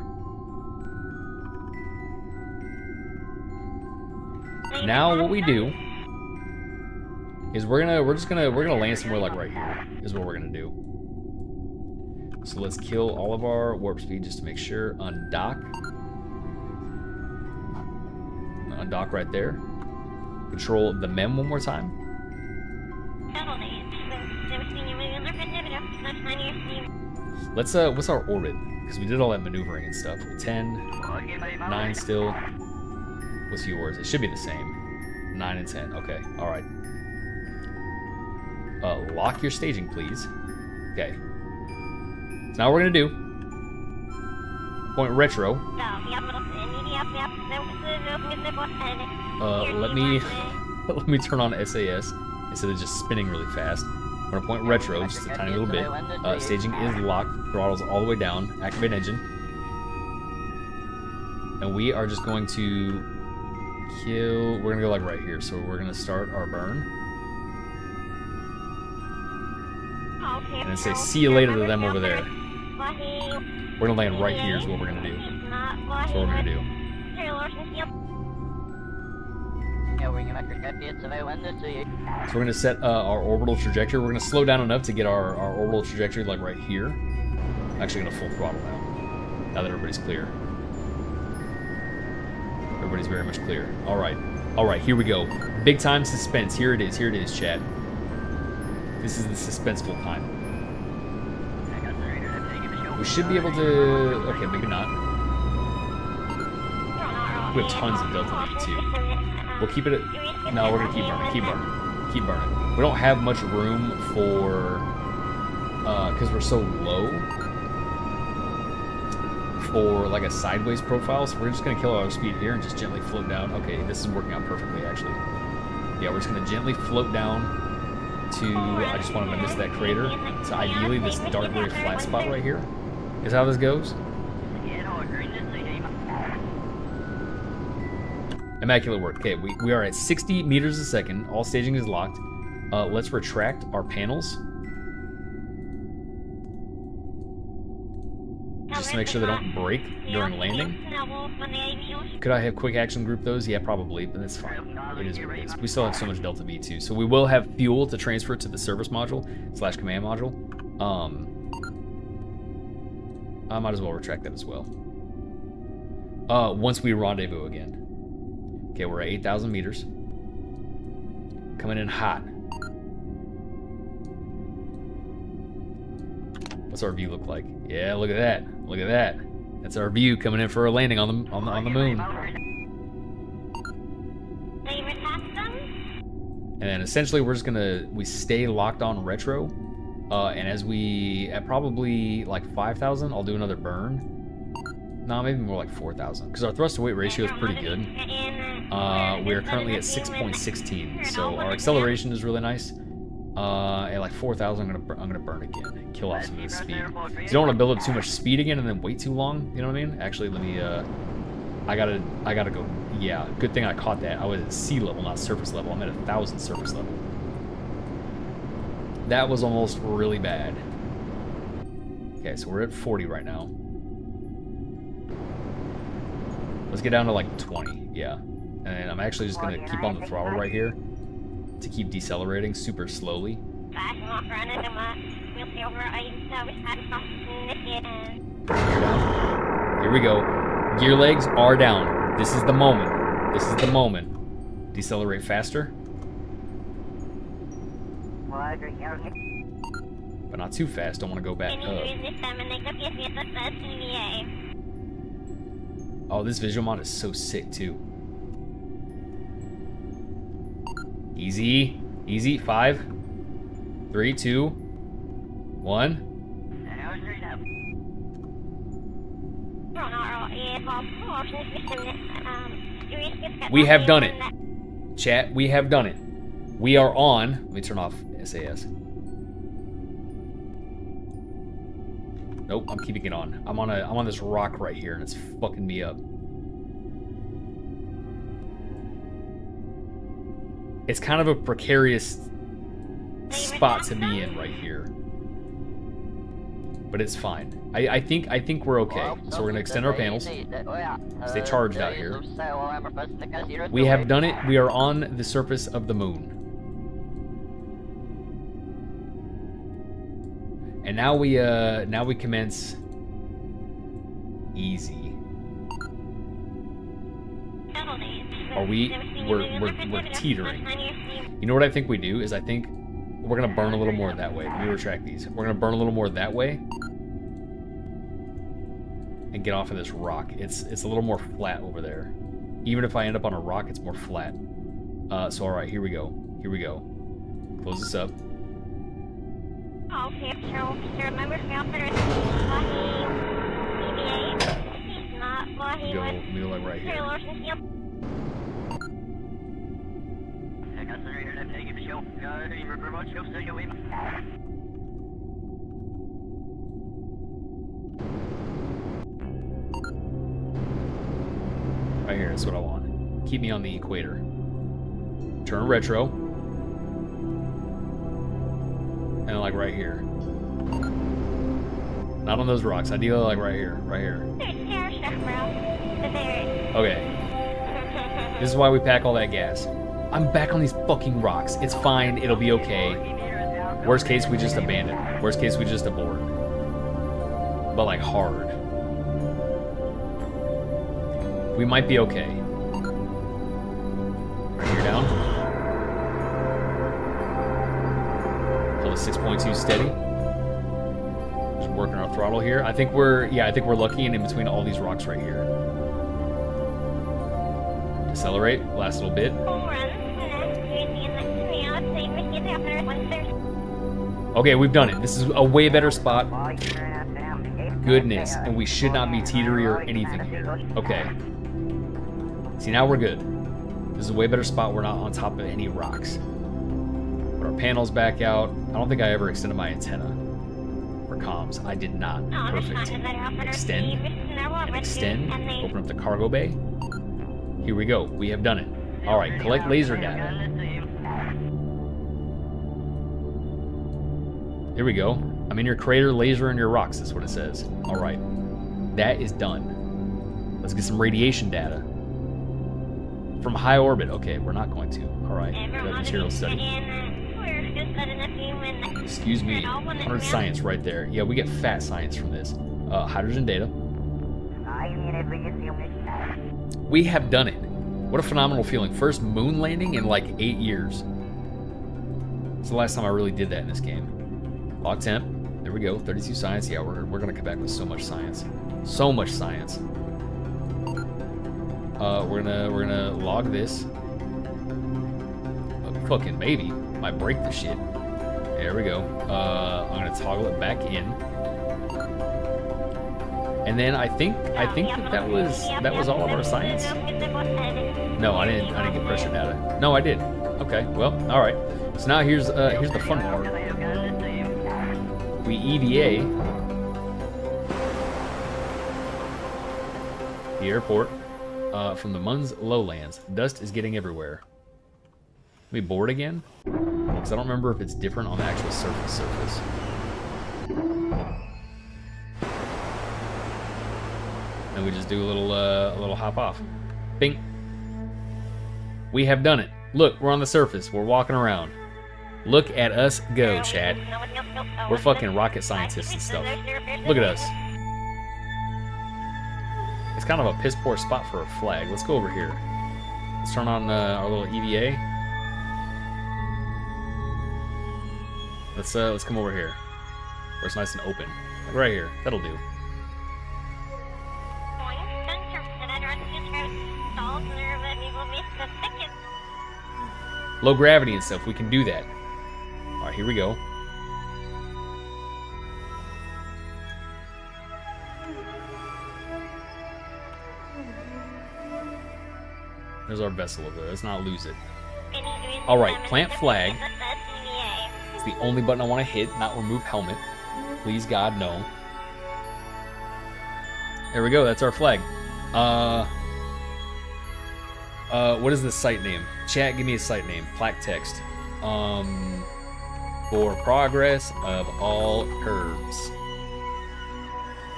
Now what we do is we're gonna land somewhere like right here, is what we're gonna do. So let's kill all of our warp speed just to make sure. Undock. Undock right there. Control the mem one more time. Let's what's our orbit? Because we did all that maneuvering and stuff. 10, 9 still. What's yours? It should be the same. 9 and 10. Okay. All right. Lock your staging, please. Okay. So now what we're gonna do. Point retro. Let me turn on SAS instead of just spinning really fast. I'm gonna point retro just a tiny little bit. Staging is locked. Throttle's all the way down. Activate engine. And we are just going to kill. We're gonna go like right here. So we're gonna start our burn. And then say see you later to them over there. We're gonna land right here is what we're gonna do. That's what we're gonna do. So we're gonna set our orbital trajectory. We're gonna slow down enough to get our orbital trajectory like right here. I'm actually gonna full throttle now that everybody's clear. Everybody's very much clear. Alright. Alright, here we go. Big time suspense. Here it is, chat. This is the suspenseful time. We should be able to... Okay, maybe not. We have tons of Delta V too. We'll keep it at... No, we're gonna keep burning, keep burning, keep burning. We don't have much room for... because we're so low for like a sideways profile, so we're just gonna kill our speed here and just gently float down. Okay, this is working out perfectly actually. Yeah, we're just gonna gently float down to... I just wanted to miss that crater. So ideally this dark gray flat spot right here is how this goes. Immaculate work. Okay, we are at 60 meters a second. All staging is locked. Let's retract our panels. just to make sure they don't break during landing. Could I have quick action group those? Yeah, probably, but that's fine. It is what it is. We still have so much Delta V too, so we will have fuel to transfer to the service module / command module. I might as well retract that as well. Once we rendezvous again. Okay, we're at 8,000 meters. Coming in hot. What's our view look like? Yeah, look at that. Look at that. That's our view coming in for a landing on the moon. And then essentially we're just we stay locked on retro. And as we, at probably like 5,000, I'll do another burn. No, maybe more like 4,000, because our thrust to weight ratio is pretty good. We are currently at 6.16, so our acceleration is really nice. At like 4,000, I'm gonna burn again, kill off some of this speed. You don't want to build up too much speed again and then wait too long. You know what I mean? Actually, let me. I gotta go. Yeah, good thing I caught that. I was at sea level, not surface level. I'm at 1,000 surface level. That was almost really bad. Okay, so we're at 40 right now. Let's get down to like 20, yeah. And I'm actually just gonna keep on the throttle right here to keep decelerating super slowly. Here we go. Gear legs are down. This is the moment. This is the moment. Decelerate faster. But not too fast, don't want to go back up. Oh, this visual mod is so sick too. Easy, easy. 5, 3, 2, 1. We have done it. Chat, we have done it. We are on. Let me turn off SAS. Nope, I'm keeping it on. I'm on this rock right here, and it's fucking me up. It's kind of a precarious spot to be in right here, but it's fine. I think we're okay. So we're gonna extend our panels. Stay charged out here. We have done it. We are on the surface of the moon. And now we commence easy. We're teetering. You know what I think we do is I think we're gonna burn a little more that way. Let me retract these. We're gonna burn a little more that way and get off of this rock. It's a little more flat over there. Even if I end up on a rock, it's more flat. So all right, here we go. Here we go. Close this up. Okay, so remember Let me go like right here. Right here, that's what I want. Keep me on the equator. Turn retro. And like right here. Not on those rocks. Ideally like right here. Right here. Okay. This is why we pack all that gas. I'm back on these fucking rocks. It's fine. It'll be okay. Worst case, we just abandon. Worst case, we just abort. But like hard. We might be okay. Right here down. Hold a 6.2 steady. Just working our throttle here. I think we're lucky and in between all these rocks right here. Decelerate, last little bit. Okay, we've done it. This is a way better spot. Goodness, and we should not be teetery or anything here. Okay. See, now we're good. This is a way better spot. We're not on top of any rocks. Put our panels back out. I don't think I ever extended my antenna for comms. I did not. Perfect. Extend. And extend. Open up the cargo bay. Here we go. We have done it. All right, collect laser data. Here we go. I'm in your crater, laser in your rocks. That's what it says. All right. That is done. Let's get some radiation data. From high orbit. Okay, we're not going to. Alright, we got material study. Excuse me. 100 science right there. Yeah, we get fat science from this. Hydrogen data. We have done it. What a phenomenal feeling. First moon landing in like 8 years. It's the last time I really did that in this game. Log temp. There we go. 32 science. Yeah, we're gonna come back with so much science. So much science. We're gonna log this. Fucking maybe. Might break the shit. There we go. I'm gonna toggle it back in. And then I think that was all of our science. No, I didn't get pressure data. No, I did. Okay, well, all right. So now here's the fun part. We EVA the airport from the Mun's lowlands. Dust is getting everywhere. Let me board again, because I don't remember if it's different on the actual surface. And we just do a little hop off. Bing. We have done it. Look, we're on the surface. We're walking around. Look at us go, Chad. We're fucking rocket scientists and stuff. Look at us. It's kind of a piss poor spot for a flag. Let's go over here. Let's turn on our little EVA. Let's come over here, where it's nice and open. Like right here. That'll do. Low gravity and stuff. We can do that. All right, here we go. There's our vessel over there. Let's not lose it. All right, plant flag. It's the only button I want to hit, not remove helmet. Please, God, no. There we go. That's our flag. What is the site name? Chat, give me a site name. Plaque text. For progress of all curves.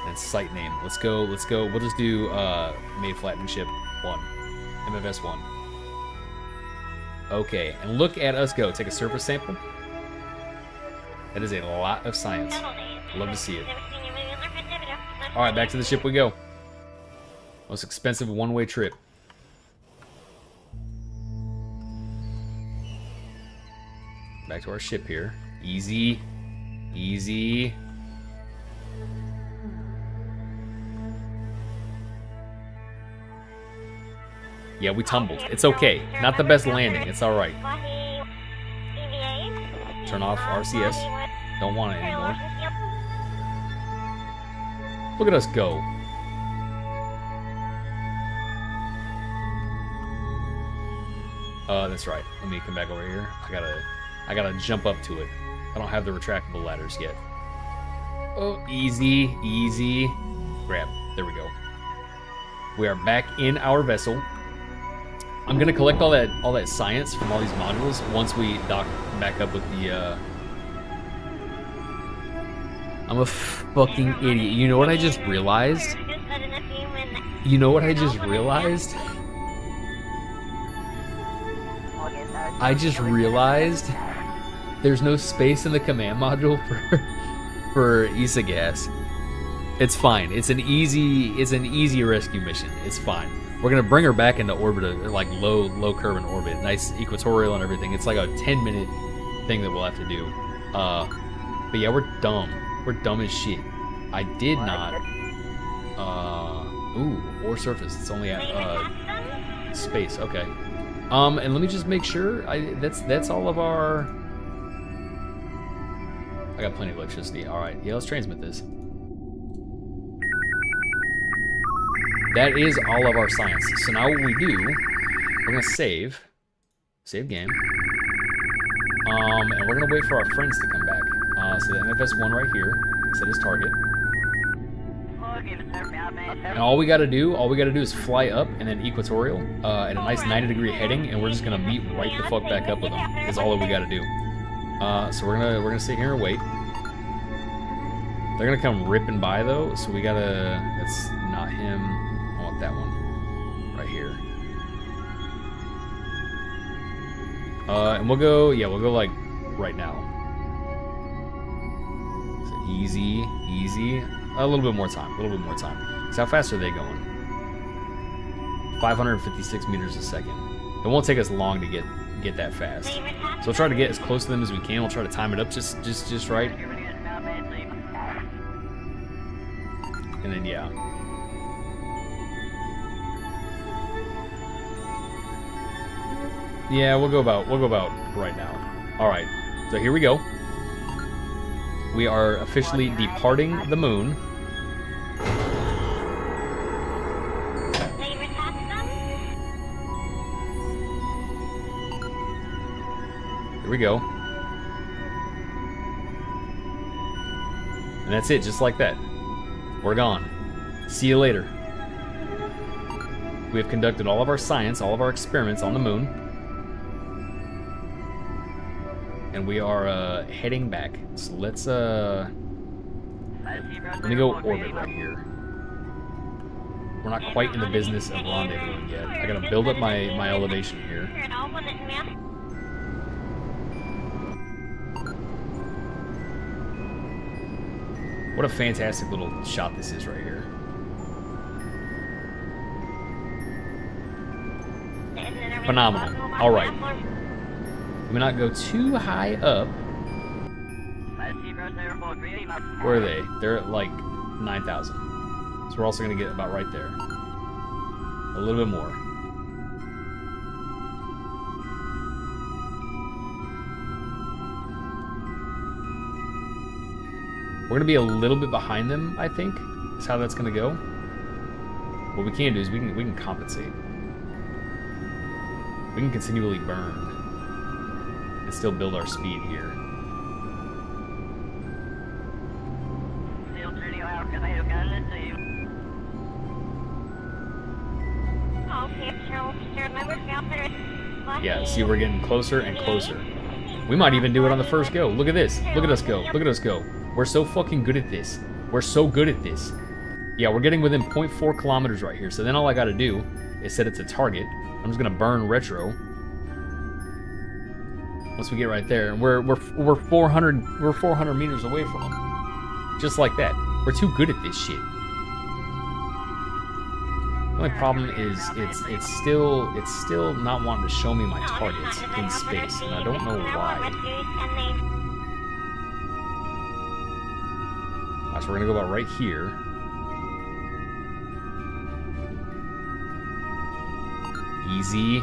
And site name. Let's go. We'll just do made flattening ship 1. MFS 1. Okay, and look at us go. Take a surface sample. That is a lot of science. Love to see it. Alright, back to the ship we go. Most expensive one-way trip. Back to our ship here. Easy. Easy. Yeah, we tumbled. It's okay. Not the best landing. It's alright. Turn off RCS. Don't want it anymore. Look at us go. That's right. Let me come back over here. I gotta jump up to it. I don't have the retractable ladders yet. Oh, easy, easy. Grab. There we go. We are back in our vessel. I'm gonna collect all that science from all these modules once we dock back up with the. I'm a fucking idiot. You know what I just realized? You know what I just realized? I just realized there's no space in the command module for Issa gas. It's fine. It's an easy rescue mission. It's fine. We're gonna bring her back into orbit, like low curve in orbit, nice equatorial and everything. It's like a 10-minute thing that we'll have to do. But yeah, we're dumb. We're dumb as shit. I did not. Ooh, or surface. It's only at space. Okay. And let me just make sure. That's all of our. I got plenty of electricity. All right. Yeah, let's transmit this. That is all of our science. So now what we do, we're gonna save game, and we're gonna wait for our friends to come back. So the MFS1 right here, set as target. And all we gotta do is fly up and then equatorial at a nice 90-degree heading, and we're just gonna meet right the fuck back up with them. Is all that we gotta do. So we're gonna sit here and wait. They're gonna come ripping by though, so we gotta. That's not him. I want that one right here. And we'll go. Yeah, we'll go like right now. So easy, easy. A little bit more time. A little bit more time. So how fast are they going? 556 meters a second. It won't take us long to get that fast. So we'll try to get as close to them as we can. We'll try to time it up just right. And then yeah. Yeah, we'll go about right now. All right. So here we go. We are officially departing the moon. Here we go. And that's it, just like that. We're gone. See you later. We have conducted all of our science, all of our experiments on the moon. And we are heading back. So let's let me go orbit right here. We're not quite in the business of rendezvousing yet. I gotta build up my elevation here. What a fantastic little shot this is right here. Phenomenal. All right. Let me not go too high up. Where are they? They're at like 9,000. So we're also going to get about right there. A little bit more. We're going to be a little bit behind them, I think, is how that's going to go. What we can do is we can compensate. We can continually burn and still build our speed here. Yeah, see, we're getting closer and closer. We might even do it on the first go. Look at this. Look at us go. Look at us go. We're so fucking good at this. We're so good at this. Yeah, we're getting within 0.4 kilometers right here. So then all I got to do is set it to target. I'm just gonna burn retro. Once we get right there, and we're 400 meters away from them. Just like that. We're too good at this shit. The only problem is it's still not wanting to show me my targets in space, and I don't know why. Alright, so we're gonna go about right here. Easy.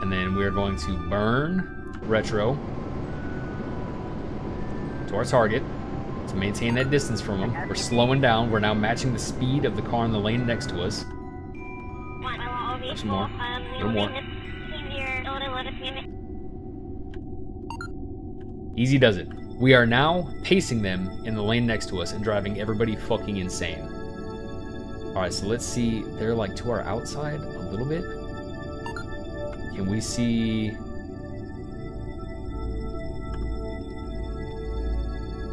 And then we're going to burn retro to our target to maintain that distance from them. We're slowing down. We're now matching the speed of the car in the lane next to us. Some more. A little more. Easy does it. We are now pacing them in the lane next to us and driving everybody fucking insane. Alright, so let's see. They're like to our outside a little bit. Can we see...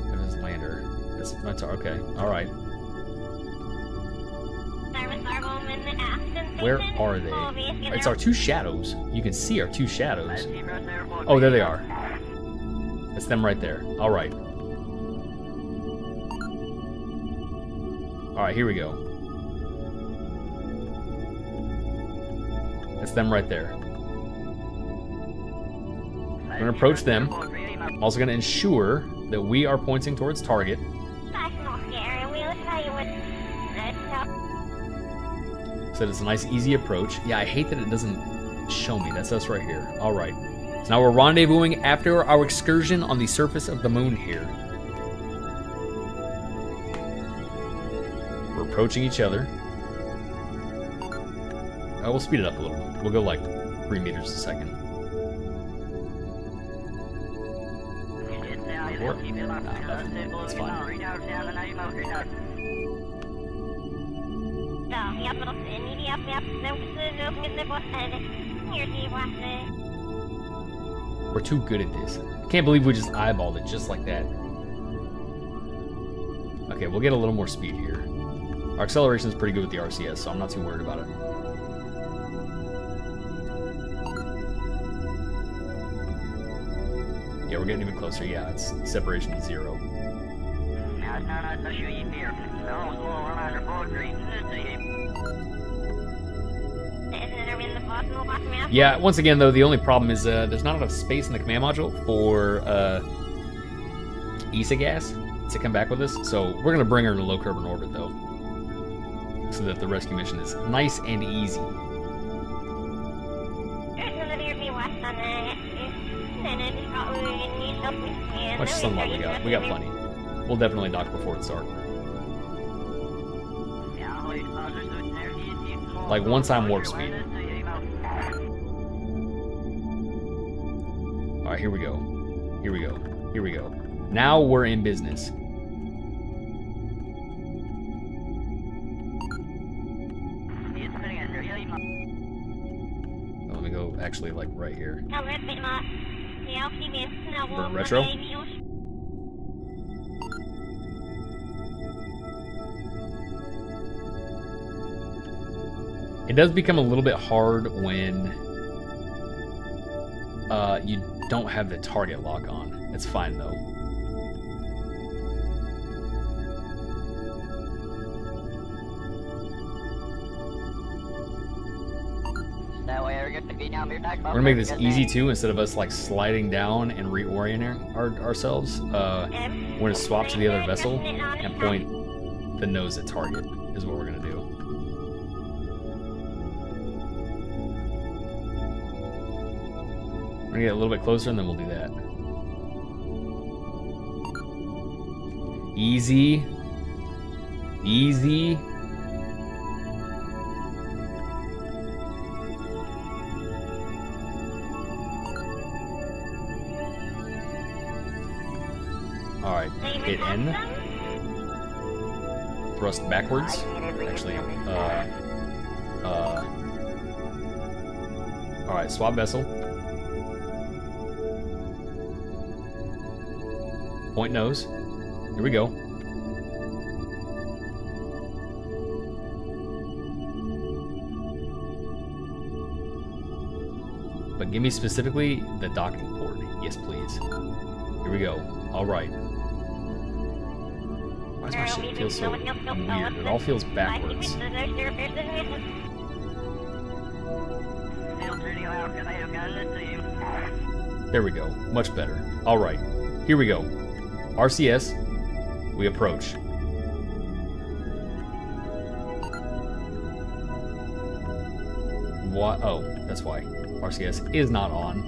There's lander. That's my okay, alright. Where are they? It's our two shadows. You can see our two shadows. Oh, there they are. That's them right there. Alright. Alright, here we go. That's them right there. We're going to approach them. I'm also going to ensure that we are pointing towards target. So it's a nice, easy approach. Yeah, I hate that it doesn't show me. That's us right here. All right. So now we're rendezvousing after our excursion on the surface of the moon here. We're approaching each other. We'll speed it up a little bit. We'll go like 3 meters a second. It's fine. We're too good at this. I can't believe we just eyeballed it just like that. Okay, we'll get a little more speed here. Our acceleration is pretty good with the RCS, so I'm not too worried about it. Yeah, we're getting even closer. Yeah, it's separation is 0. Yeah, once again, though, the only problem is there's not enough space in the command module for ESA gas to come back with us, so we're going to bring her to low carbon orbit, though, so that the rescue mission is nice and easy. How much sunlight we got? We got plenty. We'll definitely dock before it starts. Like one-time warp speed. Alright, here we go. Here we go. Here we go. Now we're in business. Let me go actually like right here. Burn retro. It does become a little bit hard when you don't have the target lock on. It's fine though. We're gonna make this easy too. Instead of us like sliding down and reorienting ourselves, we're gonna swap to the other vessel and point the nose at target. Is what we're gonna do. We're gonna get a little bit closer and then we'll do that. Easy. Easy. Alright, hit N. Thrust backwards. Actually, alright, swap vessel. Point nose. Here we go. But give me specifically the docking port. Yes, please. Here we go. All right. Why does my ship feel so weird? It all feels backwards. There we go. Much better. All right. Here we go. RCS. We approach. What? Oh, that's why. RCS is not on.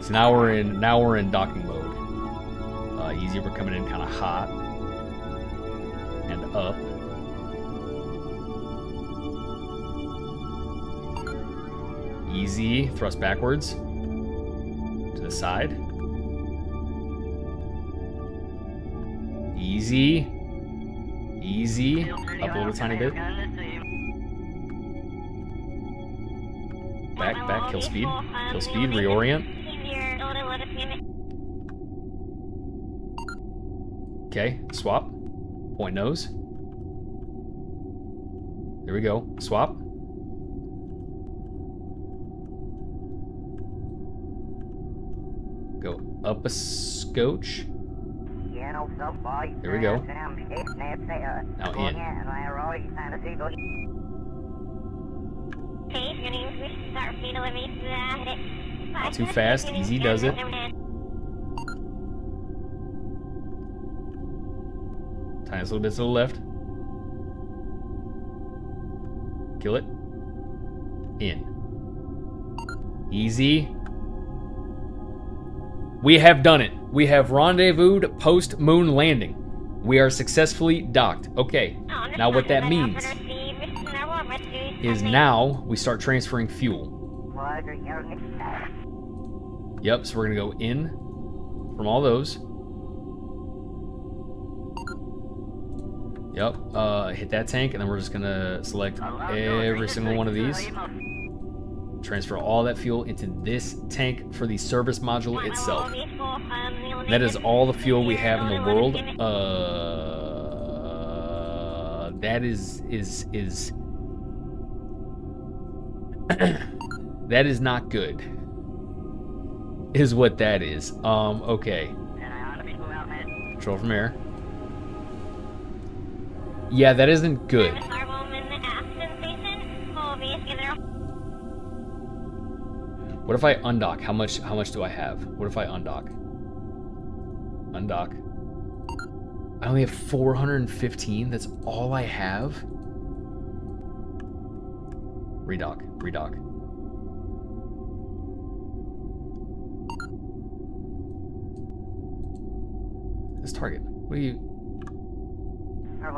So now we're in docking mode. Easy, we're coming in kind of hot and up. Easy, thrust backwards to the side. Easy, easy, up a little tiny bit. Back, kill speed, reorient. Okay, swap, point nose. There we go, swap. Go up a scotch. There we go. Now in. Not too fast, easy does it. Tiniest little bit to the left. Kill it. In. Easy. We have done it. We have rendezvoused post-moon landing. We are successfully docked. Okay, now what that means is now we start transferring fuel. Yep, so we're gonna go in from all those. Yep, hit that tank, and then we're just gonna select every single one of these. Transfer all that fuel into this tank for the service module itself. That is all the fuel we have in the world. That is that is not good. Is what that is. Okay. Control from air. Yeah, that isn't good. What if I undock? How much do I have? What if I undock? Undock. I only have 415. That's all I have. Redock. Redock. This target. What are you? What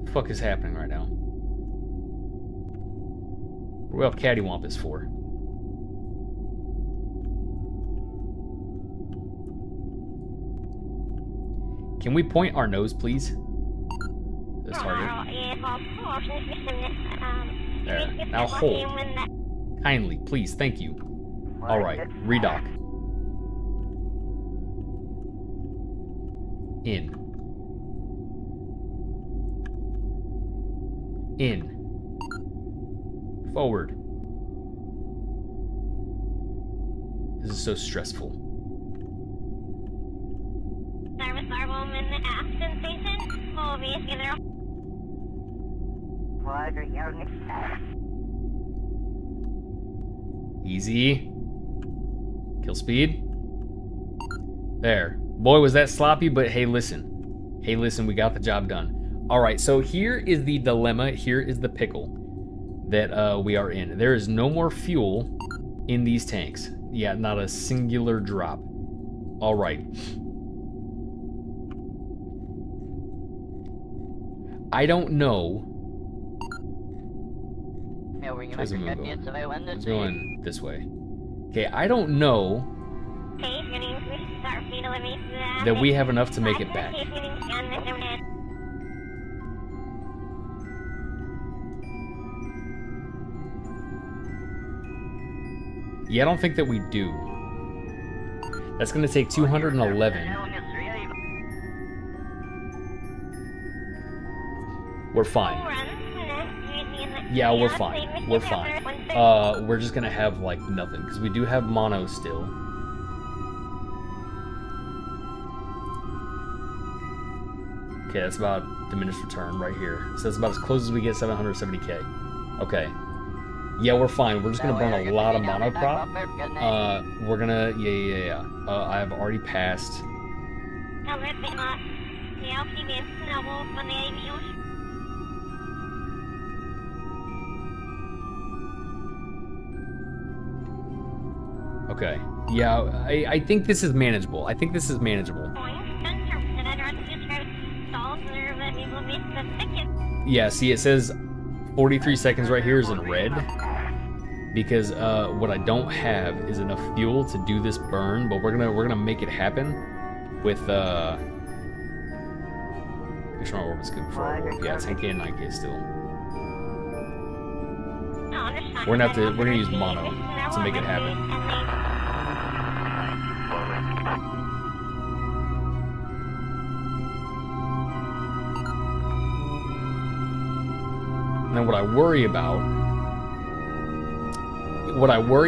the fuck is happening right now? What else Cattywomp is for? Can we point our nose, please? This target. There. Now hold. Kindly, please. Thank you. Alright. Redock. In. In. Forward. This is so stressful. Easy. Kill speed. There. Boy, was that sloppy, but hey, listen. Hey, listen, we got the job done. All right, so here is the dilemma. Here is the pickle that we are in. There is no more fuel in these tanks. Yeah, not a singular drop. All right. I don't know. Let's going this way. Okay, I don't know that we have enough to make it back. Yeah, I don't think that we do. That's going to take 211. We're fine. Yeah, we're fine. We're fine. We're just going to have, like, nothing. Because we do have mono still. Okay, that's about diminished return right here. So that's about as close as we get 770k. Okay. Yeah, we're fine. We're just gonna burn a lot of monoprop. We're gonna, yeah. I've already passed. Okay. Yeah, I think this is manageable. I think this is manageable. Yeah, see, it says 43 seconds right here is in red. Because what I don't have is enough fuel to do this burn, but we're gonna make it happen with make sure my orbit's good before I warp. Yeah, 10k and 9k still. We're gonna use mono to make it happen. And then what I worry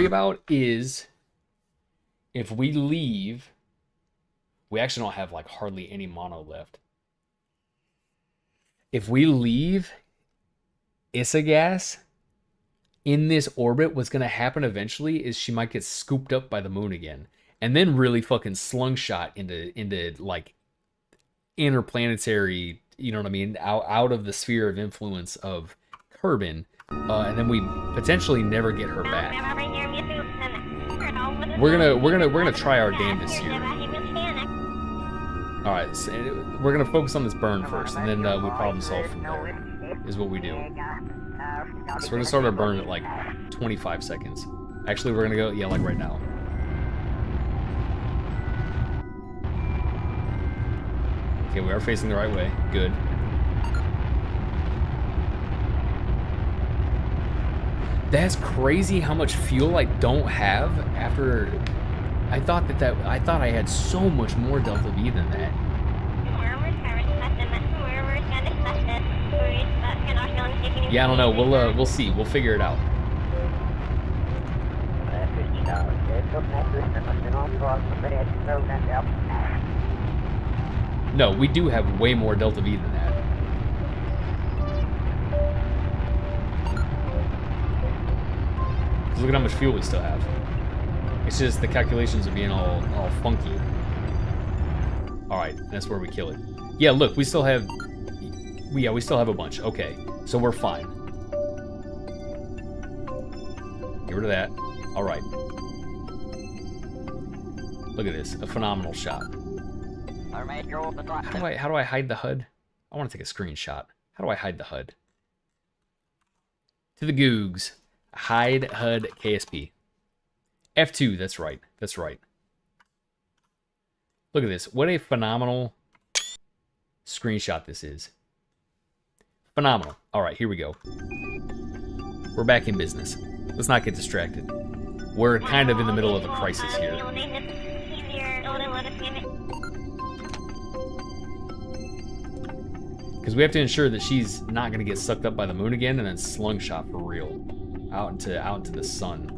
about is if we leave, we actually don't have like hardly any mono left. If we leave Isagas in this orbit, what's going to happen eventually is she might get scooped up by the moon again and then really fucking slungshot into like interplanetary, you know what I mean, out of the sphere of influence of Kerbin. And then we potentially never get her back. We're gonna try our damnedest here. All right, so we're gonna focus on this burn first, and then we problem solve from there. Is what we do. So we're gonna start our burn at like 25 seconds. Actually, we're gonna go, yeah, like right now. Okay, we are facing the right way. Good. That's crazy how much fuel I don't have after. I thought I had so much more Delta V than that. Yeah, I don't know. We'll see. We'll figure it out. No, we do have way more Delta V than that. Look at how much fuel we still have. It's just the calculations are being all funky. Alright, that's where we kill it. Yeah, look, we still have... Yeah, we still have a bunch. Okay, so we're fine. Get rid of that. Alright. Look at this. A phenomenal shot. How do I hide the HUD? I want to take a screenshot. How do I hide the HUD? To the Googs. Hide HUD KSP. F2, that's right. That's right. Look at this. What a phenomenal screenshot this is. Phenomenal. All right, here we go. We're back in business. Let's not get distracted. We're kind of in the middle of a crisis here. Because we have to ensure that she's not going to get sucked up by the moon again and then slungshot for real. Out into the sun.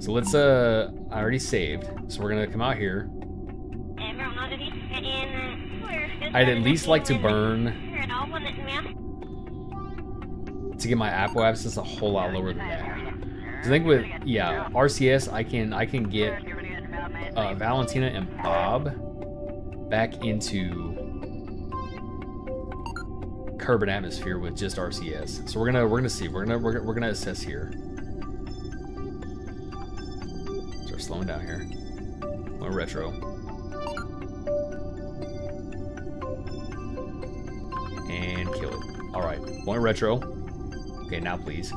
So let's I already saved, so we're gonna come out here. I'd at least like to burn to get my Apo abscess a whole lot lower than that. I think with RCS I can get Valentina and Bob back into carbon atmosphere with just RCS. So we're gonna see. We're gonna assess here. Start slowing down here. Going retro. And kill it. Alright. Going retro. Okay, now please.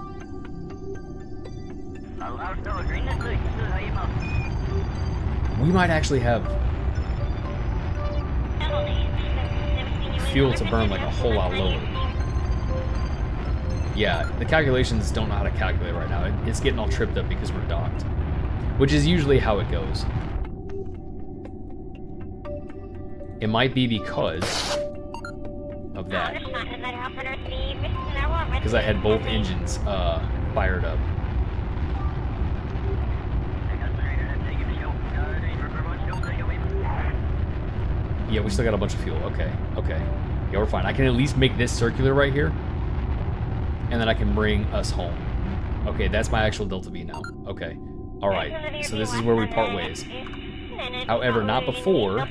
We might actually have fuel to burn like a whole lot lower. Yeah, the calculations don't know how to calculate right now. It's getting all tripped up because we're docked, which is usually how it goes. It might be because of that. Because I had both engines fired up. Yeah, we still got a bunch of fuel. Okay, okay. Yeah, we're fine. I can at least make this circular right here. And then I can bring us home. Okay, that's my actual Delta V now. Okay. Alright, so this is where we part ways. However, not before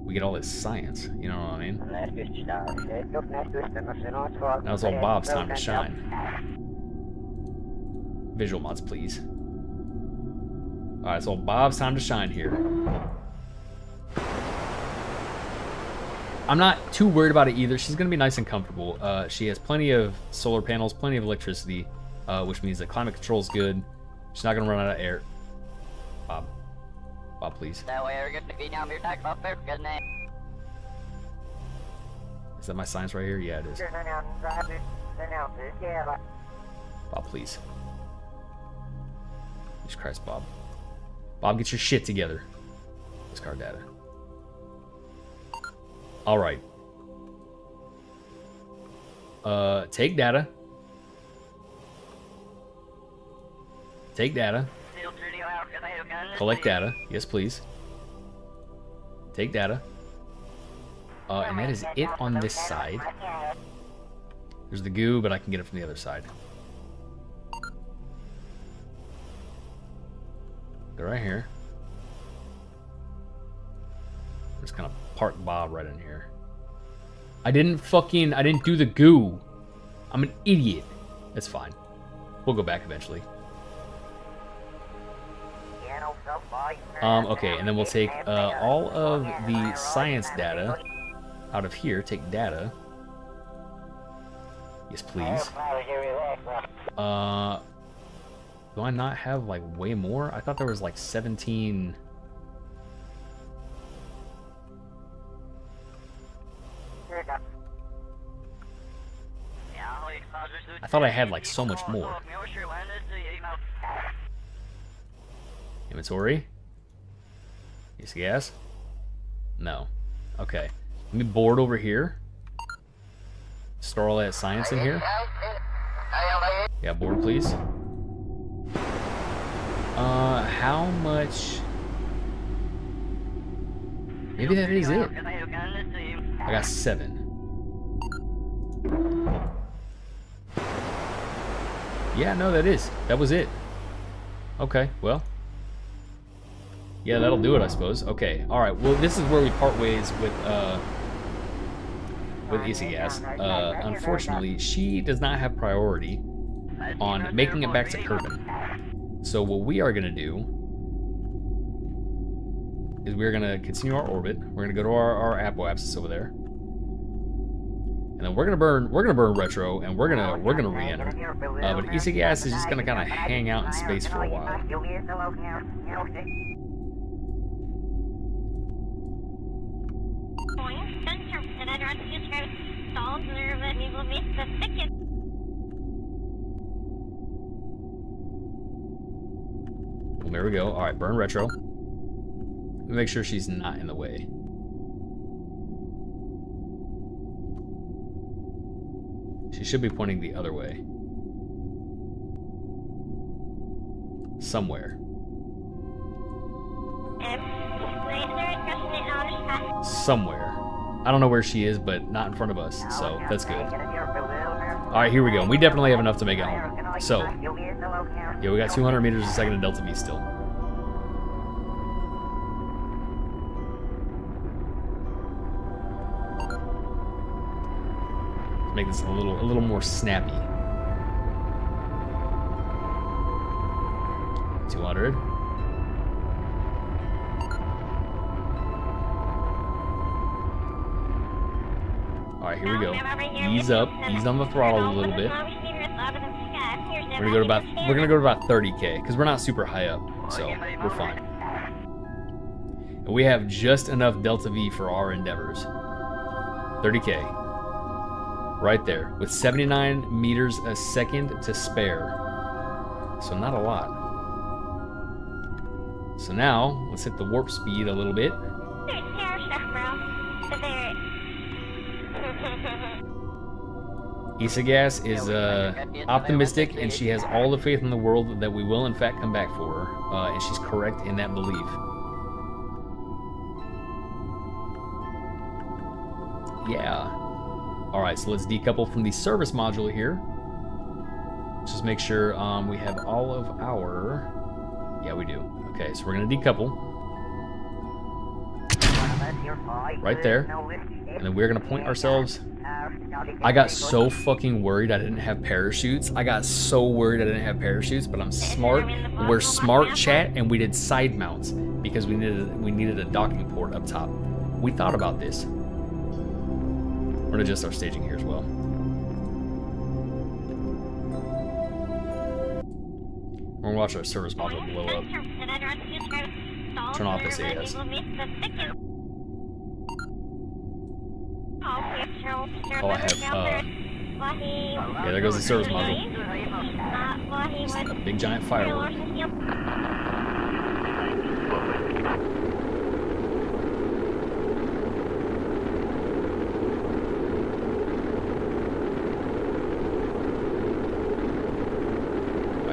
we get all this science. You know what I mean? Now it's all Bob's time to shine. Visual mods, please. Alright, so Bob's time to shine here. I'm not too worried about it either. She's going to be nice and comfortable. She has plenty of solar panels, plenty of electricity, which means that climate control is good. She's not going to run out of air. Bob. Bob, please. Is that my science right here? Yeah, it is. Bob, please. Jesus Christ, Bob. Bob, get your shit together. Discard data. Alright. Take data. Take data. Collect data. Yes, please. Take data. And that is it on this side. There's the goo, but I can get it from the other side. They're right here. I'm just gonna park Bob right in here. I didn't do the goo. I'm an idiot. That's fine. We'll go back eventually. Okay, and then we'll take all of the science data out of here. Take data. Yes, please. Do I not have like way more? I thought there was like 17. I thought I had like so much more. Inventory. Use gas. No. Okay. Let me board over here. Store all that science in here. Yeah, board please. How much? Maybe that is it. I got 7. Yeah, no, that is. That was it. Okay, well. Yeah, that'll do it, I suppose. Okay, alright. Well, this is where we part ways with Easy Gas. Unfortunately, she does not have priority on making it back to Kerbin. So what we are going to do is we're going to continue our orbit. We're going to go to our apoapsis over there. And then we're gonna burn retro, and we're gonna re-enter. But Easy Gas is just gonna kind of hang out in space for a while. Well, there we go. All right, burn retro. Let me make sure she's not in the way. She should be pointing the other way. Somewhere. Somewhere. I don't know where she is, but not in front of us, so that's good. Alright, here we go. We definitely have enough to make it home. So, yeah, we got 200 meters a second of Delta V still. Make this a little more snappy. 200. All right, here we go. Ease up, ease on the throttle a little bit. We're gonna go to about 30K because we're not super high up, so we're fine. And we have just enough Delta V for our endeavors. 30K. Right there, with 79 meters a second to spare. So not a lot. So now, let's hit the warp speed a little bit. Isagas is optimistic, and she has all the faith in the world that we will in fact come back for her. And she's correct in that belief. Yeah. Alright, so let's decouple from the service module here. Let's just make sure we have all of our... Yeah, we do. Okay, so we're going to decouple. Right there. And then we're going to point ourselves... I got so fucking worried I didn't have parachutes. But I'm smart. We're smart, chat, and we did side mounts because we needed a docking port up top. We thought about this. We're gonna adjust our staging here as well. We're gonna watch our service module blow up. Turn off this AS. Oh, I have, yeah, there goes the service module. Just a big giant firework.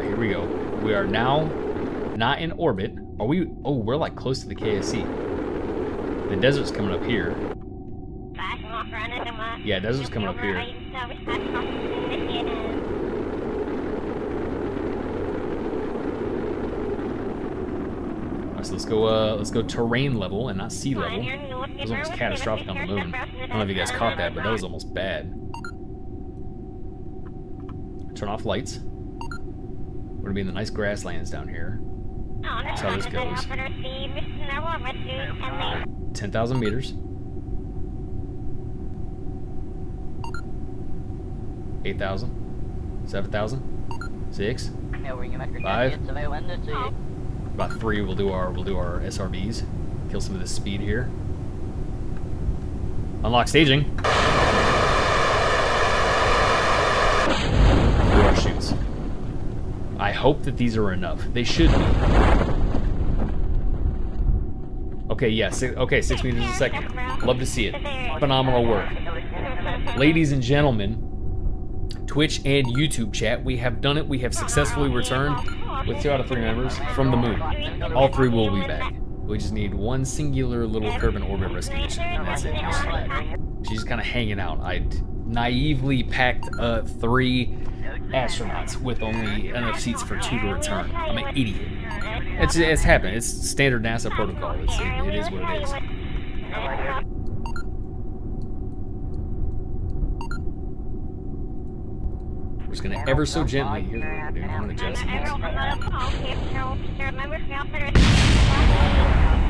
Here we go. We are now not in orbit. Are we? Oh, we're like close to the KSC. The desert's coming up here. Yeah, desert's coming up here. Alright, so let's go terrain level and not sea level. It was almost catastrophic on the moon. I don't know if you guys caught that, but that was almost bad. Turn off lights. We're gonna be in the nice grasslands down here. That's how this goes. 10,000 meters. 8,000. 7,000. 6. 5. About 3. We'll do our SRBs. Kill some of this speed here. Unlock staging. Do our shoots. I hope that these are enough. They should be. Okay, yeah. 6 meters a second. Love to see it. Phenomenal work. Ladies and gentlemen, Twitch and YouTube chat, we have done it. We have successfully returned with 2 out of 3 members from the moon. All 3 will be back. We just need one singular little Kerbin orbit rescue mission, and that's it. She's back. She's kind of hanging out. I naively packed 3 astronauts with only enough seats for 2 to return. I'm an idiot. It's happened. It's standard NASA protocol. It is what it is. We're just gonna ever so gently. Here's what we're doing. I'm gonna jettison this.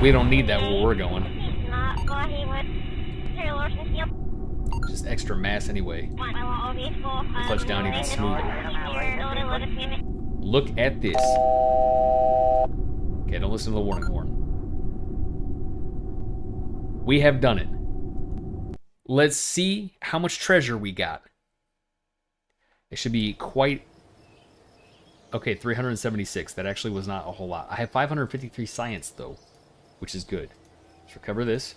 We don't need that where we're going. Just extra mass anyway. Touch down even smoother. Look at this. Okay, don't listen to the warning horn. We have done it. Let's see how much treasure we got. It should be quite... Okay, 376. That actually was not a whole lot. I have 553 science, though, which is good. Let's recover this.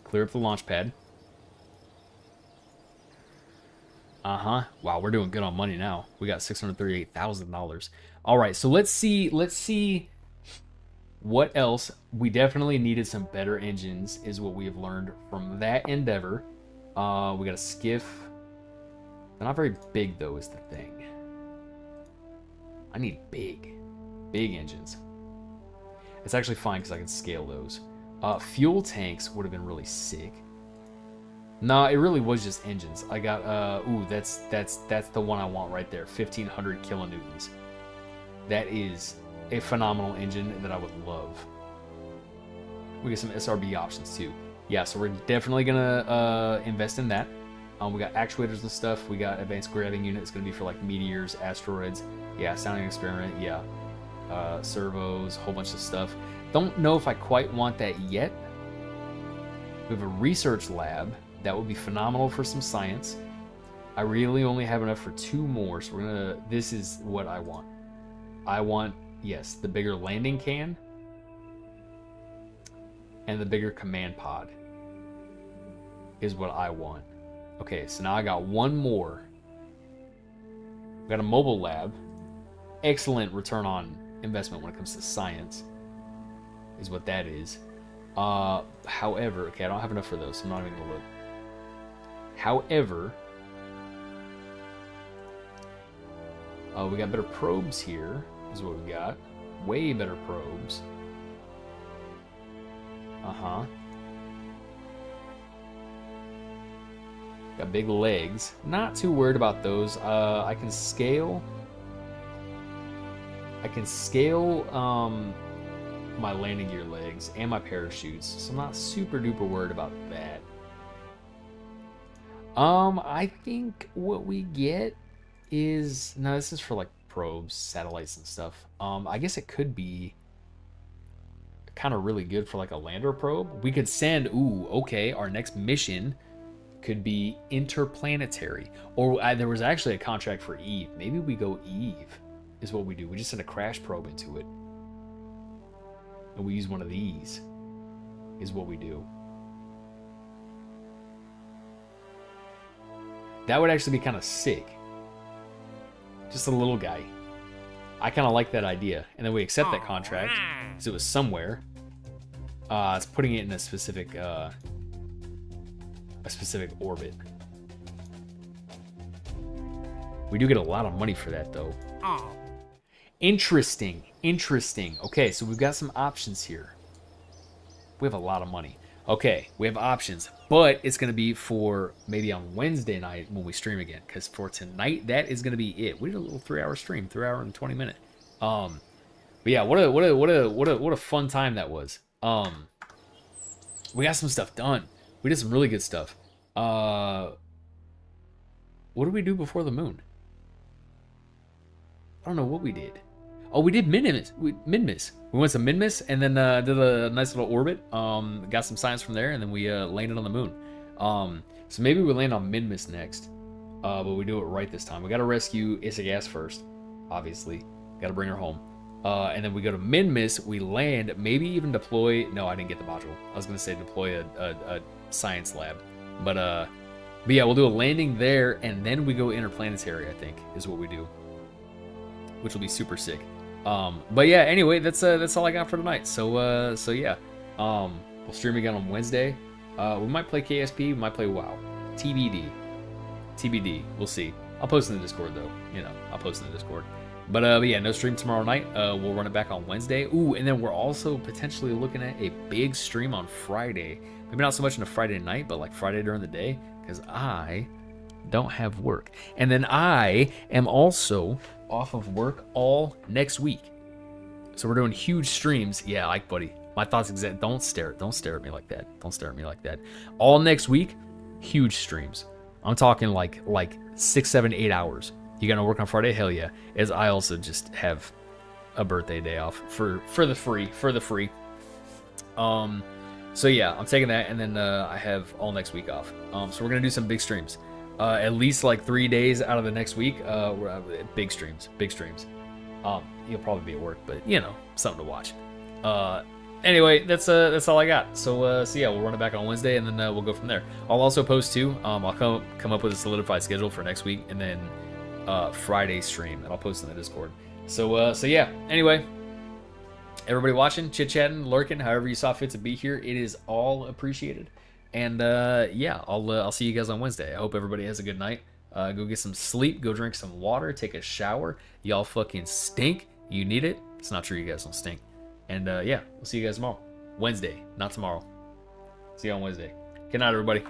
Clear up the launch pad. Uh-huh. Wow, we're doing good on money now. We got $638,000. All right, so let's see what else. We definitely needed some better engines, is what we have learned from that endeavor. We got a skiff. They're not very big, though, is the thing. I need big engines. It's actually fine because I can scale those. Fuel tanks would have been really sick. No, it really was just engines. I got, ooh, that's the one I want right there. 1,500 kilonewtons. That is a phenomenal engine that I would love. We get some SRB options too. Yeah, so we're definitely gonna invest in that. We got actuators and stuff. We got advanced graving unit. It's gonna be for like meteors, asteroids. Yeah, sounding experiment. Yeah, servos, a whole bunch of stuff. Don't know if I quite want that yet. We have a research lab. That would be phenomenal for some science. I really only have enough for 2 more, so we're gonna... This is what I want. I want, yes, the bigger landing can and the bigger command pod is what I want. Okay, so now I got 1 more. We got a mobile lab. Excellent return on investment when it comes to science is what that is. However, okay, I don't have enough for those, so I'm not even gonna look. However, we got better probes here, is what we got. Way better probes. Uh-huh. Got big legs. Not too worried about those. I can scale my landing gear legs and my parachutes, so I'm not super duper worried about that. I think what we get is... No, this is for like probes, satellites and stuff. I guess it could be kind of really good for like a lander probe. We could send... Ooh, okay, our next mission could be interplanetary. Or there was actually a contract for Eve. Maybe we go Eve is what we do. We just send a crash probe into it. And we use one of these is what we do. That would actually be kind of sick. Just a little guy. I kind of like that idea. And then we accept that contract because it was somewhere. It's putting it in a specific orbit. We do get a lot of money for that, though. Interesting. Okay, so we've got some options here. We have a lot of money. Okay, we have options, but it's going to be for maybe on Wednesday night when we stream again, because for tonight, that is going to be it. We did a little 3-hour stream, 3 hour and 20 minute. But yeah, what a fun time that was. We got some stuff done. We did some really good stuff. What did we do before the moon? I don't know what we did. Oh, we did Minmus. We went to Minmus and then did a nice little orbit. Got some science from there, and then we landed on the moon. So maybe we land on Minmus next. But we do it right this time. We got to rescue Isagas first, obviously. Got to bring her home. And then we go to Minmus. We land. Maybe even deploy. No, I didn't get the module. I was gonna say deploy a science lab, but yeah, we'll do a landing there, and then we go interplanetary. I think is what we do, which will be super sick. But yeah, anyway, that's all I got for tonight. So yeah, we'll stream again on Wednesday. We might play KSP, we might play WoW. TBD. We'll see. I'll post in the Discord though. You know, I'll post in the Discord. But yeah, no stream tomorrow night. We'll run it back on Wednesday. Ooh, and then we're also potentially looking at a big stream on Friday. Maybe not so much on a Friday night, but like Friday during the day, because I don't have work. And then I am also off of work all next week. So we're doing huge streams. Yeah, Ike, buddy. My thoughts exact. Don't stare at me like that. Don't stare at me like that. All next week, huge streams. I'm talking like 6, 7, 8 hours. You gotta work on Friday? Hell yeah. As I also just have a birthday day off for the free. So yeah, I'm taking that, and then I have all next week off. So we're gonna do some big streams. At least like 3 days out of the next week. Big streams. You'll probably be at work, but you know, something to watch. Anyway, that's all I got. So yeah, we'll run it back on Wednesday, and then we'll go from there. I'll also post too. I'll come up with a solidified schedule for next week, and then Friday stream, and I'll post in the Discord. So yeah. Anyway, everybody watching, chit-chatting, lurking, however you saw fit to be here, it is all appreciated. And yeah, I'll see you guys on Wednesday. I hope everybody has a good night. Go get some sleep. Go drink some water. Take a shower. Y'all fucking stink. You need it. It's not true. You guys don't stink. And yeah, we'll see you guys tomorrow. Wednesday, not tomorrow. See you on Wednesday. Good night, everybody.